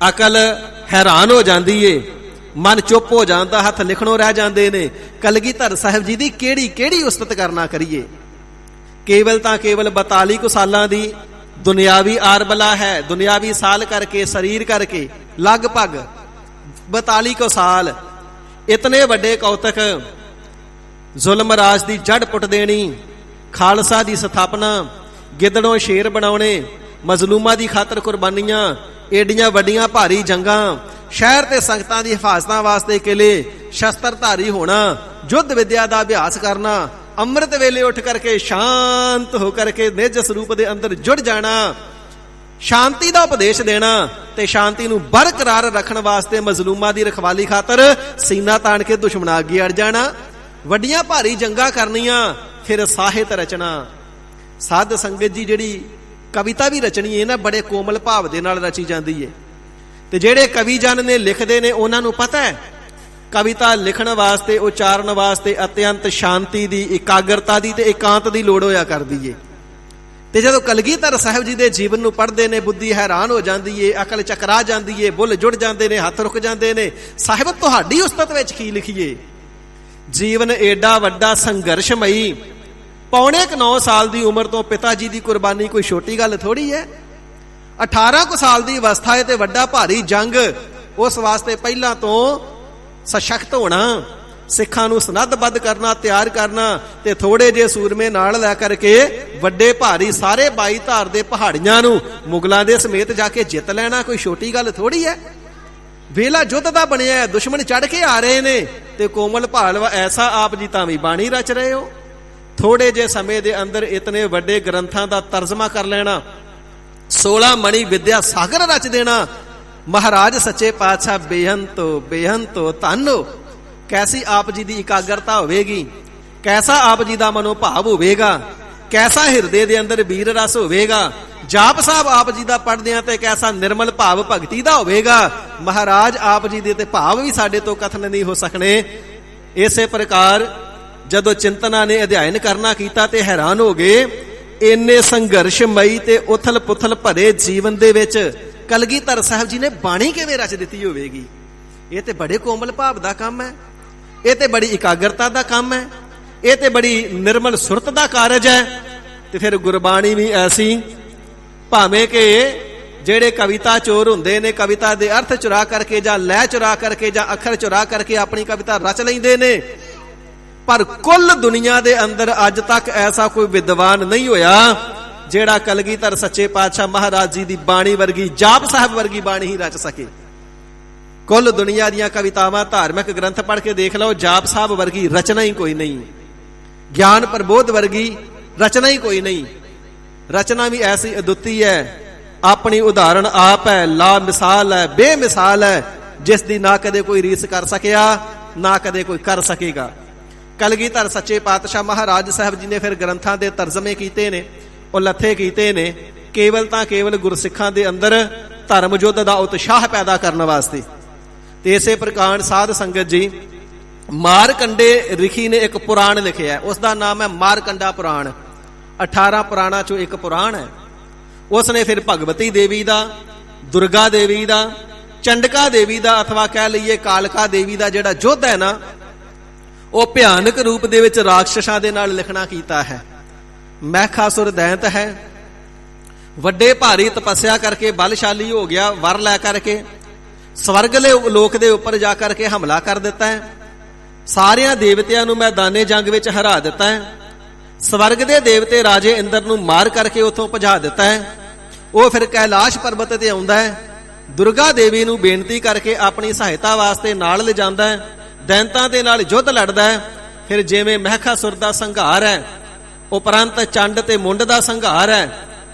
ਅਕਲ ਹੈਰਾਨ ਹੋ ਜਾਂਦੀ ਏ, ਮਨ ਚੁੱਪ ਹੋ ਜਾਂਦਾ, ਹੱਥ ਲਿਖਣੋਂ ਰਹਿ ਜਾਂਦੇ ਨੇ। ਕਲਗੀਧਰ ਸਾਹਿਬ ਜੀ ਦੀ ਕਿਹੜੀ ਕਿਹੜੀ ਉਸਤਤ ਕਰਨਾ ਕਰੀਏ। ਕੇਵਲ ਤਾਂ ਕੇਵਲ 42 ਕੁ ਸਾਲਾਂ ਦੀ ਦੁਨਿਆਵੀ ਆਰਬਲਾ ਹੈ, ਦੁਨਿਆਵੀ ਸਾਲ ਕਰਕੇ, ਸਰੀਰ ਕਰਕੇ ਲਗਭਗ 42 ਕੁ ਸਾਲ। ਇਤਨੇ ਵੱਡੇ ਕੌਤਕ, ਜ਼ੁਲਮ ਰਾਜ ਦੀ ਜੜ ਪੁੱਟ ਦੇਣੀ, ਖਾਲਸਾ ਦੀ ਸਥਾਪਨਾ, ਗਿੱਦੜੋਂ ਸ਼ੇਰ ਬਣਾਉਣੇ, ਮਜ਼ਲੂਮਾਂ ਦੀ ਖਾਤਰ ਕੁਰਬਾਨੀਆਂ, ਏਡੀਆਂ ਵੱਡੀਆਂ ਭਾਰੀ ਜੰਗਾਂ, ਸ਼ਹਿਰ ਤੇ ਸੰਗਤਾਂ ਦੀ ਹਿਫਾਜ਼ਤਾਂ ਵਾਸਤੇ ਕਿਲੇ, ਸ਼ਸਤਰਧਾਰੀ ਹੋਣਾ, ਯੁੱਧ ਵਿਦਿਆ ਦਾ ਅਭਿਆਸ ਕਰਨਾ, ਅੰਮ੍ਰਿਤ ਵੇਲੇ ਉੱਠ ਕਰਕੇ ਸ਼ਾਂਤ ਹੋ ਕਰਕੇ ਨਿਜ ਸਰੂਪ ਦੇ ਅੰਦਰ ਜੁੜ ਜਾਣਾ, ਸ਼ਾਂਤੀ ਦਾ ਉਪਦੇਸ਼ ਦੇਣਾ ਤੇ ਸ਼ਾਂਤੀ ਨੂੰ ਬਰਕਰਾਰ ਰੱਖਣ ਵਾਸਤੇ ਮਜ਼ਲੂਮਾਂ ਦੀ ਰਖਵਾਲੀ ਖਾਤਰ ਸੀਨਾ ਤਾਣ ਕੇ ਦੁਸ਼ਮਣਾਂ ਅੱਗੇ ਅੜ ਜਾਣਾ, ਵੱਡੀਆਂ ਭਾਰੀ ਜੰਗਾਂ ਕਰਨੀਆਂ, ਫਿਰ ਸਾਹਿਤ ਰਚਨਾ। ਸਾਧ ਸੰਗਤ ਜੀ, ਜਿਹੜੀ ਕਵਿਤਾ ਵੀ ਰਚਣੀ ਹੈ ਨਾ, ਬੜੇ ਕੋਮਲ ਭਾਵ ਦੇ ਨਾਲ ਰਚੀ ਜਾਂਦੀ ਹੈ। ਤੇ ਜਿਹੜੇ ਕਵੀ ਜਨ ਨੇ, ਲਿਖਦੇ ਨੇ, ਉਹਨਾਂ ਨੂੰ ਪਤਾ ਹੈ ਕਵਿਤਾ ਲਿਖਣ ਵਾਸਤੇ, ਉਚਾਰਨ ਵਾਸਤੇ ਅਤਿਅੰਤ ਸ਼ਾਂਤੀ ਦੀ, ਇਕਾਗਰਤਾ ਦੀ ਤੇ ਇਕਾਂਤ ਦੀ ਲੋੜ ਹੋਇਆ ਕਰਦੀ ਏ। ਤੇ ਜਦੋਂ ਕਲਗੀਧਰ ਸਾਹਿਬ ਜੀ ਦੇ ਜੀਵਨ ਨੂੰ ਪੜ੍ਹਦੇ ਨੇ, ਬੁੱਧੀ ਹੈਰਾਨ ਹੋ ਜਾਂਦੀ ਏ, ਅਕਲ ਚਕਰਾ ਜਾਂਦੀ ਏ, ਬੁੱਲ ਜੁੜ ਜਾਂਦੇ ਨੇ, ਹੱਥ ਰੁਕ ਜਾਂਦੇ ਨੇ। ਸਾਹਿਬ, ਤੁਹਾਡੀ ਉਸਤਤ ਵਿੱਚ ਕੀ ਲਿਖੀਏ? ਜੀਵਨ ਏਡਾ ਵੱਡਾ ਸੰਘਰਸ਼ਮਈ, ਪੌਣੇ 9 ਸਾਲ ਦੀ ਉਮਰ ਤੋਂ ਪਿਤਾ ਜੀ ਦੀ ਕੁਰਬਾਨੀ ਕੋਈ ਛੋਟੀ ਗੱਲ ਥੋੜੀ ਹੈ। 18 ਕੁ ਸਾਲ ਦੀ ਅਵਸਥਾ ਹੈ ਤੇ ਵੱਡਾ ਭਾਰੀ ਜੰਗ, ਉਸ ਵਾਸਤੇ ਪਹਿਲਾਂ ਤੋਂ ਸਸ਼ਕਤ ਹੋਣਾ, ਸਿੱਖਾਂ ਨੂੰ ਸਨੱਧਬੱਧ ਕਰਨਾ, ਤਿਆਰ ਕਰਨਾ, ਤੇ ਥੋੜੇ ਜਿਹੇ ਸੂਰਮੇ ਨਾਲ ਲੈ ਕਰਕੇ ਵੱਡੇ ਭਾਰੀ ਸਾਰੇ 22 ਧਾਰ ਦੇ ਪਹਾੜੀਆਂ ਨੂੰ ਮੁਗਲਾਂ ਦੇ ਸਮੇਤ ਜਾ ਕੇ ਜਿੱਤ ਲੈਣਾ ਕੋਈ ਛੋਟੀ ਗੱਲ ਥੋੜੀ ਹੈ। ਵੇਲਾ ਯੁੱਧ ਦਾ ਬਣਿਆ, ਦੁਸ਼ਮਣ ਚੜ ਕੇ ਆ ਰਹੇ ਨੇ ਤੇ ਕੋਮਲ ਭਾਲਵਾ ਐਸਾ ਆਪ ਜੀ ਤਾਂ ਵੀ ਬਾਣੀ ਰਚ ਰਹੇ ਹੋ। ਥੋੜੇ ਜਿਹੇ ਸਮੇਂ ਦੇ ਅੰਦਰ ਇਤਨੇ ਵੱਡੇ ਗ੍ਰੰਥਾਂ ਦਾ ਤਰਜਮਾ ਕਰ ਲੈਣਾ, 16 ਮਣੀ ਵਿਦਿਆ ਸਾਗਰ ਰਚ ਦੇਣਾ। ਮਹਾਰਾਜ ਸੱਚੇ ਪਾਤਸ਼ਾਹ ਬੇਅੰਤੋ ਬੇਅੰਤੋ ਧੰਨੋ। ਕੈਸੀ ਆਪ ਜੀ ਦੀ ਇਕਾਗਰਤਾ ਹੋਵੇਗੀ, ਕੈਸਾ ਆਪ ਜੀ ਦਾ ਮਨੋਭਾਵ ਹੋਵੇਗਾ, ਕੈਸਾ ਹਿਰਦੇ ਦੇ ਅੰਦਰ ਵੀਰ ਰਸ ਹੋਵੇਗਾ। ਜਾਪ ਸਾਹਿਬ ਆਪ ਜੀ ਦਾ ਪੜ੍ਹਦੇ ਆ ਤੇ ਕੈਸਾ ਨਿਰਮਲ ਭਾਵ ਭਗਤੀ ਦਾ ਹੋਵੇਗਾ। ਮਹਾਰਾਜ ਆਪ ਜੀ ਦੇ ਤੇ ਭਾਵ ਵੀ ਸਾਡੇ ਤੋਂ ਕਥਨ ਨਹੀਂ ਹੋ ਸਕਣੇ। ਇਸੇ ਪ੍ਰਕਾਰ ਜਦੋਂ ਚਿੰਤਨਾ ਨੇ ਅਧਿਐਨ ਕਰਨਾ ਕੀਤਾ ਤੇ ਹੈਰਾਨ ਹੋ ਗਏ, ਇੰਨੇ ਸੰਘਰਸ਼ਮਈ ਤੇ ਉਥਲ ਪੁਥਲ ਭਰੇ ਜੀਵਨ ਦੇ ਵਿੱਚ ਕਲਗੀਧਰ ਸਾਹਿਬ ਜੀ ਨੇ ਬਾਣੀ ਕਿਵੇਂ ਰਚ ਦਿੱਤੀ ਹੋਵੇਗੀ। ਇਹ ਤੇ ਬੜੇ ਕੋਮਲ ਭਾਵ ਦਾ ਕੰਮ ਹੈ, ਇਹ ਤੇ ਬੜੀ ਇਕਾਗਰਤਾ ਦਾ ਕੰਮ ਹੈ, ਇਹ ਤੇ ਬੜੀ ਨਿਰਮਲ ਸੁਰਤ ਦਾ ਕਾਰਜ ਹੈ। ਤੇ ਫਿਰ ਗੁਰਬਾਣੀ ਵੀ ਐਸੀ, ਭਾਵੇਂ ਕਿ ਜਿਹੜੇ ਕਵਿਤਾ ਚੋਰ ਹੁੰਦੇ ਨੇ, ਕਵਿਤਾ ਦੇ ਅਰਥ ਚੁਰਾ ਕਰਕੇ ਜਾਂ ਲੈ ਚੁਰਾ ਕਰਕੇ ਜਾਂ ਅੱਖਰ ਚੁਰਾ ਕਰਕੇ ਆਪਣੀ ਕਵਿਤਾ ਰਚ ਲੈਂਦੇ ਨੇ, ਪਰ ਕੁੱਲ ਦੁਨੀਆ ਦੇ ਅੰਦਰ ਅੱਜ ਤੱਕ ਐਸਾ ਕੋਈ ਵਿਦਵਾਨ ਨਹੀਂ ਹੋਇਆ ਜਿਹੜਾ ਕਲਗੀਧਰ ਸੱਚੇ ਪਾਤਸ਼ਾਹ ਮਹਾਰਾਜ ਜੀ ਦੀ ਬਾਣੀ ਵਰਗੀ, ਜਾਪ ਸਾਹਿਬ ਵਰਗੀ ਬਾਣੀ ਹੀ ਰਚ ਸਕੇ। ਕੁੱਲ ਦੁਨੀਆ ਦੀਆਂ ਕਵਿਤਾਵਾਂ, ਧਾਰਮਿਕ ਗ੍ਰੰਥ ਪੜ੍ਹ ਕੇ ਦੇਖ ਲਓ, ਜਾਪ ਸਾਹਿਬ ਵਰਗੀ ਰਚਨਾ ਹੀ ਕੋਈ ਨਹੀਂ, ਗਿਆਨ ਪ੍ਰਬੋਧ ਵਰਗੀ ਰਚਨਾ ਹੀ ਕੋਈ ਨਹੀਂ। ਰਚਨਾ ਵੀ ਐਸੀ ਅਦੁੱਤੀ ਹੈ, ਆਪਣੀ ਉਦਾਹਰਣ ਆਪ ਹੈ, ਲਾ ਮਿਸਾਲ ਹੈ, ਬੇਮਿਸਾਲ ਹੈ, ਜਿਸ ਦੀ ਨਾ ਕਦੇ ਕੋਈ ਰੀਸ ਕਰ ਸਕਿਆ, ਨਾ ਕਦੇ ਕੋਈ ਕਰ ਸਕੇਗਾ। ਕਲਗੀਧਰ ਸੱਚੇ ਪਾਤਸ਼ਾਹ ਮਹਾਰਾਜ ਸਾਹਿਬ ਜੀ ਨੇ ਫਿਰ ਗ੍ਰੰਥਾਂ ਦੇ ਤਰਜਮੇ ਕੀਤੇ ਨੇ, ਉਹ ਲੱਥੇ ਕੀਤੇ ਨੇ, ਕੇਵਲ ਤਾਂ ਕੇਵਲ ਗੁਰਸਿੱਖਾਂ ਦੇ ਅੰਦਰ ਧਰਮ ਯੁੱਧ ਦਾ ਉਤਸ਼ਾਹ ਪੈਦਾ ਕਰਨ ਵਾਸਤੇ। ਤੇ ਇਸੇ ਪ੍ਰਕਾਰ ਸਾਧ ਸੰਗਤ ਜੀ, ਮਾਰਕੰਡੇ ਰਿਖੀ ਨੇ ਇੱਕ ਪੁਰਾਣ ਲਿਖਿਆ, ਉਸ ਦਾ ਨਾਮ ਹੈ ਮਾਰਕੰਡਾ ਪੁਰਾਣ। 18 ਪੁਰਾਣਾਂ ਚੋਂ ਇੱਕ ਪੁਰਾਣ ਹੈ। ਉਸ ਨੇ ਫਿਰ ਭਗਵਤੀ ਦੇਵੀ ਦਾ, ਦੁਰਗਾ ਦੇਵੀ ਦਾ, ਚੰਡਕਾ ਦੇਵੀ ਦਾ ਅਥਵਾ ਕਹਿ ਲਈਏ ਕਾਲਕਾ ਦੇਵੀ ਦਾ ਜਿਹੜਾ ਯੁੱਧ ਹੈ ਨਾ, ਉਹ ਭਿਆਨਕ ਰੂਪ ਦੇ ਵਿੱਚ ਰਾਖਸ਼ਾਂ ਦੇ ਨਾਲ ਲਿਖਣਾ ਕੀਤਾ ਹੈ। ਮਹਿਖਾਸੁਰ ਦੈਂਤ ਹੈ, ਵੱਡੇ ਭਾਰੀ ਤਪੱਸਿਆ ਕਰਕੇ ਬਲਸ਼ਾਲੀ ਹੋ ਗਿਆ, ਵਰ ਲੈ ਕਰਕੇ ਸਵਰਗਲੇ ਲੋਕ ਦੇ ਉੱਪਰ ਜਾ ਕਰਕੇ ਹਮਲਾ ਕਰ ਦਿੱਤਾ ਹੈ। ਸਾਰਿਆਂ ਦੇਵਤਿਆਂ ਨੂੰ ਮੈਦਾਨੇ ਜੰਗ ਵਿੱਚ ਹਰਾ ਦਿੱਤਾ ਹੈ। ਸਵਰਗ ਦੇ ਦੇਵਤੇ ਰਾਜੇ ਇੰਦਰ ਨੂੰ ਮਾਰ ਕਰਕੇ ਉੱਥੋਂ ਭਜਾ ਦਿੱਤਾ ਹੈ। ਉਹ ਫਿਰ ਕੈਲਾਸ਼ ਪਰਬਤ ਤੇ ਆਉਂਦਾ ਹੈ, ਦੁਰਗਾ ਦੇਵੀ ਨੂੰ ਬੇਨਤੀ ਕਰਕੇ ਆਪਣੀ ਸਹਾਇਤਾ ਵਾਸਤੇ ਨਾਲ ਲਿਜਾਂਦਾ ਹੈ, ਦੈਂਤਾਂ ਦੇ ਨਾਲ ਯੁੱਧ ਲੜਦਾ ਹੈ। ਫਿਰ ਜਿਵੇਂ ਮਹਿਖਾਸੁਰ ਦਾ ਸੰਘਾਰ ਹੈ, ਉਪਰੰਤ ਚੰਡ ਤੇ ਮੁੰਡ ਦਾ ਸੰਘਾਰ ਹੈ,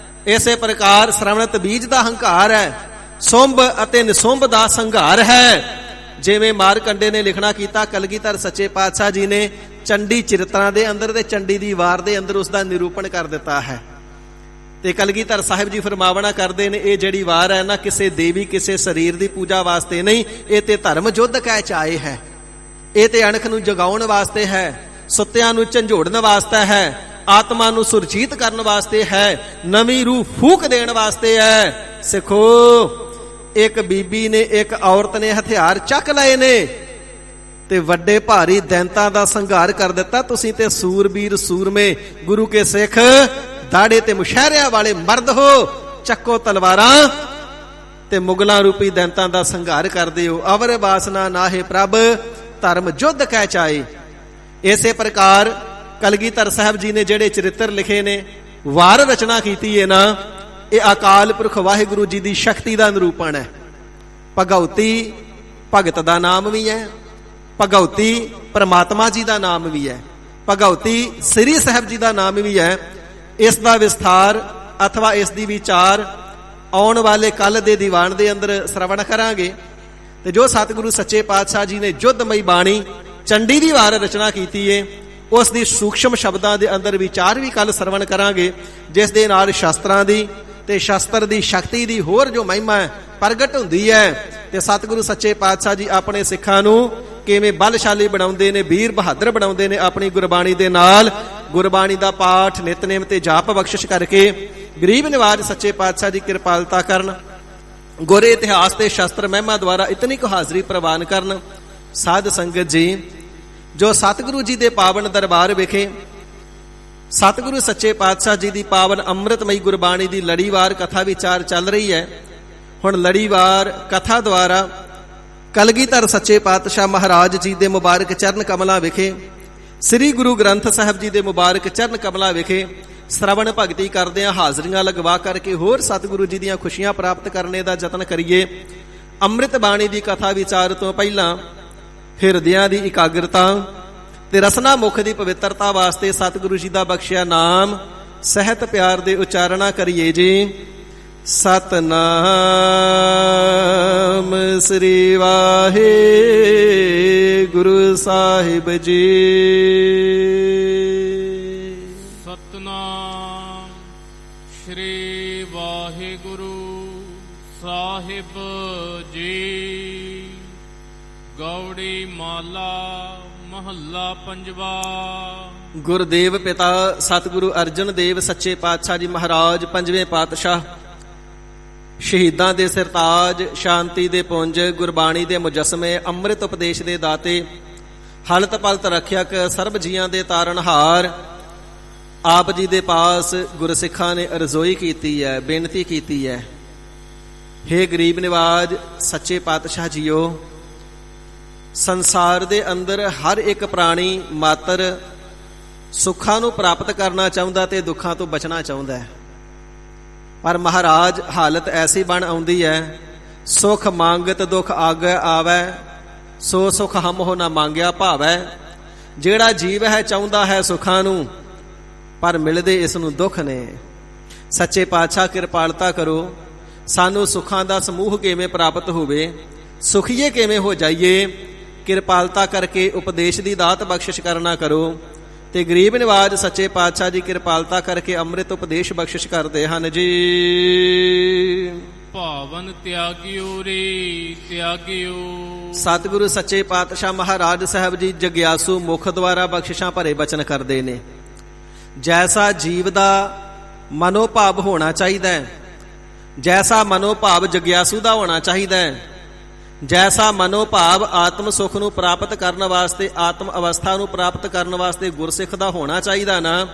ਇਸੇ ਪ੍ਰਕਾਰ ਸ਼ਰਵਣਤ ਬੀਜ ਦਾ ਹੰਕਾਰ ਹੈ, ਸੁੰਭ ਅਤੇ ਨਿਸੁੰਭ ਦਾ ਸੰਘਾਰ ਹੈ। ਜਿਵੇਂ ਮਾਰਕੰਡੇ ਨੇ ਲਿਖਣਾ ਕੀਤਾ, ਕਲਗੀਧਰ ਸੱਚੇ ਪਾਤਸ਼ਾਹ ਜੀ ਨੇ ਚੰਡੀ ਚਰਿਤਰਾਂ ਦੇ ਅੰਦਰ ਤੇ ਚੰਡੀ ਦੀ ਵਾਰ ਦੇ ਅੰਦਰ ਉਸ ਦਾ ਨਿਰੂਪਣ ਕਰ ਦਿੱਤਾ ਹੈ। ਤੇ ਕਲਗੀਧਰ ਸਾਹਿਬ ਜੀ ਫਰਮਾਵਣਾ ਕਰਦੇ ਨੇ, ਇਹ ਜਿਹੜੀ ਵਾਰ ਹੈ ਨਾ, ਕਿਸੇ ਦੇਵੀ ਕਿਸੇ ਸਰੀਰ ਦੀ ਪੂਜਾ ਵਾਸਤੇ ਨਹੀਂ, ਇਹ ਤੇ ਧਰਮ ਯੁੱਧ ਕਹਿ ਚਾਏ ਹੈ। ਇਹ ਤੇ ਅਣਖ ਨੂੰ ਜਗਾਉਣ ਵਾਸਤੇ ਹੈ, ਸੁੱਤਿਆਂ ਨੂੰ ਝੰਜੋੜਨ ਵਾਸਤੇ ਹੈ, ਆਤਮਾ ਨੂੰ ਸੁਰਜੀਤ ਕਰਨ ਵਾਸਤੇ ਹੈ, ਨਵੀਂ ਰੂਹ ਫੂਕ ਦੇਣ ਵਾਸਤੇ ਹੈ। ਸਿੱਖੋ, ਇੱਕ ਬੀਬੀ ਨੇ, ਇੱਕ ਔਰਤ ਨੇ ਹਥਿਆਰ ਚੱਕ ਲਏ ਨੇ ਤੇ ਵੱਡੇ ਭਾਰੀ ਦੈਂਤਾਂ ਦਾ ਸੰਘਾਰ ਕਰ ਦਿੱਤਾ। ਤੁਸੀਂ ਤੇ ਸੂਰਬੀਰ ਸੂਰਮੇ ਗੁਰੂ ਕੇ ਸਿੱਖ, ਦਾੜੇ ਤੇ ਮੁਸ਼ਹਿਰਿਆਂ ਵਾਲੇ ਮਰਦ ਹੋ, ਚੱਕੋ ਤਲਵਾਰਾਂ ਤੇ ਮੁਗਲਾਂ ਰੂਪੀ ਦੈਂਤਾਂ ਦਾ ਸੰਘਾਰ ਕਰਦੇ ਹੋ। ਅਵਰ ਵਾਸਨਾ ਨਾਹੇ ਪ੍ਰਭ, ਧਰਮ ਯੁੱਧ ਕਹਿ ਚਾਏ। ਇਸੇ ਪ੍ਰਕਾਰ ਕਲਗੀਧਰ ਸਾਹਿਬ ਜੀ ਨੇ ਜਿਹੜੇ ਚਰਿੱਤਰ ਲਿਖੇ ਨੇ, ਵਾਰ ਰਚਨਾ ਕੀਤੀ ਹੈ ਨਾ, ਇਹ ਅਕਾਲ ਪੁਰਖ ਵਾਹਿਗੁਰੂ ਜੀ ਦੀ ਸ਼ਕਤੀ ਦਾ ਨਿਰੂਪਣ ਹੈ। ਭਗਉਤੀ ਭਗਤ ਦਾ ਨਾਮ ਵੀ ਹੈ, ਭਗਉਤੀ ਪਰਮਾਤਮਾ ਜੀ ਦਾ ਨਾਮ ਵੀ ਹੈ, ਭਗਉਤੀ ਸ੍ਰੀ ਸਾਹਿਬ ਜੀ ਦਾ ਨਾਮ ਵੀ ਹੈ। ਇਸ ਦਾ ਵਿਸਥਾਰ ਅਥਵਾ ਇਸ ਦੀ ਵਿਚਾਰ ਆਉਣ ਵਾਲੇ ਕੱਲ ਦੇ ਦੀਵਾਨ ਦੇ ਅੰਦਰ ਸ਼ਰਵਣ ਕਰਾਂਗੇ। ਤੇ ਜੋ ਸਤਿਗੁਰੂ ਸੱਚੇ ਪਾਤਸ਼ਾਹ ਜੀ ਨੇ ਯੁੱਧਮਈ ਬਾਣੀ ਚੰਡੀ ਦੀ ਵਾਰ ਰਚਨਾ ਕੀਤੀ ਹੈ, ਉਸ ਦੀ ਸੂਖਸ਼ਮ ਸ਼ਬਦਾਂ ਦੇ ਅੰਦਰ ਵਿਚਾਰ ਵੀ ਕੱਲ ਸ਼ਰਵਣ ਕਰਾਂਗੇ, ਜਿਸ ਦੇ ਨਾਲ ਸ਼ਾਸਤਰਾਂ ਦੀ ਤੇ ਸ਼ਾਸਤਰ ਦੀ ਸ਼ਕਤੀ ਦੀ ਹੋਰ ਜੋ ਮਹਿਮਾ ਹੈ ਪ੍ਰਗਟ ਹੁੰਦੀ ਹੈ। ਤੇ ਸਤਿਗੁਰੂ ਸੱਚੇ ਪਾਤਸ਼ਾਹ ਜੀ ਆਪਣੇ ਸਿੱਖਾਂ ਨੂੰ ਕਿਵੇਂ ਬਲਸ਼ਾਲੀ ਬਣਾਉਂਦੇ ਨੇ, ਵੀਰ ਬਹਾਦਰ ਬਣਾਉਂਦੇ ਨੇ ਆਪਣੀ ਗੁਰਬਾਣੀ ਦੇ ਨਾਲ। ਗੁਰਬਾਣੀ ਦਾ ਪਾਠ ਨਿਤਨੇਮ ਤੇ ਜਾਪ ਬਖਸ਼ਿਸ਼ ਕਰਕੇ ਗਰੀਬ ਨਿਵਾਜ ਸੱਚੇ ਪਾਤਸ਼ਾਹ ਜੀ ਕਿਰਪਾਲਤਾ ਕਰਨ, ਗੁਰੇ ਇਤਿਹਾਸ ਤੇ ਸ਼ਾਸਤਰ ਮਹਿਮਾ ਦੁਆਰਾ ਇਤਨੀ ਕੁ ਹਾਜ਼ਰੀ ਪ੍ਰਵਾਨ ਕਰਨ। ਸਾਧ ਸੰਗਤ ਜੀ, ਜੋ ਸਤਿਗੁਰੂ ਜੀ ਦੇ ਪਾਵਨ ਦਰਬਾਰ ਵਿਖੇ ਸਤਿਗੁਰੂ ਸੱਚੇ ਪਾਤਸ਼ਾਹ ਜੀ ਦੀ ਪਾਵਨ ਅੰਮ੍ਰਿਤਮਈ ਗੁਰਬਾਣੀ ਦੀ ਲੜੀਵਾਰ ਕਥਾ ਵਿਚਾਰ ਚੱਲ ਰਹੀ ਹੈ। ਹੁਣ ਲੜੀਵਾਰ ਕਥਾ ਦੁਆਰਾ ਕਲਗੀਧਰ ਸੱਚੇ ਪਾਤਸ਼ਾਹ ਮਹਾਰਾਜ ਜੀ ਦੇ ਮੁਬਾਰਕ ਚਰਨ ਕਮਲਾਂ ਵਿਖੇ, ਸ੍ਰੀ ਗੁਰੂ ਗ੍ਰੰਥ ਸਾਹਿਬ ਜੀ ਦੇ ਮੁਬਾਰਕ ਚਰਨ ਕਮਲਾਂ ਵਿਖੇ ਸ਼ਰਵਣ ਭਗਤੀ ਕਰਦਿਆਂ ਹਾਜ਼ਰੀਆਂ ਲਗਵਾ ਕਰਕੇ ਹੋਰ ਸਤਿਗੁਰੂ ਜੀ ਦੀਆਂ ਖੁਸ਼ੀਆਂ ਪ੍ਰਾਪਤ ਕਰਨੇ ਦਾ ਯਤਨ ਕਰੀਏ। ਅੰਮ੍ਰਿਤ ਬਾਣੀ ਦੀ ਕਥਾ ਵਿਚਾਰ ਤੋਂ ਪਹਿਲਾਂ ਹਿਰਦਿਆਂ ਦੀ ਇਕਾਗਰਤਾ ਤੇ ਰਸਨਾ ਮੁਖ ਦੀ ਪਵਿੱਤਰਤਾ ਵਾਸਤੇ ਸਤਿਗੁਰੂ ਜੀ ਦਾ ਬਖਸ਼ਿਆ ਨਾਮ ਸਹਿਤ ਪਿਆਰ ਦੇ ਉਚਾਰਣਾ ਕਰੀਏ ਜੀ। ਸਤਨਾਮ ਸ੍ਰੀ ਵਾਹਿਗੁਰੂ ਸਾਹਿਬ ਜੀ। ਸਤਨਾਮ ਸ੍ਰੀ ਵਾਹਿਗੁਰੂ ਸਾਹਿਬ ਜੀ। ਗੌੜੀ ਮਾਲਾ ਮਹੱਲਾ ਪੰਜਵਾ। ਗੁਰਦੇਵ ਪਿਤਾ ਸਤਿਗੁਰੂ ਅਰਜਨ ਦੇਵ ਸੱਚੇ ਪਾਤਸ਼ਾਹ ਜੀ ਮਹਾਰਾਜ ਪੰਜਵੇਂ ਪਾਤਸ਼ਾਹ, ਸ਼ਹੀਦਾਂ ਦੇ ਸਿਰਤਾਜ, ਸ਼ਾਂਤੀ ਦੇ ਪੁੰਜ, ਗੁਰਬਾਣੀ ਦੇ ਮੁਜੱਸਮੇ, ਅੰਮ੍ਰਿਤ ਉਪਦੇਸ਼ ਦੇ ਦਾਤੇ, ਹਲਤ ਪਲਤ ਰੱਖਿਅਕ, ਸਰਬ ਜੀਆਂ ਦੇ ਤਾਰਨਹਾਰ, ਆਪ ਜੀ ਦੇ ਪਾਸ ਗੁਰਸਿੱਖਾਂ ਨੇ ਅਰਜ਼ੋਈ ਕੀਤੀ ਹੈ, ਬੇਨਤੀ ਕੀਤੀ ਹੈ। ਹੇ ਗਰੀਬ ਨਿਵਾਜ ਸੱਚੇ ਪਾਤਸ਼ਾਹ ਜੀਓ, ਸੰਸਾਰ ਦੇ ਅੰਦਰ ਹਰ ਇੱਕ ਪ੍ਰਾਣੀ ਮਾਤਰ ਸੁੱਖਾਂ ਨੂੰ ਪ੍ਰਾਪਤ ਕਰਨਾ ਚਾਹੁੰਦਾ ਤੇ ਦੁੱਖਾਂ ਤੋਂ ਬਚਣਾ ਚਾਹੁੰਦਾ ਹੈ। ਪਰ ਮਹਾਰਾਜ ਹਾਲਤ ਐਸੀ ਬਣ ਆਉਂਦੀ ਹੈ, ਸੁਖ ਮੰਗਤ ਦੁੱਖ ਆਗੈ ਆਵੈ, ਸੋ ਸੁਖ ਹਮ ਹੋ ਨਾ ਮੰਗਿਆ ਭਾਵੈ। ਜਿਹੜਾ ਜੀਵ ਹੈ ਚਾਹੁੰਦਾ ਹੈ ਸੁੱਖਾਂ ਨੂੰ, ਪਰ ਮਿਲਦੇ ਇਸ ਨੂੰ ਦੁੱਖ ਨੇ। ਸੱਚੇ ਪਾਤਸ਼ਾਹ ਕਿਰਪਾਲਤਾ ਕਰੋ, ਸਾਨੂੰ ਸੁੱਖਾਂ ਦਾ ਸਮੂਹ ਕਿਵੇਂ ਪ੍ਰਾਪਤ ਹੋਵੇ, ਸੁਖੀਏ ਕਿਵੇਂ ਹੋ ਜਾਈਏ, ਕਿਰਪਾਲਤਾ ਕਰਕੇ ਉਪਦੇਸ਼ ਦੀ ਦਾਤ ਬਖਸ਼ਿਸ਼ ਕਰਨਾ ਕਰੋ। ਤੇ ਗਰੀਬ ਨਿਵਾਜ ਸੱਚੇ ਪਾਤਸ਼ਾਹ ਜੀ ਕਿਰਪਾਲਤਾ ਕਰਕੇ ਅੰਮ੍ਰਿਤ ਉਪਦੇਸ਼ ਬਖਸ਼ਿਸ਼ ਕਰਦੇ ਹਨ ਜੀ। ਭਾਵਨ ਤਿਆਗਿਓ ਰੇ ਤਿਆਗਿਓ। ਸਤਿਗੁਰੂ ਸੱਚੇ ਪਾਤਸ਼ਾਹ ਮਹਾਰਾਜ ਸਾਹਿਬ ਜੀ ਜਗਿਆਸੂ ਮੁਖ ਦੁਆਰਾ ਬਖਸ਼ਿਸ਼ਾਂ ਭਰੇ ਬਚਨ ਕਰਦੇ ਨੇ। ਜੈਸਾ ਜੀਵ ਦਾ ਮਨੋਭਾਵ ਹੋਣਾ ਚਾਹੀਦਾ ਹੈ, ਜੈਸਾ ਮਨੋਭਾਵ ਜਗਿਆਸੂ ਦਾ ਹੋਣਾ ਚਾਹੀਦਾ ਹੈ, ਜੈਸਾ ਮਨੋਭਾਵ ਆਤਮ ਸੁਖ ਨੂੰ ਪ੍ਰਾਪਤ ਕਰਨ ਵਾਸਤੇ, ਆਤਮ ਅਵਸਥਾ ਨੂੰ ਪ੍ਰਾਪਤ ਕਰਨ ਵਾਸਤੇ ਗੁਰਸਿੱਖ ਦਾ ਹੋਣਾ ਚਾਹੀਦਾ ਨਾ,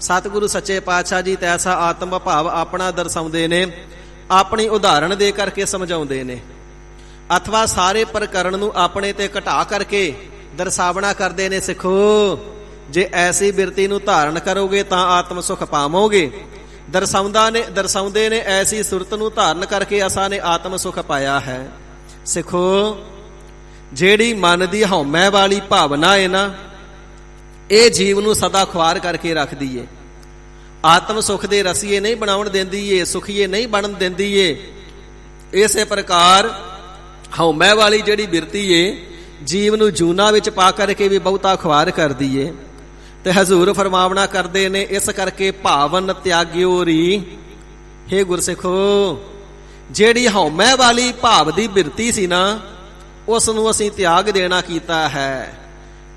ਸਤਿਗੁਰੂ ਸੱਚੇ ਪਾਤਸ਼ਾਹ ਜੀ ਤੈਸਾ ਆਤਮ ਭਾਵ ਆਪਣਾ ਦਰਸਾਉਂਦੇ ਨੇ, ਆਪਣੀ ਉਦਾਹਰਣ ਦੇ ਕਰਕੇ ਸਮਝਾਉਂਦੇ ਨੇ, ਅਥਵਾ ਸਾਰੇ ਪ੍ਰਕਰਣ ਨੂੰ ਆਪਣੇ ਤੇ ਘਟਾ ਕਰਕੇ ਦਰਸਾਵਣਾ ਕਰਦੇ ਨੇ। ਸਿੱਖੋ, ਜੇ ਐਸੀ ਬਿਰਤੀ ਨੂੰ ਧਾਰਨ ਕਰੋਗੇ ਤਾਂ ਆਤਮ ਸੁਖ ਪਾਵੋਗੇ। ਦਰਸਾਉਂਦੇ ਨੇ ਐਸੀ ਸੁਰਤ ਨੂੰ ਧਾਰਨ ਕਰਕੇ ਅਸਾਂ ਨੇ ਆਤਮ ਸੁਖ ਪਾਇਆ ਹੈ। ਸਿੱਖੋ, ਜਿਹੜੀ ਮਨ ਦੀ ਹਉਮੈ ਵਾਲੀ ਭਾਵਨਾ ਹੈ ਨਾ, ਇਹ ਜੀਵ ਨੂੰ ਸਦਾ ਖੁਆਰ ਕਰਕੇ ਰੱਖਦੀ ਏ। ਆਤਮ ਸੁਖ ਦੇ ਰਸੀਏ ਨਹੀਂ ਬਣਾਉਣ ਦਿੰਦੀ ਏ, ਸੁਖੀਏ ਨਹੀਂ ਬਣਨ ਦਿੰਦੀ ਏ। ਇਸੇ ਪ੍ਰਕਾਰ ਹਉਮੈ ਵਾਲੀ ਜਿਹੜੀ ਬਿਰਤੀ ਏ, ਜੀਵ ਨੂੰ ਜੂਨਾ ਵਿੱਚ ਪਾ ਕਰਕੇ ਵੀ ਬਹੁਤਾ ਖੁਆਰ ਕਰਦੀ ਏ। ਤੇ ਹਜ਼ੂਰ ਫਰਮਾਵਣਾ ਕਰਦੇ ਨੇ, ਇਸ ਕਰਕੇ ਭਾਵਨ ਤਿਆਗਿਓ ਰੀ। ਹੇ ਗੁਰਸਿੱਖੋ, ਜਿਹੜੀ ਹਉਮੈ ਵਾਲੀ ਭਾਵ ਦੀ ਬਿਰਤੀ ਸੀ ਨਾ, ਉਸ ਨੂੰ ਅਸੀਂ ਤਿਆਗ ਦੇਣਾ ਕੀਤਾ ਹੈ।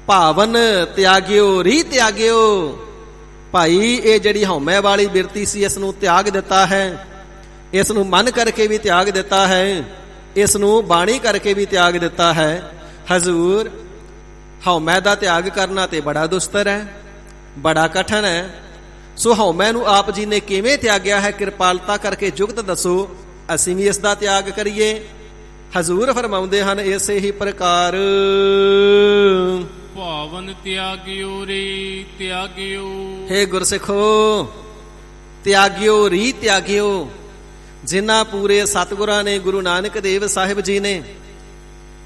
ਭਾਵਨ ਤਿਆਗਿਓ ਰੀ ਤਿਆਗਿਓ। ਭਾਈ, ਇਹ ਜਿਹੜੀ ਹਉਮੈ ਵਾਲੀ ਬਿਰਤੀ ਸੀ, ਇਸ ਨੂੰ ਤਿਆਗ ਦਿੱਤਾ ਹੈ, ਇਸ ਨੂੰ ਮਨ ਕਰਕੇ ਵੀ ਤਿਆਗ ਦਿੱਤਾ ਹੈ, ਇਸ ਨੂੰ ਬਾਣੀ ਕਰਕੇ ਵੀ ਤਿਆਗ ਦਿੱਤਾ ਹੈ। ਹਜ਼ੂਰ, ਹਉਮੈ ਦਾ ਤਿਆਗ ਕਰਨਾ ਤੇ ਬੜਾ ਦੁਸਤਰ ਹੈ, ਬੜਾ ਕਠਨ ਹੈ। ਸੋ ਹਉਮੈ ਨੂੰ ਆਪ ਜੀ ਨੇ ਕਿਵੇਂ ਤਿਆਗਿਆ ਹੈ, ਕਿਰਪਾਲਤਾ ਕਰਕੇ ਜੁਗਤ ਦੱਸੋ, ਅਸੀਂ ਵੀ ਇਸ ਦਾ ਤਿਆਗ ਕਰੀਏ। ਹਜ਼ੂਰ ਫਰਮਾਉਂਦੇ ਹਨ, ਇਸੇ ਹੀ ਪ੍ਰਕਾਰ ਭਾਵਨ ਤਿਆਗਿਓ ਰੇ ਤਿਆਗਿਓ। ਹੇ ਗੁਰਸਿੱਖੋ, ਤਿਆਗਿਓ ਰੀ ਤਿਆਗਿਓ। ਜਿਨ੍ਹਾਂ ਪੂਰੇ ਸਤਿਗੁਰਾਂ ਨੇ, ਗੁਰੂ ਨਾਨਕ ਦੇਵ ਸਾਹਿਬ ਜੀ ਨੇ,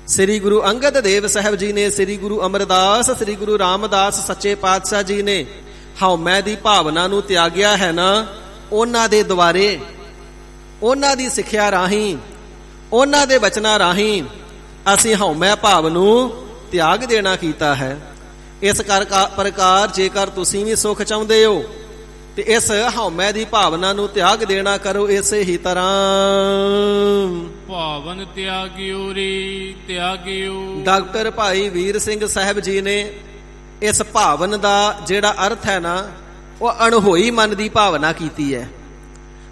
ਸ੍ਰੀ ਗੁਰੂ ਅੰਗਦ ਦੇਵ ਸਾਹਿਬ ਜੀ ਨੇ, ਸ੍ਰੀ ਗੁਰੂ ਅਮਰਦਾਸ, ਸ੍ਰੀ ਗੁਰੂ ਰਾਮਦਾਸ ਸੱਚੇ ਪਾਤਸ਼ਾਹ ਜੀ ਨੇ ਹਉਮੈ ਦੀ ਭਾਵਨਾ ਨੂੰ ਤਿਆਗਿਆ ਹੈ ਨਾ, ਉਹਨਾਂ ਦੇ ਦੁਆਰੇ, ਉਹਨਾਂ ਦੀ ਸਿੱਖਿਆ ਰਾਹੀਂ, ਉਹਨਾਂ ਦੇ ਬਚਨਾਂ ਰਾਹੀਂ ਅਸੀਂ ਹਉਮੈ ਭਾਵ ਨੂੰ ਤਿਆਗ ਦੇਣਾ ਕੀਤਾ ਹੈ। ਇਸ ਪ੍ਰਕਾਰ ਜੇਕਰ ਤੁਸੀਂ ਵੀ ਸੁਖ ਚਾਹੁੰਦੇ ਹੋ ਤੇ ਇਸ ਹਉਮੈ ਦੀ ਭਾਵਨਾ ਨੂੰ ਤਿਆਗ ਦੇਣਾ ਕਰੋ। ਇਸੇ ਹੀ ਤਰ੍ਹਾਂ ਭਾਵਨ ਤਿਆਗਿਓ ਰੇ ਤਿਆਗਿਓ। ਡਾਕਟਰ ਭਾਈ ਵੀਰ ਸਿੰਘ ਸਾਹਿਬ ਜੀ ਨੇ ਇਸ ਭਾਵਨ ਦਾ ਜਿਹੜਾ ਅਰਥ ਹੈ ਨਾ, ਉਹ ਅਣਹੋਈ ਮਨ ਦੀ ਭਾਵਨਾ ਕੀਤੀ ਹੈ।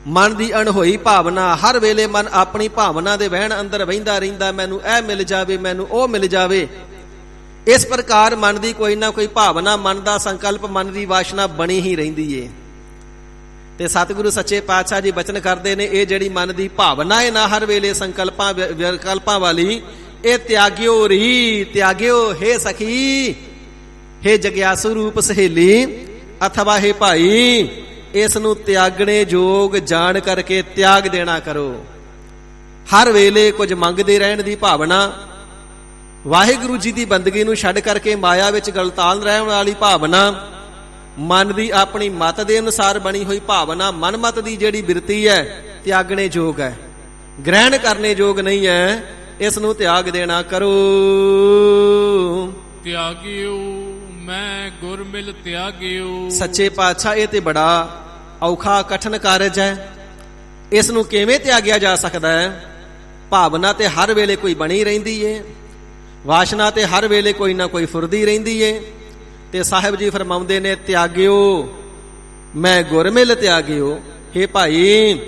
ਮਨ ਦੀ ਅਣਹੋਈ ਭਾਵਨਾ, ਹਰ ਵੇਲੇ ਮਨ ਆਪਣੀ ਭਾਵਨਾ ਦੇ ਵਹਿਣ ਅੰਦਰ ਵਹਿੰਦਾ ਰਹਿੰਦਾ, ਮੈਨੂੰ ਇਹ ਮਿਲ ਜਾਵੇ, ਮੈਨੂੰ ਉਹ ਮਿਲ ਜਾਵੇ। ਇਸ ਪ੍ਰਕਾਰ ਮਨ ਦੀ ਕੋਈ ਨਾ ਕੋਈ ਭਾਵਨਾ, ਮਨ ਦਾ ਸੰਕਲਪ, ਮਨ ਦੀ ਵਾਸ਼ਨਾ ਬਣੀ ਹੀ ਰਹਿੰਦੀ ਏ। ਤੇ ਸਤਿਗੁਰੂ ਸੱਚੇ ਪਾਤਸ਼ਾਹ ਜੀ ਬਚਨ ਕਰਦੇ ਨੇ, ਇਹ ਜਿਹੜੀ ਮਨ ਦੀ ਭਾਵਨਾ ਹੈ ਨਾ, ਹਰ ਵੇਲੇ ਸੰਕਲਪਾਂ ਵਿਕਲਪਾਂ ਵਾਲੀ, ਇਹ ਤਿਆਗਿਓ ਰੀ ਤਿਆਗਿਓ। ਹੇ ਸਖੀ, ਹੇ ਜਗਿਆਸੂ ਰੂਪ ਸਹੇਲੀ, ਅਥਵਾ ਹੇ ਭਾਈ, ਇਸ ਨੂੰ ਤਿਆਗਣੇ ਯੋਗ ਜਾਣ ਕਰਕੇ ਤਿਆਗ ਦੇਣਾ ਕਰੋ। ਹਰ ਵੇਲੇ ਕੁਝ ਮੰਗਦੇ ਰਹਿਣ ਦੀ ਭਾਵਨਾ, ਵਾਹਿਗੁਰੂ ਜੀ ਦੀ ਬੰਦਗੀ ਨੂੰ ਛੱਡ ਕਰਕੇ ਮਾਇਆ ਵਿੱਚ ਗਲਤਾਨ ਰਹਿਣ ਵਾਲੀ ਭਾਵਨਾ, ਮਨ ਦੀ ਆਪਣੀ ਮਤ ਦੇ ਅਨੁਸਾਰ ਬਣੀ ਹੋਈ ਭਾਵਨਾ, ਮਨਮਤ ਦੀ ਜਿਹੜੀ ਬਿਰਤੀ ਹੈ, ਤਿਆਗਣੇ ਯੋਗ ਹੈ, ਗ੍ਰਹਿਣ ਕਰਨੇ ਯੋਗ ਨਹੀਂ ਹੈ। ਇਸ ਨੂੰ ਤਿਆਗ ਦੇਣਾ ਕਰੋ। ਤਿਆਗਿਓ ਮੈਂ ਗੁਰ ਮਿਲ ਤਿਆਗਿਓ। ਸੱਚੇ ਪਾਤਸ਼ਾਹ, ਇਹ ਤੇ ਬੜਾ ਔਖਾ ਕਠਨ ਕਾਰਜ ਹੈ। ਇਸ ਨੂੰ ਕਿਵੇਂ ਤਿਆਗਿਆ ਜਾ ਸਕਦਾ ਹੈ? ਭਾਵਨਾ ਤੇ ਹਰ ਵੇਲੇ ਕੋਈ ਬਣੀ ਰਹਿੰਦੀ ਏ, ਵਾਸ਼ਨਾ ਤੇ ਹਰ ਵੇਲੇ ਕੋਈ ਨਾ ਕੋਈ ਫੁਰਦੀ ਰਹਿੰਦੀ ਏ। ਤੇ ਸਾਹਿਬ ਜੀ ਫਰਮਾਉਂਦੇ ਨੇ, ਤਿਆਗਿਓ ਮੈਂ ਗੁਰ ਮਿਲ ਤਿਆਗਿਓ। ਹੇ ਭਾਈ,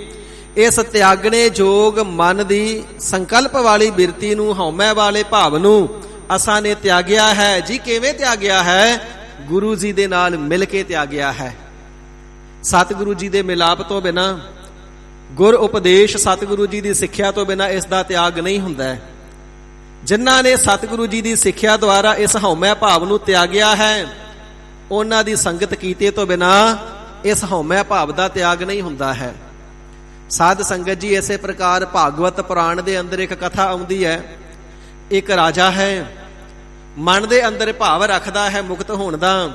ਇਸ ਤਿਆਗਣੇ ਯੋਗ ਮਨ ਦੀ ਸੰਕਲਪ ਵਾਲੀ ਬਿਰਤੀ ਨੂੰ, ਹਉਮੈ ਵਾਲੇ ਭਾਵ ਨੂੰ ਅਸਾਂ ਨੇ ਤਿਆਗਿਆ ਹੈ। ਜੀ ਕਿਵੇਂ ਤਿਆਗਿਆ ਹੈ? ਗੁਰੂ ਜੀ ਦੇ ਨਾਲ ਮਿਲ ਕੇ ਤਿਆਗਿਆ ਹੈ। ਸਤਿਗੁਰੂ ਜੀ ਦੇ ਮਿਲਾਪ ਤੋਂ ਬਿਨਾਂ, ਗੁਰ ਉਪਦੇਸ਼, ਸਤਿਗੁਰੂ ਜੀ ਦੀ ਸਿੱਖਿਆ ਤੋਂ ਬਿਨਾਂ ਇਸ ਦਾ ਤਿਆਗ ਨਹੀਂ ਹੁੰਦਾ। ਜਿਨ੍ਹਾਂ ਨੇ ਸਤਿਗੁਰੂ ਜੀ ਦੀ ਸਿੱਖਿਆ ਦੁਆਰਾ ਇਸ ਹਉਮੈ ਭਾਵ ਨੂੰ ਤਿਆਗਿਆ ਹੈ, ਉਹਨਾਂ ਦੀ ਸੰਗਤ ਕੀਤੇ ਤੋਂ ਬਿਨਾਂ ਇਸ ਹਉਮੈ ਭਾਵ ਦਾ ਤਿਆਗ ਨਹੀਂ ਹੁੰਦਾ ਹੈ। ਸਾਧ ਸੰਗਤ ਜੀ, ਇਸੇ ਪ੍ਰਕਾਰ ਭਾਗਵਤ ਪੁਰਾਣ ਦੇ ਅੰਦਰ ਇੱਕ ਕਥਾ ਆਉਂਦੀ ਹੈ। ਇੱਕ ਰਾਜਾ ਹੈ, ਮਨ ਦੇ ਅੰਦਰ ਭਾਵ ਰੱਖਦਾ ਹੈ ਮੁਕਤ ਹੋਣ ਦਾ,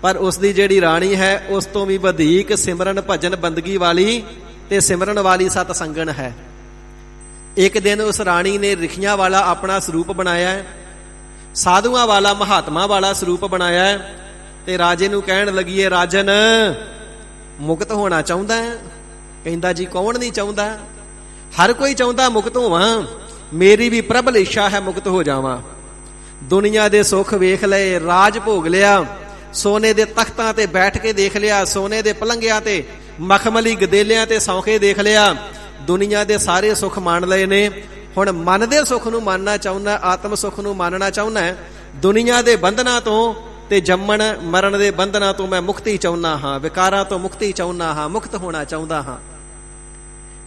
ਪਰ ਉਸ ਦੀ ਜਿਹੜੀ ਰਾਣੀ ਹੈ, ਉਸ ਤੋਂ ਵੀ ਵਧੇਕ ਸਿਮਰਨ ਭਜਨ ਬੰਦਗੀ ਵਾਲੀ ਤੇ ਸਿਮਰਨ ਵਾਲੀ ਸਤ ਸੰਗਣ ਹੈ। ਇੱਕ ਦਿਨ ਉਸ ਰਾਣੀ ਨੇ ਰਿਖੀਆਂ ਵਾਲਾ ਆਪਣਾ ਸਰੂਪ ਬਣਾਇਆ ਹੈ, ਸਾਧੂਆਂ ਵਾਲਾ, ਮਹਾਤਮਾ ਵਾਲਾ ਸਰੂਪ ਬਣਾਇਆ ਹੈ। ਤੇ ਰਾਜੇ ਨੂੰ ਕਹਿਣ ਲੱਗੀ ਹੈ, ਰਾਜਨ ਮੁਕਤ ਹੋਣਾ ਚਾਹੁੰਦਾ ਹੈ? ਕਹਿੰਦਾ, ਜੀ ਕੌਣ ਨਹੀਂ ਚਾਹੁੰਦਾ। ਹਰ ਕੋਈ ਚਾਹੁੰਦਾ ਮੁਕਤ ਹੋਵਾਂ, ਮੇਰੀ ਵੀ ਪ੍ਰਬਲ ਇੱਛਾ ਹੈ ਮੁਕਤ ਹੋ ਜਾਵਾਂ। ਦੁਨੀਆ ਦੇ ਸੁੱਖ ਵੇਖ ਲਏ, ਰਾਜ ਭੋਗ ਲਿਆ, ਸੋਨੇ ਦੇ ਤਖਤਾਂ ਤੇ ਬੈਠ ਕੇ ਦੇਖ ਲਿਆ, ਸੋਨੇ ਦੇ ਪਲੰਘਿਆਂ ਤੇ ਮਖਮਲੀ ਗਦੇਲਿਆਂ ਤੇ ਸੌਂਕੇ ਦੇਖ ਲਿਆ, ਦੁਨੀਆ ਦੇ ਸਾਰੇ ਸੁੱਖ ਮਾਣ ਲਏ ਨੇ। ਹੁਣ ਮਨ ਦੇ ਸੁੱਖ ਨੂੰ ਮਾਨਣਾ ਚਾਹੁੰਦਾ, ਆਤਮ ਸੁੱਖ ਨੂੰ ਮਾਨਣਾ ਚਾਹੁੰਦਾ। ਦੁਨੀਆ ਦੇ ਬੰਧਨਾਂ ਤੋਂ ਤੇ ਜੰਮਣ ਮਰਨ ਦੇ ਬੰਧਨਾਂ ਤੋਂ ਮੈਂ ਮੁਕਤੀ ਚਾਹੁੰਦਾ ਹਾਂ, ਵਿਕਾਰਾਂ ਤੋਂ ਮੁਕਤੀ ਚਾਹੁੰਦਾ ਹਾਂ, ਮੁਕਤ ਹੋਣਾ ਚਾਹੁੰਦਾ ਹਾਂ।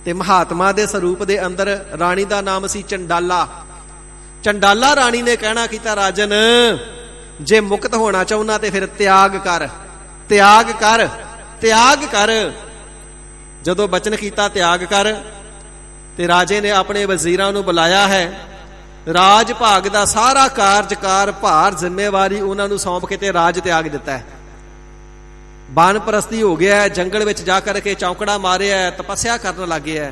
ਤੇ ਮਹਾਤਮਾ ਦੇ ਸਰੂਪ ਦੇ ਅੰਦਰ ਰਾਣੀ ਦਾ ਨਾਮ ਸੀ ਚੰਡਾਲਾ। ਚੰਡਾਲਾ ਰਾਣੀ ਨੇ ਕਹਿਣਾ ਕੀਤਾ, ਰਾਜਨ ਜੇ ਮੁਕਤ ਹੋਣਾ ਚਾਹੁੰਦਾ ਤੇ ਫਿਰ ਤਿਆਗ ਕਰ, ਤਿਆਗ ਕਰ, ਤਿਆਗ ਕਰ। ਜਦੋਂ ਬਚਨ ਕੀਤਾ ਤਿਆਗ ਕਰ, ਤੇ ਰਾਜੇ ਨੇ ਆਪਣੇ ਵਜ਼ੀਰਾਂ ਨੂੰ ਬੁਲਾਇਆ ਹੈ। ਰਾਜ ਭਾਗ ਦਾ ਸਾਰਾ ਕਾਰਜਕਾਰ ਭਾਰ ਜ਼ਿੰਮੇਵਾਰੀ ਉਹਨਾਂ ਨੂੰ ਸੌਂਪ ਕੇ ਤੇ ਰਾਜ ਤਿਆਗ ਦਿੱਤਾ ਹੈ। ਬਾਨਪ੍ਰਸਤੀ ਹੋ ਗਿਆ, ਜੰਗਲ ਵਿੱਚ ਜਾ ਕਰਕੇ ਚੌਂਕੜਾ ਮਾਰਿਆ, ਤਪੱਸਿਆ ਕਰਨ ਲੱਗ ਗਿਆ।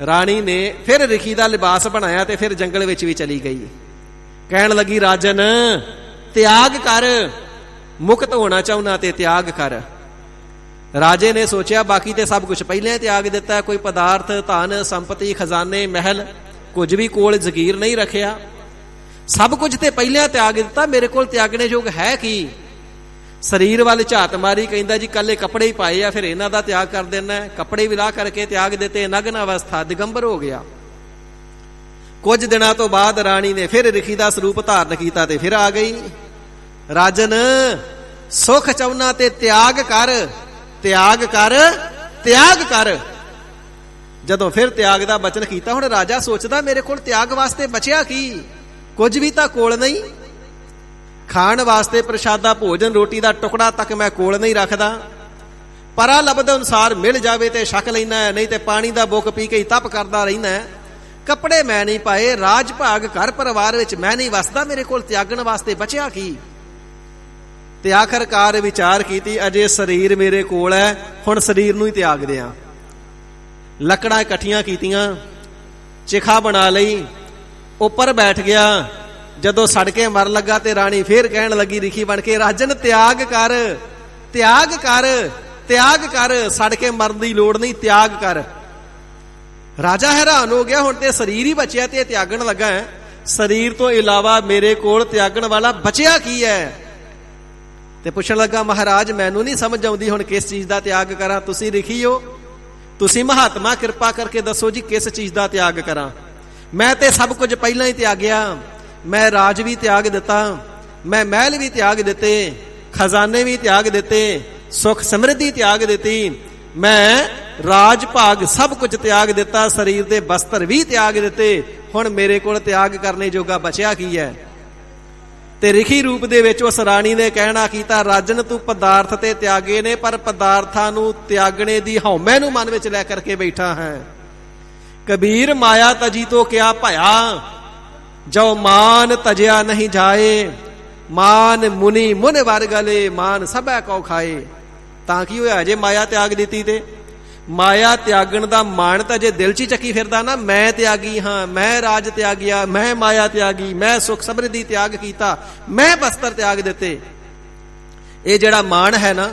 ਰਾਣੀ ਨੇ ਫਿਰ ਰਿਖੀ ਦਾ ਲਿਬਾਸ ਬਣਾਇਆ ਤੇ ਫਿਰ ਜੰਗਲ ਵਿੱਚ ਵੀ ਚਲੀ ਗਈ। ਕਹਿਣ ਲੱਗੀ, ਰਾਜਨ ਤਿਆਗ ਕਰ, ਮੁਕਤ ਹੋਣਾ ਚਾਹੁੰਦਾ ਤੇ ਤਿਆਗ ਕਰ। ਰਾਜੇ ਨੇ ਸੋਚਿਆ ਬਾਕੀ ਤੇ ਸਭ ਕੁਝ ਪਹਿਲਾਂ ਤਿਆਗ ਦਿੱਤਾ, ਕੋਈ ਪਦਾਰਥ, ਧਨ, ਸੰਪਤੀ, ਖਜ਼ਾਨੇ, ਮਹਿਲ ਕੁਝ ਵੀ ਕੋਲ ਜ਼ਗੀਰ ਨਹੀਂ ਰੱਖਿਆ, ਸਭ ਕੁਝ ਤੇ ਪਹਿਲਾਂ ਤਿਆਗ ਦਿੱਤਾ, ਮੇਰੇ ਕੋਲ ਤਿਆਗਣੇ ਯੋਗ ਹੈ ਕੀ? ਸਰੀਰ ਵੱਲ ਝਾਤ ਮਾਰੀ, ਕਹਿੰਦਾ ਜੀ ਕੱਲੇ ਕੱਪੜੇ ਹੀ ਪਾਏ ਆ, ਫਿਰ ਇਹਨਾਂ ਦਾ ਤਿਆਗ ਕਰ ਦੇਣਾ। ਕੱਪੜੇ ਵੀ ਲਾਹ ਕਰਕੇ ਤਿਆਗ ਦਿੱਤੇ, ਨਗਨ ਅਵਸਥਾ, ਦਿਗੰਬਰ ਹੋ ਗਿਆ। ਕੁਝ ਦਿਨਾਂ ਤੋਂ ਬਾਅਦ ਰਾਣੀ ਨੇ ਫਿਰ ਰਿਖੀ ਦਾ ਸਰੂਪ ਧਾਰਨ ਕੀਤਾ ਤੇ ਫਿਰ ਆ ਗਈ। ਰਾਜਨ ਸੁਖ ਚਾਹੁੰਦਾ ਤੇ ਤਿਆਗ ਕਰ, ਤਿਆਗ ਕਰ, ਤਿਆਗ ਕਰ। ਜਦੋਂ ਫਿਰ ਤਿਆਗ ਦਾ ਬਚਨ ਕੀਤਾ, ਹੁਣ ਰਾਜਾ ਸੋਚਦਾ ਮੇਰੇ ਕੋਲ ਤਿਆਗ ਵਾਸਤੇ ਬਚਿਆ ਕੀ? ਕੁਝ ਵੀ ਤਾਂ ਕੋਲ ਨਹੀਂ। ਖਾਣ ਵਾਸਤੇ ਪ੍ਰਸ਼ਾਦਾ, ਭੋਜਨ, ਰੋਟੀ ਦਾ ਟੁਕੜਾ ਤੱਕ ਮੈਂ ਕੋਲ ਨਹੀਂ ਰੱਖਦਾ। ਪਰਾ ਲਬਦ ਅਨੁਸਾਰ ਮਿਲ ਜਾਵੇ ਤੇ ਛਕ ਲੈਣਾ, ਨਹੀਂ ਤੇ ਪਾਣੀ ਦਾ ਬੁੱਕ ਪੀ ਕੇ ਤਪ ਕਰਦਾ ਰਹਿਣਾ। ਕੱਪੜੇ ਮੈਂ ਨਹੀਂ ਪਾਏ, ਰਾਜ ਭਾਗ ਘਰ ਪਰਿਵਾਰ ਵਿੱਚ ਮੈਂ ਨਹੀਂ ਵਸਦਾ, ਮੇਰੇ ਕੋਲ ਤਿਆਗਣ ਵਾਸਤੇ ਬਚਿਆ ਕੀ? ਤੇ ਆਖਰਕਾਰ ਵਿਚਾਰ ਕੀਤੀ, ਅਜੇ ਸਰੀਰ ਮੇਰੇ ਕੋਲ ਹੈ, ਹੁਣ ਸਰੀਰ ਨੂੰ ਹੀ ਤਿਆਗ ਦਿਆਂ। ਲੱਕੜਾਂ ਇਕੱਠੀਆਂ ਕੀਤੀਆਂ, ਚਿਖਾ ਬਣਾ ਲਈ, ਉੱਪਰ ਬੈਠ ਗਿਆ। ਜਦੋਂ ਸੜ ਕੇ ਮਰ ਲੱਗਾ ਤੇ ਰਾਣੀ ਫੇਰ ਕਹਿਣ ਲੱਗੀ ਰਿਖੀ ਬਣ ਕੇ, ਰਾਜਨ ਤਿਆਗ ਕਰ, ਤਿਆਗ ਕਰ, ਤਿਆਗ ਕਰ, ਸੜ ਕੇ ਮਰਨ ਦੀ ਲੋੜ ਨਹੀਂ, ਤਿਆਗ ਕਰ। ਰਾਜਾ ਹੈਰਾਨ ਹੋ ਗਿਆ, ਹੁਣ ਤੇ ਸਰੀਰ ਹੀ ਬਚਿਆ ਤੇ ਤਿਆਗਣ ਲੱਗਾ ਹੈ, ਸਰੀਰ ਤੋਂ ਇਲਾਵਾ ਮੇਰੇ ਕੋਲ ਤਿਆਗਣ ਵਾਲਾ ਬਚਿਆ ਕੀ ਹੈ? ਤੇ ਪੁੱਛਣ ਲੱਗਾ, ਮਹਾਰਾਜ ਮੈਨੂੰ ਨਹੀਂ ਸਮਝ ਆਉਂਦੀ ਹੁਣ ਕਿਸ ਚੀਜ਼ ਦਾ ਤਿਆਗ ਕਰਾਂ। ਤੁਸੀਂ ਰਿਖੀ ਹੋ, ਤੁਸੀਂ ਮਹਾਤਮਾ, ਕਿਰਪਾ ਕਰਕੇ ਦੱਸੋ ਜੀ ਕਿਸ ਚੀਜ਼ ਦਾ ਤਿਆਗ ਕਰਾਂ? ਮੈਂ ਤੇ ਸਭ ਕੁਝ ਪਹਿਲਾਂ ਹੀ ਤਿਆਗਿਆ, ਮੈਂ ਰਾਜ ਵੀ ਤਿਆਗ ਦਿੱਤਾ, ਮੈਂ ਮਹਿਲ ਵੀ ਤਿਆਗ ਦਿੱਤੇ, ਖਜ਼ਾਨੇ ਵੀ ਤਿਆਗ ਦਿੱਤੇ, ਸੁਖ ਸਮਰਿੱਧੀ ਤਿਆਗ ਦਿੱਤੀ, ਮੈਂ ਰਾਜ ਭਾਗ ਸਭ ਕੁਝ ਤਿਆਗ ਦਿੱਤਾ, ਸਰੀਰ ਦੇ ਬਸਤਰ ਵੀ ਤਿਆਗ ਦਿੱਤੇ, ਹੁਣ ਮੇਰੇ ਕੋਲ ਤਿਆਗ ਕਰਨੇ ਜੋਗਾ ਬਚਿਆ ਕੀ ਹੈ? ਤੇ ਰਿਖੀ ਰੂਪ ਦੇ ਵਿੱਚ ਉਸ ਰਾਣੀ ਨੇ ਕਹਿਣਾ ਕੀਤਾ, ਰਾਜਨ ਤੂੰ ਪਦਾਰਥ ਤੇ ਤਿਆਗੇ ਨੇ, ਪਰ ਪਦਾਰਥਾਂ ਨੂੰ ਤਿਆਗਣੇ ਦੀ ਹਉਮੈ ਨੂੰ ਮਨ ਵਿੱਚ ਲੈ ਕਰਕੇ ਬੈਠਾ ਹੈ। ਕਬੀਰ ਮਾਇਆ ਤਜੀ ਤੋਂ ਕਿਆ ਭਇਆ, ਜੋ ਮਾਨ ਤਜਿਆ ਨਹੀਂ ਜਾਏ, ਮਾਨ ਮੁਨੀ ਮੁਨ ਵਰ ਗਲੇ, ਮਾਨ ਸਭੈ ਕਉ ਖਾਏ। ਤਾਂ ਕੀ ਹੋਇਆ ਜੇ ਮਾਇਆ ਤਿਆਗ ਦਿੱਤੀ ਤੇ? ਮਾਇਆ ਤਿਆਗਣ ਦਾ ਮਾਣ ਤਾਂ ਜੇ ਦਿਲ 'ਚ ਹੀ ਚੱਕੀ ਫਿਰਦਾ ਨਾ, ਮੈਂ ਤਿਆਗੀ ਹਾਂ, ਮੈਂ ਰਾਜ ਤਿਆਗਿਆ, ਮੈਂ ਮਾਇਆ ਤਿਆਗੀ, ਮੈਂ ਸੁਖ ਸਮਰਿੱਧੀ ਤਿਆਗ ਕੀਤਾ, ਮੈਂ ਬਸਤਰ ਤਿਆਗ ਦਿੱਤੇ, ਇਹ ਜਿਹੜਾ ਮਾਣ ਹੈ ਨਾ,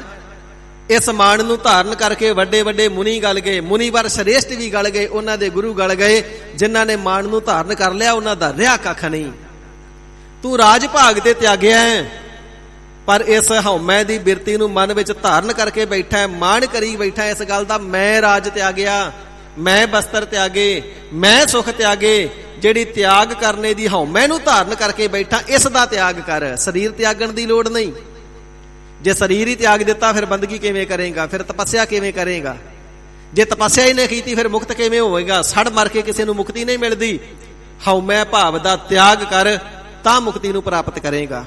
ਇਸ ਮਾਣ ਨੂੰ ਧਾਰਨ ਕਰਕੇ ਵੱਡੇ ਵੱਡੇ ਮੁਨੀ ਗਲ ਗਏ, ਮੁਨੀਵਰ ਸ੍ਰੇਸ਼ਟ ਵੀ ਗਲ ਗਏ, ਉਹਨਾਂ ਦੇ ਗੁਰੂ ਗਲ ਗਏ। ਜਿਨ੍ਹਾਂ ਨੇ ਮਾਣ ਨੂੰ ਧਾਰਨ ਕਰ ਲਿਆ ਉਹਨਾਂ ਦਾ ਰਿਹਾ ਕੱਖ ਨਹੀਂ। ਤੂੰ ਰਾਜ ਭਾਗ ਤੇ ਤਿਆਗਿਆ ਹੈ, ਪਰ ਇਸ ਹਉਮੈ ਦੀ ਬਿਰਤੀ ਨੂੰ ਮਨ ਵਿੱਚ ਧਾਰਨ ਕਰਕੇ ਬੈਠਾ ਹੈ, ਮਾਣ ਕਰੀ ਬੈਠਾ ਇਸ ਗੱਲ ਦਾ, ਮੈਂ ਰਾਜ ਤਿਆਗਿਆ, ਮੈਂ ਬਸਤਰ ਤਿਆਗੇ, ਮੈਂ ਸੁਖ ਤਿਆਗੇ। ਜਿਹੜੀ ਤਿਆਗ ਕਰਨੇ ਦੀ ਹਉਮੈ ਨੂੰ ਧਾਰਨ ਕਰਕੇ ਬੈਠਾ, ਇਸ ਦਾ ਤਿਆਗ ਕਰ, ਸਰੀਰ ਤਿਆਗਣ ਦੀ ਲੋੜ ਨਹੀਂ। ਜੇ ਸਰੀਰ ਹੀ ਤਿਆਗ ਦਿੱਤਾ ਫਿਰ ਬੰਦਗੀ ਕਿਵੇਂ ਕਰੇਗਾ? ਫਿਰ ਤਪੱਸਿਆ ਕਿਵੇਂ ਕਰੇਗਾ? ਜੇ ਤਪੱਸਿਆ ਹੀ ਨਹੀਂ ਕੀਤੀ ਫਿਰ ਮੁਕਤ ਕਿਵੇਂ ਹੋਵੇਗਾ? ਸੜ ਮਰ ਕੇ ਕਿਸੇ ਨੂੰ ਮੁਕਤੀ ਨਹੀਂ ਮਿਲਦੀ। ਹਉਮੈ ਭਾਵ ਦਾ ਤਿਆਗ ਕਰ ਤਾਂ ਮੁਕਤੀ ਨੂੰ ਪ੍ਰਾਪਤ ਕਰੇਗਾ।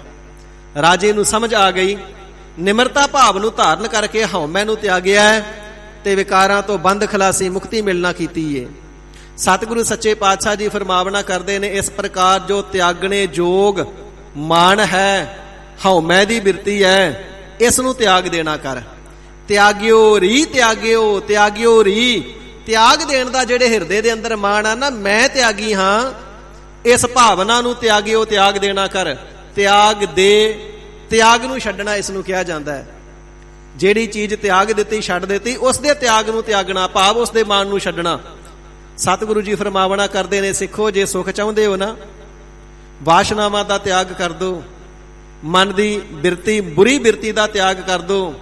ਰਾਜੇ ਨੂੰ ਸਮਝ ਆ ਗਈ, ਨਿਮਰਤਾ ਭਾਵ ਨੂੰ ਧਾਰਨ ਕਰਕੇ ਹਉਮੈ ਨੂੰ ਤਿਆਗਿਆ ਹੈ ਤੇ ਵਿਕਾਰਾਂ ਤੋਂ ਬੰਦ ਖਲਾਸੀ ਮੁਕਤੀ ਮਿਲਣਾ ਕੀਤੀ ਏ। ਸਤਿਗੁਰੂ ਸੱਚੇ ਪਾਤਸ਼ਾਹ ਜੀ ਫਰਮਾਵਨਾ ਕਰਦੇ ਨੇ, ਇਸ ਪ੍ਰਕਾਰ ਜੋ ਤਿਆਗਣੇ ਯੋਗ ਮਾਨ ਹੈ, ਹਉਮੈ ਦੀ ਬਿਰਤੀ ਹੈ, ਇਸ ਨੂੰ ਤਿਆਗ ਦੇਣਾ ਕਰ। ਤਿਆਗਿਓ ਰੀ, ਤਿਆਗਿਓ, ਤਿਆਗਿਓ ਰੀ। ਤਿਆਗ ਦੇਣ ਦਾ ਜਿਹੜੇ ਹਿਰਦੇ ਦੇ ਅੰਦਰ ਮਾਣ ਆ ਨਾ, ਮੈਂ ਤਿਆਗੀ ਹਾਂ, ਇਸ ਭਾਵਨਾ ਨੂੰ ਤਿਆਗਿਓ, ਤਿਆਗ ਦੇਣਾ ਕਰ। ਤਿਆਗ ਦੇ, ਤਿਆਗ ਨੂੰ ਛੱਡਣਾ ਇਸ ਨੂੰ ਕਿਹਾ ਜਾਂਦਾ ਹੈ। ਜਿਹੜੀ ਚੀਜ਼ ਤਿਆਗ ਦਿੱਤੀ, ਛੱਡ ਦਿੱਤੀ, ਉਸ ਦੇ ਤਿਆਗ ਨੂੰ ਤਿਆਗਣਾ ਭਾਵ ਉਸ ਦੇ ਮਾਣ ਨੂੰ ਛੱਡਣਾ। ਸਤਿਗੁਰੂ ਜੀ ਫਰਮਾਵਣਾ ਕਰਦੇ ਨੇ, ਸਿੱਖੋ ਜੇ ਸੁਖ ਚਾਹੁੰਦੇ ਹੋ ਨਾ, ਵਾਸ਼ਨਾਵਾਂ ਦਾ ਤਿਆਗ ਕਰ ਦਿਓ, ਮਨ ਦੀ ਬਿਰਤੀ, ਬੁਰੀ ਬਿਰਤੀ ਦਾ ਤਿਆਗ ਕਰ ਦਿਓ,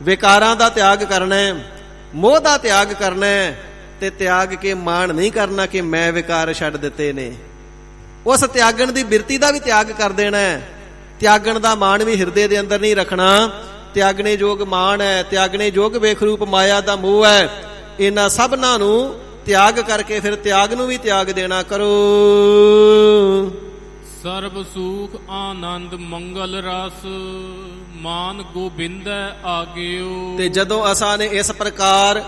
ਵਿਕਾਰਾਂ ਦਾ ਤਿਆਗ ਕਰਨਾ ਹੈ, ਮੋਹ ਦਾ ਤਿਆਗ ਕਰਨਾ ਹੈ, ਤੇ ਤਿਆਗ ਕੇ ਮਾਣ ਨਹੀਂ ਕਰਨਾ ਕਿ ਮੈਂ ਵਿਕਾਰ ਛੱਡ ਦਿੱਤੇ ਨੇ। ਉਸ ਤਿਆਗਣ ਦੀ ਬਿਰਤੀ ਦਾ ਵੀ ਤਿਆਗ ਕਰ ਦੇਣਾ ਹੈ। ਤਿਆਗਣ ਦਾ ਮਾਣ ਵੀ ਹਿਰਦੇ ਦੇ ਅੰਦਰ ਨਹੀਂ ਰੱਖਣਾ। ਤਿਆਗਣੇ ਯੋਗ ਮਾਣ ਹੈ, ਤਿਆਗਣੇ ਯੋਗ ਵੇਖਰੂਪ ਮਾਇਆ ਦਾ ਮੋਹ ਹੈ। ਇਹਨਾਂ ਸਭਨਾਂ ਨੂੰ ਤਿਆਗ ਕਰਕੇ ਫਿਰ ਤਿਆਗ ਨੂੰ ਵੀ ਤਿਆਗ ਦੇਣਾ ਕਰੋ। ਸਰਬ ਸੂਖ ਆਨੰਦ ਮੰਗਲ ਰਸ ਮਾਨ ਗੋਬਿੰਦੈ ਆਗਿਓ। ਤੇ ਜਦੋਂ ਅਸਾਂ ਨੇ ਇਸ ਪ੍ਰਕਾਰ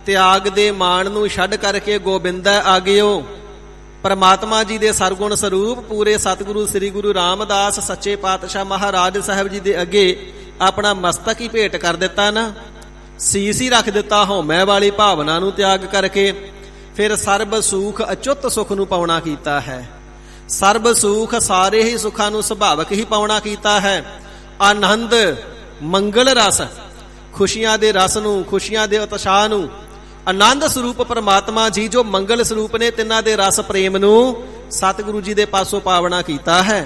ਤਿਆਗ ਦੇ ਮਾਣ ਨੂੰ ਛੱਡ ਕਰਕੇ ਗੋਬਿੰਦੈ ਆਗਿਓ, ਪਰਮਾਤਮਾ ਜੀ ਦੇ ਸਰਗੁਣ ਸਰੂਪ ਪੂਰੇ ਸਤਿਗੁਰੂ ਸ੍ਰੀ ਗੁਰੂ ਰਾਮਦਾਸ ਸੱਚੇ ਪਾਤਸ਼ਾਹ ਮਹਾਰਾਜ ਸਾਹਿਬ ਜੀ ਦੇ ਅੱਗੇ ਆਪਣਾ ਮਸਤਕ ਹੀ ਭੇਟ ਕਰ ਦਿੱਤਾ ਨਾ, ਸੀਸ ਹੀ ਰੱਖ ਦਿੱਤਾ ਹਉਮੈ ਵਾਲੀ ਭਾਵਨਾ ਨੂੰ ਤਿਆਗ ਕਰਕੇ, ਫਿਰ ਸਰਬ ਸੁਖ ਅਚੁੱਤ ਸੁਖ ਨੂੰ ਪਾਉਣਾ ਕੀਤਾ ਹੈ। ਸਰਬ ਸੁਖ ਸਾਰੇ ਹੀ ਸੁੱਖਾਂ ਨੂੰ ਸੁਭਾਵਕ ਹੀ ਪਾਉਣਾ ਕੀਤਾ ਹੈ। ਆਨੰਦ ਮੰਗਲ ਰਸ, ਖੁਸ਼ੀਆਂ ਦੇ ਰਸ ਨੂੰ, ਖੁਸ਼ੀਆਂ ਦੇ ਉਤਸ਼ਾਹ ਨੂੰ, ਆਨੰਦ ਸਰੂਪ ਪਰਮਾਤਮਾ ਜੀ ਜੋ ਮੰਗਲ ਸਰੂਪ ਨੇ, ਤਿੰਨਾਂ ਦੇ ਰਸ ਪ੍ਰੇਮ ਨੂੰ ਸਤਿਗੁਰੂ ਜੀ ਦੇ ਪਾਸੋਂ ਪਾਵਣਾ ਕੀਤਾ ਹੈ।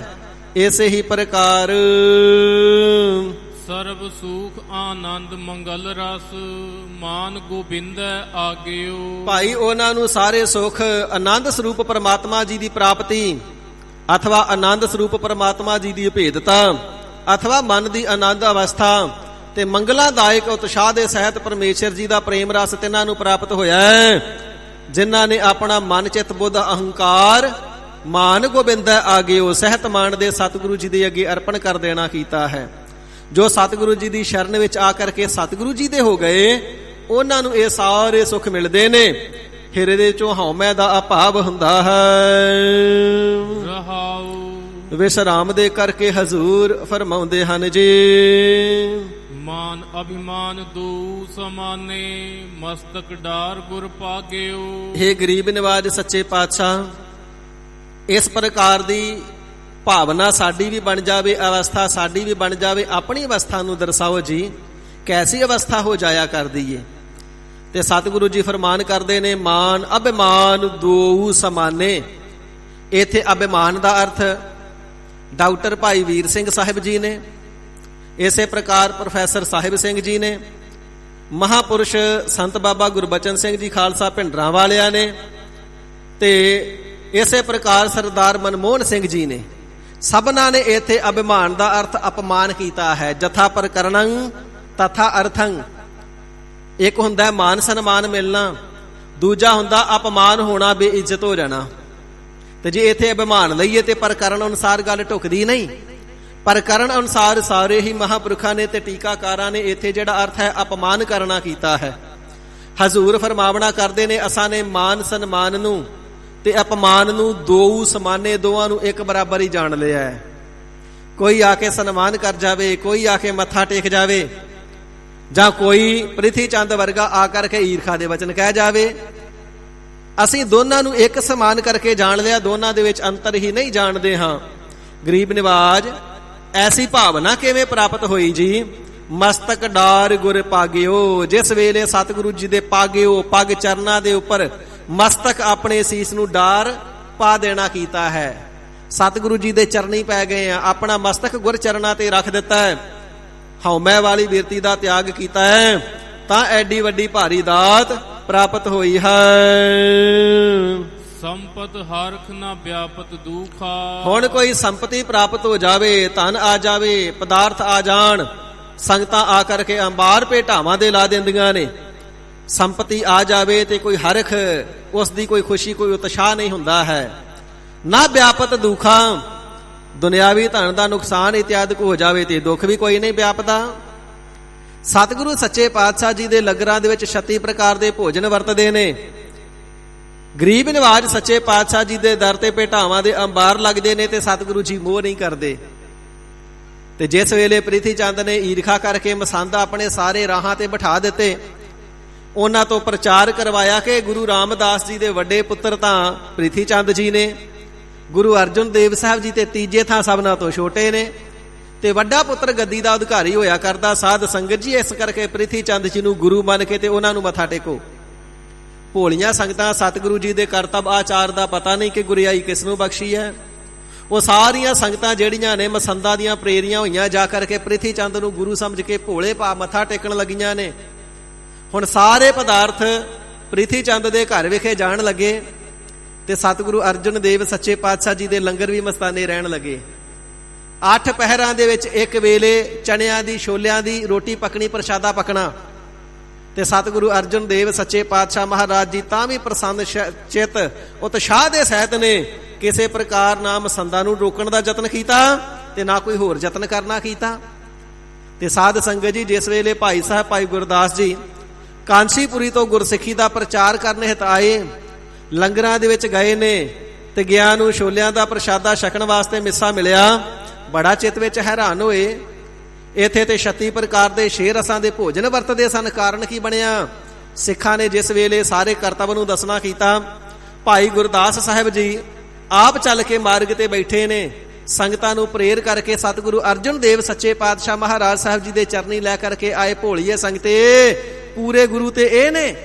ਇਸੇ ਹੀ ਪ੍ਰਕਾਰ ਸਰਬ ਸੂਖ ਆਨੰਦ ਮੰਗਲ ਰਸ ਮਾਨ ਗੋਬਿੰਦੈ ਆਗਿਓ। ਭਾਈ ਉਹਨਾਂ ਨੂੰ ਸਾਰੇ ਸੁਖ ਆਨੰਦ ਸਰੂਪ ਪਰਮਾਤਮਾ ਜੀ ਦੀ ਪ੍ਰਾਪਤੀ, ਅਥਵਾ ਆਨੰਦ ਸਰੂਪ ਪਰਮਾਤਮਾ ਜੀ ਦੀ ਭੇਦਤਾ, ਅਥਵਾ ਮਨ ਦੀ ਆਨੰਦ ਅਵਸਥਾ ਤੇ ਮੰਗਲਾਦਾਇਕ ਉਤਸ਼ਾਹ ਦੇ ਸਹਿਤ ਪਰਮੇਸ਼ਰ ਜੀ ਦਾ ਪ੍ਰੇਮ ਰਸ ਤਿੰਨਾਂ ਨੂੰ ਪ੍ਰਾਪਤ ਹੋਇਆ ਹੈ, ਜਿਨ੍ਹਾਂ ਨੇ ਆਪਣਾ ਮਨ ਚਿੱਤ ਬੁੱਧ ਅਹੰਕਾਰ ਮਾਨ ਗੋਬਿੰਦੈ ਆਗਿਓ ਸਹਿਤ ਮਾਨ ਦੇ ਸਤਿਗੁਰੂ ਜੀ ਦੇ ਅੱਗੇ ਅਰਪਣ ਕਰ ਦੇਣਾ ਕੀਤਾ ਹੈ। ਜੋ ਸਤਿਗੁਰੂ ਜੀ ਦੀ ਸ਼ਰਨ ਵਿੱਚ ਆ ਕਰਕੇ ਸਤਿਗੁਰੂ ਜੀ ਦੇ ਹੋ ਗਏ, ਉਹਨਾਂ ਨੂੰ ਇਹ ਸਾਰੇ ਸੁੱਖ ਮਿਲਦੇ ਨੇ। ਹਿਰਦੇ ਚੋਂ ਹਉਮੈ ਦਾ ਅਭਾਵ ਹੁੰਦਾ ਹੈ। ਰਹਾਉ ਵਿਸ਼ਰਾਮ ਦੇ ਕਰਕੇ ਹਜ਼ੂਰ ਫਰਮਾਉਂਦੇ ਹਨ ਜੀ, ਮਾਨ ਅਭਿਮਾਨ ਦੋ ਸਮਾਨੇ ਮਸਤਕ ਡਾਰ ਗੁਰ ਪਾਗਿਓ। ਹੇ ਗਰੀਬ ਨਿਵਾਜ ਸੱਚੇ ਪਾਤਸ਼ਾਹ, ਇਸ ਪ੍ਰਕਾਰ ਦੀ ਭਾਵਨਾ ਸਾਡੀ ਵੀ ਬਣ ਜਾਵੇ, ਅਵਸਥਾ ਸਾਡੀ ਵੀ ਬਣ ਜਾਵੇ। ਆਪਣੀ ਅਵਸਥਾ ਨੂੰ ਦਰਸਾਓ ਜੀ, ਕੈਸੀ ਅਵਸਥਾ ਹੋ ਜਾਇਆ ਕਰਦੀ ਏ। ਤੇ ਸਤਿਗੁਰੂ ਜੀ ਫਰਮਾਨ ਕਰਦੇ ਨੇ, ਮਾਨ ਅਭਿਮਾਨ ਦੋ ਸਮਾਨੇ। ਇੱਥੇ ਅਭਿਮਾਨ ਦਾ ਅਰਥ ਡਾਕਟਰ ਭਾਈ ਵੀਰ ਸਿੰਘ ਸਾਹਿਬ ਜੀ ਨੇ, ਇਸੇ ਪ੍ਰਕਾਰ ਪ੍ਰੋਫੈਸਰ ਸਾਹਿਬ ਸਿੰਘ ਜੀ ਨੇ, ਮਹਾਪੁਰਸ਼ ਸੰਤ ਬਾਬਾ ਗੁਰਬਚਨ ਸਿੰਘ ਜੀ ਖਾਲਸਾ ਭਿੰਡਰਾਂ ਵਾਲਿਆਂ ਨੇ, ਤੇ ਇਸੇ ਪ੍ਰਕਾਰ ਸਰਦਾਰ ਮਨਮੋਹਨ ਸਿੰਘ ਜੀ ਨੇ। ਸਭਨਾਂ ਨੇ ਇੱਥੇ ਅਭਿਮਾਨ ਦਾ ਅਰਥ ਅਪਮਾਨ ਕੀਤਾ ਹੈ। ਜਥਾ ਪ੍ਰਕਰਣੰ ਤਥਾ ਅਰਥੰ। ਇੱਕ ਹੁੰਦਾ ਮਾਨ ਸਨਮਾਨ ਮਿਲਣਾ, ਦੂਜਾ ਹੁੰਦਾ ਅਪਮਾਨ ਹੋਣਾ, ਬੇਇੱਜ਼ਤ ਹੋ ਜਾਣਾ। ਤੇ ਜੇ ਇੱਥੇ ਅਭਿਮਾਨ ਲਈਏ ਤੇ ਪ੍ਰਕਰਨ ਅਨੁਸਾਰ ਗੱਲ ਢੁਕਦੀ ਨਹੀਂ। ਪ੍ਰਕਰਨ ਅਨੁਸਾਰ ਸਾਰੇ ਹੀ ਮਹਾਂਪੁਰਖਾਂ ਨੇ ਤੇ ਟੀਕਾਕਾਰਾਂ ਨੇ ਇੱਥੇ ਜਿਹੜਾ ਅਰਥ ਹੈ ਅਪਮਾਨ ਕਰਨਾ ਕੀਤਾ ਹੈ। ਹਜ਼ੂਰ ਫਰਮਾਵਣਾ ਕਰਦੇ ਨੇ, ਅਸਾਂ ਨੇ ਮਾਨ ਸਨਮਾਨ ਨੂੰ ਤੇ ਅਪਮਾਨ ਨੂੰ ਦੋ ਸਮਾਨੇ, ਦੋਵਾਂ ਨੂੰ ਇੱਕ ਬਰਾਬਰ ਹੀ ਜਾਣ ਲਿਆ ਹੈ। ਕੋਈ ਆ ਕੇ ਸਨਮਾਨ ਕਰ ਜਾਵੇ, ਕੋਈ ਆ ਕੇ ਮੱਥਾ ਟੇਕ ਜਾਵੇ, ਜਾਂ ਕੋਈ ਪ੍ਰਿਥੀ ਚੰਦ ਵਰਗਾ ਆ ਕਰਕੇ ਈਰਖਾ ਦੇ ਵਚਨ ਕਹਿ ਜਾਵੇ। ਅਸੀਂ ਦੋਨਾਂ ਨੂੰ ਇੱਕ ਸਮਾਨ ਕਰਕੇ ਜਾਣ ਲਿਆ, ਦੋਨਾਂ ਦੇ ਵਿੱਚ ਅੰਤਰ ਹੀ ਨਹੀਂ ਜਾਣਦੇ ਹਾਂ। ਗਰੀਬ ਨਿਵਾਜ, ਐਸੀ ਭਾਵਨਾ ਕਿਵੇਂ ਪ੍ਰਾਪਤ ਹੋਈ ਜੀ? ਮਸਤਕ ਡਾਰ ਗੁਰ ਪਾਗਿਓ। ਜਿਸ ਵੇਲੇ ਸਤਿਗੁਰੂ ਜੀ ਦੇ ਪਾਗਿਓ, ਪੱਗ ਚਰਨਾਂ ਦੇ ਉੱਪਰ ਮਸਤਕ ਆਪਣੇ ਸੀਸ ਨੂੰ ਡਾਰ ਪਾ ਦੇਣਾ ਕੀਤਾ ਹੈ। ਸਤਿਗੁਰੂ ਜੀ ਦੇ ਚਰਨੀ ਪੈ ਗਏ ਆ, ਆਪਣਾ ਮਸਤਕ ਗੁਰ ਚਰਨਾਂ ਤੇ ਰੱਖ ਦਿੱਤਾ ਹੈ, ਹਉਮੈ ਵਾਲੀ ਬਿਰਤੀ ਦਾ ਤਿਆਗ ਕੀਤਾ ਹੈ, ਤਾਂ ਐਡੀ ਵੱਡੀ ਭਾਰੀ ਦਾਤ ਪ੍ਰਾਪਤ ਹੋਈ ਹੈ। ਸੰਪਤ ਹਰਖ ਨਾ ਵਿਆਪਤ ਦੁਖਾ। ਹੁਣ ਕੋਈ ਸੰਪਤੀ ਪ੍ਰਾਪਤ ਹੋ ਜਾਵੇ, ਧਨ ਆ ਜਾਵੇ, ਪਦਾਰਥ ਆ ਜਾਣ, ਸੰਗਤਾਂ ਆ ਕਰਕੇ ਅੰਬਾਰ ਭੇਟਾਵਾਂ ਦੇ ਲਾ ਦਿੰਦੀਆਂ ਨੇ। ਸੰਪਤੀ ਆ ਜਾਵੇ ਤੇ ਕੋਈ ਹਰਖ, ਉਸ ਦੀ ਕੋਈ ਖੁਸ਼ੀ, ਕੋਈ ਉਤਸ਼ਾਹ ਨਹੀਂ ਹੁੰਦਾ ਹੈ। ਨਾ ਵਿਆਪਤ ਦੁੱਖਾਂ, ਦੁਨਿਆਵੀ ਧਨ ਦਾ ਨੁਕਸਾਨ ਇਤਿਆਦਿਕ ਹੋ ਜਾਵੇ ਤੇ ਦੁੱਖ ਵੀ ਕੋਈ ਨਹੀਂ ਵਿਆਪਦਾ। ਸਤਿਗੁਰੂ ਸੱਚੇ ਪਾਤਸ਼ਾਹ ਜੀ ਦੇ ਲੰਗਰਾਂ ਦੇ ਵਿੱਚ 36 ਪ੍ਰਕਾਰ ਦੇ ਭੋਜਨ ਵਰਤਦੇ ਨੇ। ਗਰੀਬ ਨਿਵਾਜ ਸੱਚੇ ਪਾਤਸ਼ਾਹ ਜੀ ਦੇ ਦਰ ਤੇ ਭੇਟਾਵਾਂ ਦੇ ਅੰਬਾਰ ਲੱਗਦੇ ਨੇ ਤੇ ਸਤਿਗੁਰੂ ਜੀ ਮੋਹ ਨਹੀਂ ਕਰਦੇ। ਤੇ ਜਿਸ ਵੇਲੇ ਪ੍ਰਿਥੀ ਚੰਦ ਨੇ ਈਰਖਾ ਕਰਕੇ ਮਸੰਦ ਆਪਣੇ ਸਾਰੇ ਰਾਹਾਂ ਤੇ ਬਿਠਾ ਦਿੱਤੇ, ਉਹਨਾਂ ਤੋਂ ਪ੍ਰਚਾਰ ਕਰਵਾਇਆ ਕਿ ਗੁਰੂ ਰਾਮਦਾਸ ਜੀ ਦੇ ਵੱਡੇ ਪੁੱਤਰ ਤਾਂ ਪ੍ਰਿਥੀ ਚੰਦ ਜੀ ਨੇ, ਗੁਰੂ ਅਰਜਨ ਦੇਵ ਸਾਹਿਬ ਜੀ ਤੇ ਤੀਜੇ ਥਾਂ ਸਭਨਾਂ ਤੋਂ ਛੋਟੇ ਨੇ, ਤੇ ਵੱਡਾ ਪੁੱਤਰ ਗੱਦੀ ਦਾ ਅਧਿਕਾਰੀ ਹੋਇਆ ਕਰਦਾ ਸਾਧ ਸੰਗਤ ਜੀ। ਇਸ ਕਰਕੇ ਪ੍ਰਿਥੀ ਚੰਦ ਜੀ ਨੂੰ ਗੁਰੂ ਮੰਨ ਕੇ ਤੇ ਉਹਨਾਂ ਨੂੰ ਮੱਥਾ ਟੇਕੋ। ਭੋਲੀਆਂ ਸੰਗਤਾਂ ਸਤਿਗੁਰੂ ਜੀ ਦੇ ਕਰਤੱਵ ਆਚਾਰ ਦਾ ਪਤਾ ਨਹੀਂ ਕਿ ਗੁਰਿਆਈ ਕਿਸ ਨੂੰ ਬਖਸ਼ੀ ਹੈ। ਉਹ ਸਾਰੀਆਂ ਸੰਗਤਾਂ ਜਿਹੜੀਆਂ ਨੇ ਮਸੰਦਾਂ ਦੀਆਂ ਪ੍ਰੇਰੀਆਂ ਹੋਈਆਂ ਜਾ ਕਰਕੇ ਪ੍ਰਿਥੀ ਚੰਦ ਨੂੰ ਗੁਰੂ ਸਮਝ ਕੇ ਭੋਲੇ ਭਾ ਮੱਥਾ ਟੇਕਣ ਲੱਗੀਆਂ ਨੇ। ਹੁਣ ਸਾਰੇ ਪਦਾਰਥ ਪ੍ਰਿਥੀ ਚੰਦ ਦੇ ਘਰ ਵਿਖੇ ਜਾਣ ਲੱਗੇ ਤੇ ਸਤਿਗੁਰੂ ਅਰਜਨ ਦੇਵ ਸੱਚੇ ਪਾਤਸ਼ਾਹ ਜੀ ਦੇ ਲੰਗਰ ਵੀ ਮਸਤਾਨੇ ਰਹਿਣ ਲੱਗੇ। 8 ਪਹਿਰਾਂ ਦੇ ਵਿੱਚ ਇੱਕ ਵੇਲੇ ਚਣਿਆਂ ਦੀ ਛੋਲਿਆਂ ਦੀ ਰੋਟੀ ਪਕਣੀ, ਪ੍ਰਸ਼ਾਦਾ ਪਕਣਾ। ਤੇ ਸਤਿਗੁਰੂ ਅਰਜਨ ਦੇਵ ਸੱਚੇ ਪਾਤਸ਼ਾਹ ਮਹਾਰਾਜ ਜੀ ਤਾਂ ਵੀ ਪ੍ਰਸੰਨ ਚਿਤ ਉਤਸ਼ਾਹ ਦੇ ਸਹਿਤ ਨੇ ਕਿਸੇ ਪ੍ਰਕਾਰ ਨਾ ਮਸੰਦਾਂ ਨੂੰ ਰੋਕਣ ਦਾ ਯਤਨ ਕੀਤਾ ਤੇ ਨਾ ਕੋਈ ਹੋਰ ਯਤਨ ਕਰਨਾ ਕੀਤਾ। ਤੇ ਸਾਧ ਸੰਗਤ ਜੀ, ਜਿਸ ਵੇਲੇ ਭਾਈ ਸਾਹਿਬ ਭਾਈ ਗੁਰਦਾਸ ਜੀ ਕਾਂਸੀਪੁਰੀ ਤੋਂ ਗੁਰਸਿੱਖੀ ਦਾ ਪ੍ਰਚਾਰ ਕਰਨ ਹਿਤ ਆਏ, ਲੰਗਰਾਂ ਦੇ ਵਿੱਚ ਗਏ ਨੇ ਤੇ ਗਿਆ ਨੂੰ ਛੋਲਿਆਂ ਦਾ ਪ੍ਰਸ਼ਾਦਾ ਛਕਣ ਵਾਸਤੇ ਮਿੱਸਾ ਮਿਲਿਆ। ਬੜਾ ਚਿੱਤ ਵਿੱਚ ਹੈਰਾਨ ਹੋਏ, ਇੱਥੇ ਤੇ 36 ਪ੍ਰਕਾਰ ਦੇ 6 ਰਸਾਂ ਦੇ ਭੋਜਨ ਵਰਤਦੇ ਸਨ, ਕਾਰਨ ਕੀ ਬਣਿਆ? ਸਿੱਖਾਂ ਨੇ ਜਿਸ ਵੇਲੇ ਸਾਰੇ ਕਰਤੱਵ ਨੂੰ ਦੱਸਣਾ ਕੀਤਾ, ਭਾਈ ਗੁਰਦਾਸ ਸਾਹਿਬ ਜੀ ਆਪ ਚੱਲ ਕੇ ਮਾਰਗ ਤੇ ਬੈਠੇ ਨੇ, ਸੰਗਤਾਂ ਨੂੰ ਪ੍ਰੇਰ ਕਰਕੇ ਸਤਿਗੁਰੂ ਅਰਜਨ ਦੇਵ ਸੱਚੇ ਪਾਤਸ਼ਾਹ ਮਹਾਰਾਜ ਸਾਹਿਬ ਜੀ ਦੇ ਚਰਨੀ ਲੈ ਕਰਕੇ ਆਏ। ਭੋਲੀਏ ਸੰਗਤੇ, ਪੂਰੇ ਗੁਰੂ ਤੇ ਇਹ ਨੇ।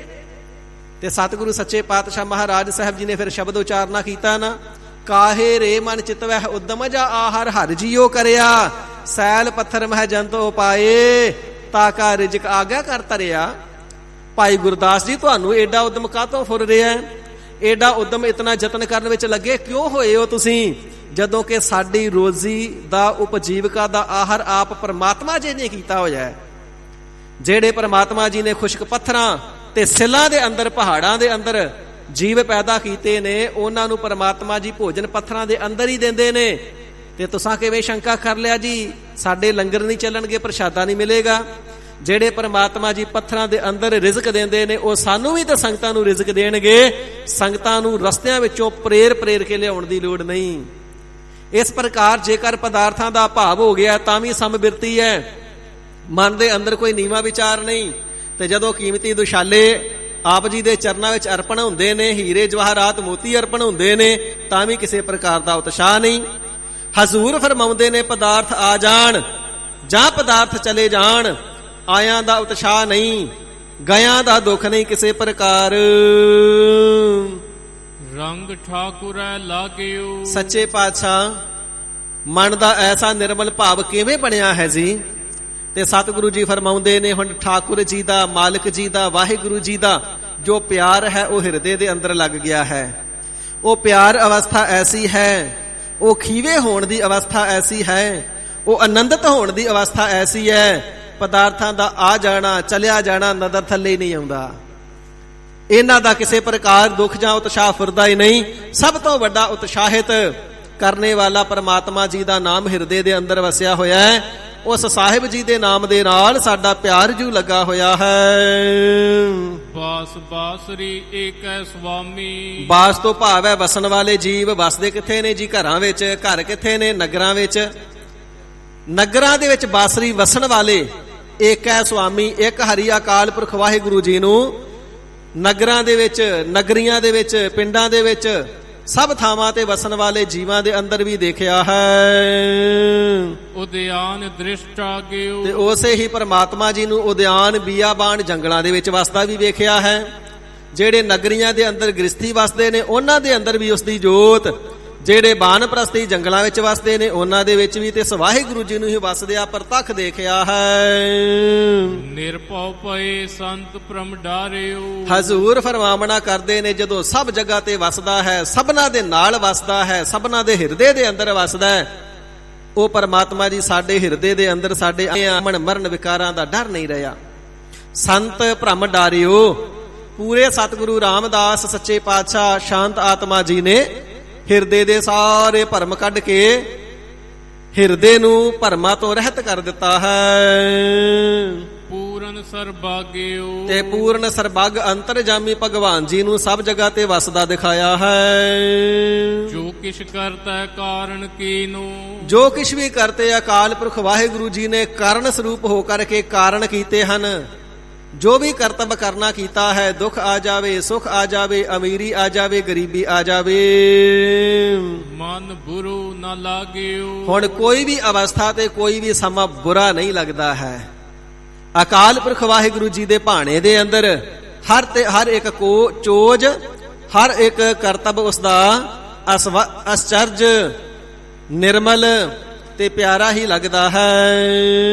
ਤੇ ਸਤਿਗੁਰੂ ਸੱਚੇ ਪਾਤਸ਼ਾਹ ਮਹਾਰਾਜ ਸਾਹਿਬ ਜੀ ਨੇ ਫਿਰ ਸ਼ਬਦ ਉਚਾਰਨਾ ਕੀਤਾ ਨਾ, ਕਾਹੇ ਰੇ ਮਨ ਚਿਤਵਹਿ ਉਦਮ ਜਾ ਆਹਰ ਹਰ ਜੀਓ ਕਰਿਆ, ਸੈਲ ਪੱਥਰ ਮਹਿ ਜੰਤੋ ਪਾਏ, ਤਾਕਾ ਰਿਜਕ ਆਗਿਆ ਕਰ ਤਰਿਆ। ਭਾਈ ਗੁਰਦਾਸ ਜੀ, ਤੁਹਾਨੂੰ ਏਡਾ ਉਦਮ ਕਾਹਤੋਂ ਫੁਰ ਰਿਹਾ ਹੈ? ਏਡਾ ਉਦਮ ਇਤਨਾ ਯਤਨ ਕਰਨ ਵਿੱਚ ਲੱਗੇ ਕਿਉਂ ਹੋਏ ਹੋ ਤੁਸੀਂ, ਜਦੋਂ ਕਿ ਸਾਡੀ ਰੋਜ਼ੀ ਦਾ ਉਪਜੀਵਕਾ ਦਾ ਆਹਰ ਆਪ ਪਰਮਾਤਮਾ ਜੀ ਨੇ ਕੀਤਾ ਹੋਇਆ ਹੈ। ਜਿਹੜੇ ਪਰਮਾਤਮਾ ਜੀ ਨੇ ਖੁਸ਼ਕ ਪੱਥਰਾਂ ਤੇ ਸਿੱਲਾਂ ਦੇ ਅੰਦਰ, ਪਹਾੜਾਂ ਦੇ ਅੰਦਰ ਜੀਵ ਪੈਦਾ ਕੀਤੇ ਨੇ, ਉਹਨਾਂ ਨੂੰ ਪਰਮਾਤਮਾ ਜੀ ਭੋਜਨ ਪੱਥਰਾਂ ਦੇ ਅੰਦਰ ਹੀ ਦਿੰਦੇ ਨੇ। ਤੇ ਤੁਸਾਂ ਕਿਵੇਂ ਸ਼ੰਕਾ ਕਰ ਲਿਆ ਜੀ ਸਾਡੇ ਲੰਗਰ ਨਹੀਂ ਚੱਲਣਗੇ, ਪ੍ਰਸ਼ਾਦਾ ਨਹੀਂ ਮਿਲੇਗਾ? ਜਿਹੜੇ ਪਰਮਾਤਮਾ ਜੀ ਪੱਥਰਾਂ ਦੇ ਅੰਦਰ ਰਿਜ਼ਕ ਦਿੰਦੇ ਨੇ, ਉਹ ਸਾਨੂੰ ਵੀ ਤੇ ਸੰਗਤਾਂ ਨੂੰ ਰਿਜ਼ਕ ਦੇਣਗੇ। ਸੰਗਤਾਂ ਨੂੰ ਰਸਤਿਆਂ ਵਿੱਚੋਂ ਪ੍ਰੇਰ ਕੇ ਲਿਆਉਣ ਦੀ ਲੋੜ ਨਹੀਂ। ਇਸ ਪ੍ਰਕਾਰ ਜੇਕਰ ਪਦਾਰਥਾਂ ਦਾ ਭਾਵ ਹੋ ਗਿਆ ਤਾਂ ਵੀ ਸਮਬਿਰਤੀ ਹੈ, ਮਨ ਦੇ ਅੰਦਰ ਕੋਈ ਨੀਵਾਂ ਵਿਚਾਰ ਨਹੀਂ। ਤੇ ਜਦੋਂ ਕੀਮਤੀ ਦੁਸ਼ਾਲੇ ਆਪ ਜੀ ਦੇ ਚਰਨਾਂ ਵਿੱਚ ਅਰਪਣ ਹੁੰਦੇ ਨੇ, ਹੀਰੇ ਜਵਾਹਰਾਤ ਮੋਤੀ ਅਰਪਣ ਹੁੰਦੇ ਨੇ, ਤਾਂ ਵੀ ਕਿਸੇ ਪ੍ਰਕਾਰ ਦਾ ਉਤਸ਼ਾਹ ਨਹੀਂ। ਹਜ਼ੂਰ ਫਰਮਾਉਂਦੇ ਨੇ, ਪਦਾਰਥ ਆ ਜਾਣ ਜਾਂ ਪਦਾਰਥ ਚਲੇ ਜਾਣ, ਆਇਆਂ ਦਾ ਉਤਸ਼ਾਹ ਨਹੀਂ, ਗਿਆਂ ਦਾ ਦੁੱਖ ਨਹੀਂ ਕਿਸੇ ਪ੍ਰਕਾਰ। ਰੰਗ ਠਾਕੁਰੈ ਲਾਗਿਓ। ਸੱਚੇ ਪਾਤਸ਼ਾਹ, ਮਨ ਦਾ ਐਸਾ ਨਿਰਮਲ ਭਾਵ ਕਿਵੇਂ ਬਣਿਆ ਹੈ ਜੀ? ਤੇ ਸਤਿਗੁਰੂ ਜੀ ਫਰਮਾਉਂਦੇ ਨੇ, ਹੁਣ ਠਾਕੁਰ ਜੀ ਦਾ, ਮਾਲਕ ਜੀ ਦਾ, ਵਾਹਿਗੁਰੂ ਜੀ ਦਾ ਜੋ ਪਿਆਰ ਹੈ ਉਹ ਹਿਰਦੇ ਦੇ ਅੰਦਰ ਲੱਗ ਗਿਆ ਹੈ। ਉਹ ਪਿਆਰ ਅਵਸਥਾ ਐਸੀ ਹੈ, ਉਹ ਖੀਵੇ ਹੋਣ ਦੀ ਅਵਸਥਾ ਐਸੀ ਹੈ, ਉਹ ਆਨੰਦਿਤ ਹੋਣ ਦੀ ਅਵਸਥਾ ਐਸੀ ਹੈ, ਪਦਾਰਥਾਂ ਦਾ ਆ ਜਾਣਾ ਚਲਿਆ ਜਾਣਾ ਨਜ਼ਰ ਥੱਲੇ ਨਹੀਂ ਆਉਂਦਾ। ਇਹਨਾਂ ਦਾ ਕਿਸੇ ਪ੍ਰਕਾਰ ਦੁੱਖ ਜਾਂ ਉਤਸ਼ਾਹ ਫਿਰਦਾ ਹੀ ਨਹੀਂ। ਸਭ ਤੋਂ ਵੱਡਾ ਉਤਸ਼ਾਹਿਤ ਕਰਨੇ ਵਾਲਾ ਪਰਮਾਤਮਾ ਜੀ ਦਾ ਨਾਮ ਹਿਰਦੇ ਦੇ ਅੰਦਰ ਵਸਿਆ ਹੋਇਆ ਹੈ। ਉਸ ਸਾਹਿਬ ਜੀ ਦੇ ਨਾਮ ਦੇ ਨਾਲ ਸਾਡਾ ਪਿਆਰ ਜੂ ਲੱਗਾ ਹੋਇਆ ਹੈ। ਬਾਸ ਬਾਸਰੀ ਏਕੈ ਸੁਆਮੀ। ਬਾਸ ਤੋਂ ਭਾਵ ਹੈ ਵਸਣ ਵਾਲੇ ਜੀਵ। ਵਸਦੇ ਕਿੱਥੇ ਨੇ ਜੀ? ਘਰਾਂ ਵਿੱਚ। ਘਰ ਕਿੱਥੇ ਨੇ? ਨਗਰਾਂ ਵਿੱਚ। ਨਗਰਾਂ ਦੇ ਵਿੱਚ ਬਾਸਰੀ ਵਸਣ ਵਾਲੇ ਏਕੈ ਸੁਆਮੀ, ਇੱਕ ਹਰੀ ਅਕਾਲ ਪੁਰਖ ਵਾਹਿਗੁਰੂ ਜੀ ਨੂੰ ਨਗਰਾਂ ਦੇ ਵਿੱਚ, ਨਗਰੀਆਂ ਦੇ ਵਿੱਚ, ਪਿੰਡਾਂ ਦੇ ਵਿੱਚ, ਸਭ ਥਾਵਾਂ ਤੇ ਵਸਣ ਵਾਲੇ ਜੀਵਾਂ ਦੇ ਅੰਦਰ ਵੀ ਦੇਖਿਆ ਹੈ। ਉਦਿਆਨ ਦ੍ਰਿਸ਼ਟਾ ਗਿਓ। ਤੇ ਉਸੇ ਹੀ ਪਰਮਾਤਮਾ ਜੀ ਨੂੰ ਉਦਿਆਨ, ਬੀਆਬਾਨ, ਜੰਗਲਾਂ ਦੇ ਵਿੱਚ ਵਸਦਾ ਵੀ ਵੇਖਿਆ ਹੈ। ਜਿਹੜੇ ਨਗਰੀਆਂ ਦੇ ਅੰਦਰ ਗ੍ਰਸਥੀ ਵਸਦੇ ਨੇ ਉਹਨਾਂ ਦੇ ਅੰਦਰ ਵੀ ਉਸ ਦੀ ਜੋਤ, ਜਿਹੜੇ ਬਾਨਪ੍ਰਸਤੀ ਜੰਗਲਾਂ ਵਿੱਚ ਵਸਦੇ ਨੇ ਉਹਨਾਂ ਦੇ ਵਿੱਚ ਵੀ ਤੇ ਵਾਹਿਗੁਰੂ ਜੀ ਨੂੰ ਹੀ ਵਸਦਿਆ ਪ੍ਰਤੱਖ ਦੇਖਿਆ ਹੈ। ਨਿਰਭਉ ਪਏ ਸੰਤ ਭ੍ਰਮ ਡਾਰਿਓ। ਹਜ਼ੂਰ ਫਰਮਾਵਣਾ ਕਰਦੇ ਨੇ, ਜਦੋਂ ਸਭ ਜਗ੍ਹਾ ਤੇ ਵਸਦਾ ਹੈ, ਸਭਨਾਂ ਦੇ ਨਾਲ ਵਸਦਾ ਹੈ, ਸਭਨਾਂ ਦੇ ਹਿਰਦੇ ਦੇ ਅੰਦਰ ਵਸਦਾ ਹੈ, ਉਹ ਪਰਮਾਤਮਾ ਜੀ ਸਾਡੇ ਹਿਰਦੇ ਦੇ ਅੰਦਰ ਸਾਡੇ ਆਮਣ ਮਰਨ ਵਿਕਾਰਾਂ ਦਾ ਡਰ ਨਹੀਂ ਰਿਹਾ। ਸੰਤ ਭ੍ਰਮ ਡਾਰਿਓ। ਪੂਰੇ ਸਤਿਗੁਰੂ ਰਾਮਦਾਸ ਸੱਚੇ ਪਾਤਸ਼ਾਹ ਸ਼ਾਂਤ ਆਤਮਾ ਜੀ ਨੇ ਹਿਰਦੇ ਦੇ ਸਾਰੇ ਭਰਮ ਕੱਢ ਕੇ ਹਿਰਦੇ ਨੂੰ ਭਰਮਾਂ ਤੋਂ ਰਹਿਤ ਕਰ ਦਿੱਤਾ ਹੈ। ਪੂਰਨ ਸਰਬਾਗਿਓ। ਤੇ ਪੂਰਨ ਸਰਬੱਗ ਅੰਤਰਜਾਮੀ ਭਗਵਾਨ ਜੀ ਨੂੰ ਸਭ ਜਗ੍ਹਾ ਤੇ ਵਸਦਾ ਦਿਖਾਇਆ ਹੈ। ਜੋ ਕਿਛ ਕਰਤਾ ਕਾਰਨ ਕੀਨੂ। ਜੋ ਕਿਛ ਵੀ ਕਰਤੇ ਅਕਾਲ ਪੁਰਖ ਵਾਹਿਗੁਰੂ ਜੀ ਨੇ ਕਾਰਨ ਸਰੂਪ ਹੋ ਕਰਕੇ ਕਾਰਨ ਕੀਤੇ ਹਨ। ਜੋ ਵੀ ਕਰਤੱਵ ਕਰਨਾ ਕੀਤਾ ਹੈ, ਦੁੱਖ ਆ ਜਾਵੇ, ਸੁਖ ਆ ਜਾਵੇ, ਅਮੀਰੀ ਆ ਜਾਵੇ, ਗਰੀਬੀ ਆ ਜਾਵੇ, ਮਨ ਬੁਰੂ ਨਾ ਲਾਗਿਓ। ਹੁਣ ਕੋਈ ਵੀ ਅਵਸਥਾ ਤੇ ਕੋਈ ਵੀ ਸਮਾਂ ਬੁਰਾ ਨਹੀਂ ਲੱਗਦਾ ਹੈ। ਅਕਾਲ ਪੁਰਖ ਵਾਹਿਗੁਰੂ ਜੀ ਦੇ ਭਾਣੇ ਦੇ ਅੰਦਰ ਹਰ ਇੱਕ ਕੋ ਚੋਜ, ਹਰ ਇੱਕ ਕਰਤੱਵ ਉਸਦਾ ਅਸਚਰਜ, ਨਿਰਮਲ ਤੇ ਪਿਆਰਾ ਹੀ ਲੱਗਦਾ ਹੈ।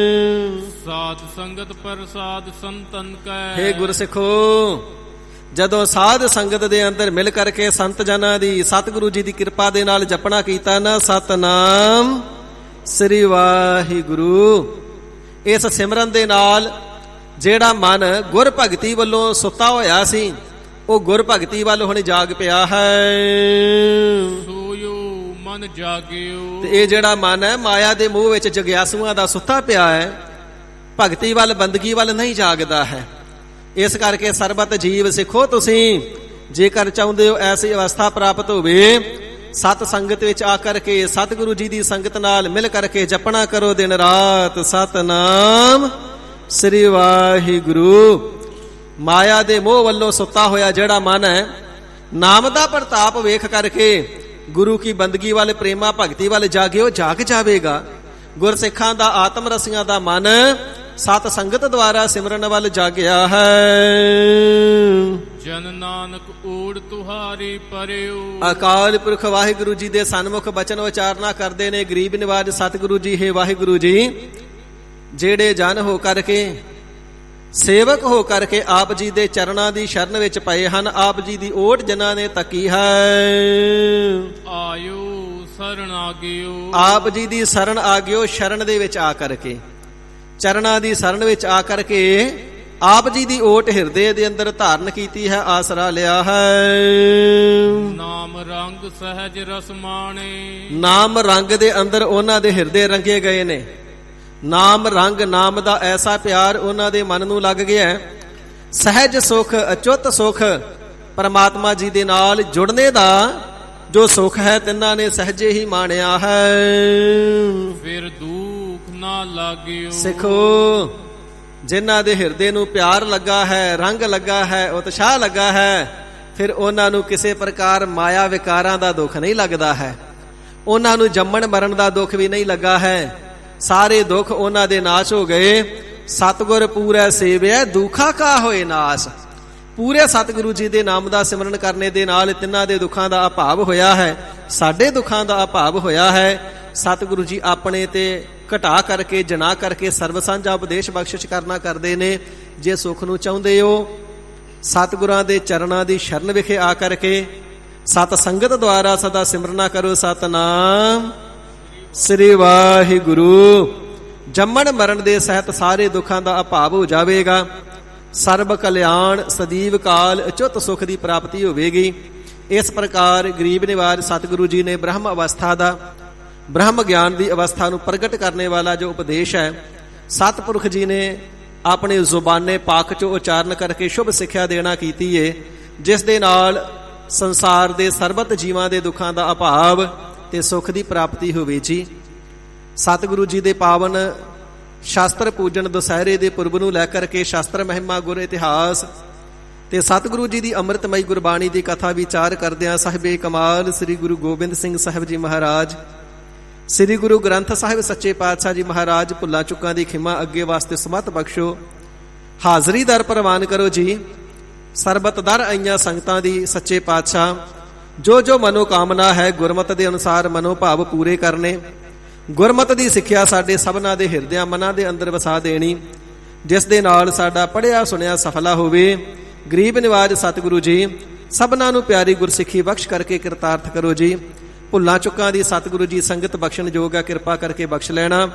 ਸਾਧ ਸੰਗਤ ਪ੍ਰਸਾਦ ਸੰਤਨ ਕੈ। ਹੇ ਗੁਰਸਿੱਖੋ, ਜਦੋਂ ਸਾਧ ਸੰਗਤ ਦੇ ਅੰਦਰ ਮਿਲ ਕਰਕੇ ਸੰਤ ਜਨਾਂ ਦੀ, ਸਤਿਗੁਰੂ ਜੀ ਦੀ ਕਿਰਪਾ ਦੇ ਨਾਲ ਜਪਣਾ ਕੀਤਾ ਨਾ, ਸਤਨਾਮ ਸ੍ਰੀ ਵਾਹਿਗੁਰੂ, ਇਸ ਸਿਮਰਨ ਦੇ ਨਾਲ ਜਿਹੜਾ ਮਨ ਗੁਰ ਭਗਤੀ ਵੱਲੋਂ ਸੁੱਤਾ ਹੋਇਆ ਸੀ, ਉਹ ਗੁਰ ਭਗਤੀ ਵੱਲ ਹੁਣ ਜਾਗ ਪਿਆ ਹੈ। ਸੋਇਓ ਮਨ ਜਾਗਿਓ। ਤੇ ਇਹ ਜਿਹੜਾ ਮਨ ਹੈ ਮਾਇਆ ਦੇ ਮੋਹ ਵਿੱਚ ਜਗਿਆਸੂਆਂ ਦਾ ਸੁੱਤਾ ਪਿਆ ਹੈ, ਭਗਤੀ ਵੱਲ, ਬੰਦਗੀ ਵੱਲ ਨਹੀਂ ਜਾਗਦਾ ਹੈ। ਇਸ ਕਰਕੇ ਸਰਬਤ ਜੀਵ ਸਿੱਖੋ, ਤੁਸੀਂ ਜੇਕਰ ਚਾਹੁੰਦੇ ਹੋ ਐਸੀ ਅਵਸਥਾ ਪ੍ਰਾਪਤ ਹੋਵੇ, ਸਤ ਸੰਗਤ ਵਿੱਚ ਆ ਕਰਕੇ ਸਤਿਗੁਰੂ ਜੀ ਦੀ ਸੰਗਤ ਨਾਲ ਮਿਲ ਕਰਕੇ ਜਪਣਾ ਕਰੋ ਦਿਨ ਰਾਤ, ਸਤਨਾਮ ਸ੍ਰੀ ਵਾਹਿਗੁਰੂ। ਮਾਇਆ ਦੇ ਮੋਹ ਵੱਲੋਂ ਸੁੱਤਾ ਹੋਇਆ ਜਿਹੜਾ ਮਨ ਹੈ, ਨਾਮ ਦਾ ਪ੍ਰਤਾਪ ਵੇਖ ਕਰਕੇ ਗੁਰੂ ਕੀ ਬੰਦਗੀ ਵੱਲ, ਪ੍ਰੇਮਾ ਭਗਤੀ ਵੱਲ ਜਾਗਿਓ, ਜਾਗ ਜਾਵੇਗਾ। ਗੁਰਸਿੱਖਾਂ ਦਾ, ਆਤਮ ਰਸੀਆਂ ਦਾ ਮਨ ਸਤ ਸੰਗਤ ਦੁਆਰਾ ਸਿਮਰਨ ਵੱਲ ਜਾਗਿਆ ਹੈ। ਜਨ ਨਾਨਕ ਓੜ ਤੁਹਾਰੀ ਪਰਿਓ। ਅਕਾਲ ਪੁਰਖ ਵਾਹਿਗੁਰੂ ਜੀ ਦੇ ਸਨਮੁਖ ਬਚਨ ਉਚਾਰਨਾ ਕਰਦੇ ਨੇ ਗਰੀਬ ਨਿਵਾਜ ਸਤਿਗੁਰੂ ਜੀ। ਹੈ ਵਾਹਿਗੁਰੂ ਜੀ, ਜਿਹੜੇ ਜਨ ਹੋ ਕਰਕੇ, ਸੇਵਕ ਹੋ ਕਰਕੇ ਆਪ ਜੀ ਦੇ ਚਰਨਾਂ ਦੀ ਸ਼ਰਨ ਵਿੱਚ ਪਏ ਹਨ, ਆਪ ਜੀ ਦੀ ਓਟ ਜਿਨ੍ਹਾਂ ਨੇ ਤੱਕੀ ਹੈ, ਆਇਓ ਸਰਣ ਆਗਿਓ। ਆਪ ਜੀ ਦੀ ਸ਼ਰਨ ਆਗਿਓ। ਸ਼ਰਨ ਦੇ ਵਿੱਚ ਆ ਕਰਕੇ, ਚਰਨਾਂ ਦੀ ਸ਼ਰਨ ਵਿੱਚ ਆ ਕਰਕੇ ਆਪ ਜੀ ਦੀ ਓਟ ਹਿਰਦੇ ਦੇ ਅੰਦਰ ਧਾਰਨ ਕੀਤੀ ਹੈ, ਆਸਰਾ ਲਿਆ ਹੈ। ਨਾਮ ਰੰਗ ਸਹਿਜ ਰਸ ਮਾਣੇ। ਨਾਮ ਰੰਗ ਦੇ ਅੰਦਰ ਉਹਨਾਂ ਦੇ ਹਿਰਦੇ ਰੰਗੇ ਗਏ ਨੇ। ਨਾਮ ਰੰਗ, ਨਾਮ ਦਾ ਐਸਾ ਪਿਆਰ ਉਹਨਾਂ ਦੇ ਮਨ ਨੂੰ ਲੱਗ ਗਿਆ ਹੈ। ਸਹਿਜ ਸੁਖ, ਅਚੁੱਤ ਸੁਖ, ਪਰਮਾਤਮਾ ਜੀ ਦੇ ਨਾਲ ਜੁੜਨੇ ਦਾ ਜੋ ਸੁਖ ਹੈ, ਤਿੰਨਾਂ ਨੇ ਸਹਿਜੇ ਹੀ ਮਾਣਿਆ ਹੈ। ਫਿਰ ਦੁੱਖ ਨਾ ਲਾਗਿਓ। ਸਿੱਖੋ, ਜਿਨ੍ਹਾਂ ਦੇ ਹਿਰਦੇ ਨੂੰ ਪਿਆਰ ਲੱਗਾ ਹੈ, ਰੰਗ ਲੱਗਾ ਹੈ, ਉਤਸ਼ਾਹ ਲੱਗਾ ਹੈ, ਫਿਰ ਉਹਨਾਂ ਨੂੰ ਕਿਸੇ ਪ੍ਰਕਾਰ ਮਾਇਆ ਵਿਕਾਰਾਂ ਦਾ ਦੁੱਖ ਨਹੀਂ ਲੱਗਦਾ ਹੈ। ਉਹਨਾਂ ਨੂੰ ਜੰਮਣ ਮਰਨ ਦਾ ਦੁੱਖ ਵੀ ਨਹੀਂ ਲੱਗਾ ਹੈ। ਸਾਰੇ ਦੁੱਖ ਉਹਨਾਂ ਦੇ ਨਾਸ਼ ਹੋ ਗਏ। ਸਤਿਗੁਰ ਪੂਰੈ ਸੇਵਿਆ, ਦੁੱਖਾ ਕਾ ਹੋਏ ਨਾਸ਼। ਪੂਰੇ ਸਤਿਗੁਰੂ ਜੀ ਦੇ ਨਾਮ ਦਾ ਸਿਮਰਨ ਕਰਨੇ ਦੇ ਨਾਲ ਤਿੰਨਾਂ ਦੇ ਦੁੱਖਾਂ ਦਾ ਅਭਾਵ ਹੋਇਆ ਹੈ, ਸਾਡੇ ਦੁੱਖਾਂ ਦਾ ਅਭਾਵ ਹੋਇਆ ਹੈ। ਸਤਿਗੁਰੂ ਜੀ ਆਪਣੇ ਤੇ ਘਟਾ ਕਰਕੇ, ਜਨਾ ਕਰਕੇ ਸਰਬ ਸਾਂਝਾ ਉਪਦੇਸ਼ ਬਖਸ਼ਿਸ਼ ਕਰਨਾ ਕਰਦੇ ਨੇ। ਜੇ ਸੁੱਖ ਨੂੰ ਚਾਹੁੰਦੇ ਹੋ, ਸਤਿਗੁਰਾਂ ਦੇ ਚਰਨਾਂ ਦੀ ਸ਼ਰਨ ਵਿਖੇ ਆ ਕਰਕੇ ਸਤ ਸੰਗਤ ਦੁਆਰਾ ਸਦਾ ਸਿਮਰਨਾ ਕਰੋ, ਸਤਨਾਮ ਸ੍ਰੀ ਵਾਹਿਗੁਰੂ। ਜੰਮਣ ਮਰਨ ਦੇ ਸਹਿਤ ਸਾਰੇ ਦੁੱਖਾਂ ਦਾ ਅਭਾਵ ਹੋ ਜਾਵੇਗਾ। ਸਰਬ ਕਲਿਆਣ, ਸਦੀਵ ਕਾਲ, ਅਚੁੱਤ ਸੁਖ ਦੀ ਪ੍ਰਾਪਤੀ ਹੋਵੇਗੀ। ਇਸ ਪ੍ਰਕਾਰ ਗਰੀਬ ਨਿਵਾਜ ਸਤਿਗੁਰੂ ਜੀ ਨੇ ਬ੍ਰਹਮ ਅਵਸਥਾ ਦਾ, ਬ੍ਰਹਮ ਗਿਆਨ ਦੀ ਅਵਸਥਾ ਨੂੰ ਪ੍ਰਗਟ ਕਰਨੇ ਵਾਲਾ ਜੋ ਉਪਦੇਸ਼ ਹੈ, ਸਤਿਪੁਰਖ ਜੀ ਨੇ ਆਪਣੇ ਜ਼ੁਬਾਨੇ ਪਾਕ ਚੋਂ ਉਚਾਰਨ ਕਰਕੇ ਸ਼ੁਭ ਸਿੱਖਿਆ ਦੇਣਾ ਕੀਤੀ ਏ, ਜਿਸ ਦੇ ਨਾਲ ਸੰਸਾਰ ਦੇ ਸਰਬਤ ਜੀਵਾਂ ਦੇ ਦੁੱਖਾਂ ਦਾ ਅਭਾਵ ਤੇ ਸੁਖ ਦੀ ਪ੍ਰਾਪਤੀ ਹੋਵੇ ਜੀ। ਸਤਿਗੁਰੂ ਜੀ ਦੇ ਪਾਵਨ ਸ਼ਾਸਤਰ ਪੂਜਨ ਦੁਸਹਿਰੇ ਦੇ ਪੁਰਬ ਨੂੰ ਲੈ ਕਰਕੇ ਸ਼ਾਸਤਰ ਮਹਿਮਾ, ਗੁਰ ਇਤਿਹਾਸ ਤੇ ਸਤਿਗੁਰੂ ਜੀ ਦੀ ਅੰਮ੍ਰਿਤਮਈ ਗੁਰਬਾਣੀ ਦੀ ਕਥਾ ਵਿਚਾਰ ਕਰਦਿਆਂ ਸਾਹਿਬੇ ਕਮਾਲ ਸ੍ਰੀ ਗੁਰੂ ਗੋਬਿੰਦ ਸਿੰਘ ਸਾਹਿਬ ਜੀ ਮਹਾਰਾਜ, ਸ੍ਰੀ ਗੁਰੂ ਗ੍ਰੰਥ ਸਾਹਿਬ ਸੱਚੇ ਪਾਤਸ਼ਾਹ ਜੀ ਮਹਾਰਾਜ, ਭੁੱਲਾਂ ਚੁੱਕਾਂ ਦੀ ਖਿਮਾ ਅੱਗੇ ਵਾਸਤੇ ਸਮਤ ਬਖਸ਼ੋ। ਹਾਜ਼ਰੀ ਦਰ ਪ੍ਰਵਾਨ ਕਰੋ ਜੀ। ਸਰਬਤ ਦਰ ਆਈਆਂ ਸੰਗਤਾਂ ਦੀ ਸੱਚੇ ਪਾਤਸ਼ਾਹ ਜੋ ਜੋ ਮਨੋਕਾਮਨਾ ਹੈ ਗੁਰਮਤਿ ਦੇ ਅਨੁਸਾਰ ਮਨੋਭਾਵ ਪੂਰੇ ਕਰਨੇ, ਗੁਰਮਤਿ ਦੀ ਸਿੱਖਿਆ ਸਾਡੇ ਸਭਨਾਂ ਦੇ ਹਿਰਦਿਆਂ ਮਨਾਂ ਦੇ ਅੰਦਰ ਵਸਾ ਦੇਣੀ, ਜਿਸ ਦੇ ਨਾਲ ਸਾਡਾ ਪੜ੍ਹਿਆ ਸੁਣਿਆ ਸਫਲਾ ਹੋਵੇ। ਗਰੀਬ ਨਿਵਾਜ ਸਤਿਗੁਰੂ ਜੀ ਸਭਨਾਂ ਨੂੰ ਪਿਆਰੀ ਗੁਰਸਿੱਖੀ ਬਖਸ਼ ਕਰਕੇ ਕਿਰਤਾਰਥ ਕਰੋ ਜੀ। ਭੁੱਲਾਂ ਚੁੱਕਾਂ ਦੀ ਸਤਿਗੁਰੂ ਜੀ ਸੰਗਤ ਬਖਸ਼ਣ ਯੋਗ ਹੈ, ਕਿਰਪਾ ਕਰਕੇ ਬਖਸ਼ ਲੈਣਾ।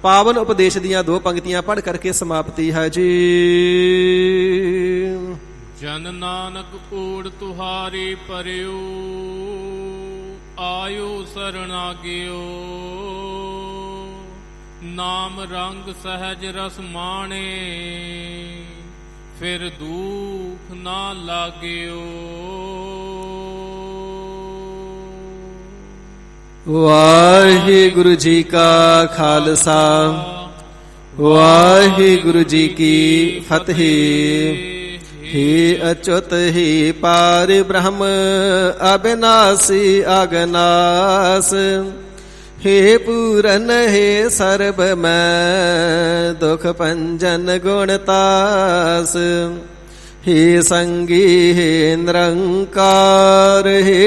ਪਾਵਨ ਉਪਦੇਸ਼ ਦੀਆਂ 2 ਪੰਕਤੀਆਂ ਪੜ੍ਹ ਕਰਕੇ ਸਮਾਪਤੀ ਹੈ ਜੀ। ਜਨ ਨਾਨਕ ਓੜ ਤੁਹਾਰੀ ਪਰਿਓ, ਆਇਓ ਸਰਣ ਆਗਿਓ। ਨਾਮ ਰੰਗ ਸਹਿਜ ਰਸ ਮਾਣੇ, ਫਿਰ ਦੁੱਖ ਨਾ ਲਾਗਿਓ। ਵਾਹਿਗੁਰੂ ਜੀ ਕਾ ਖਾਲਸਾ, ਵਾਹਿਗੁਰੂ ਜੀ ਕੀ ਫਤਿਹ। हे अच्युत हे पार ब्रह्म अविनाशी अगनास, हे पूरन हे सर्व मैं दुख पंजन गुणतास, हे संगी हे निरंकार हे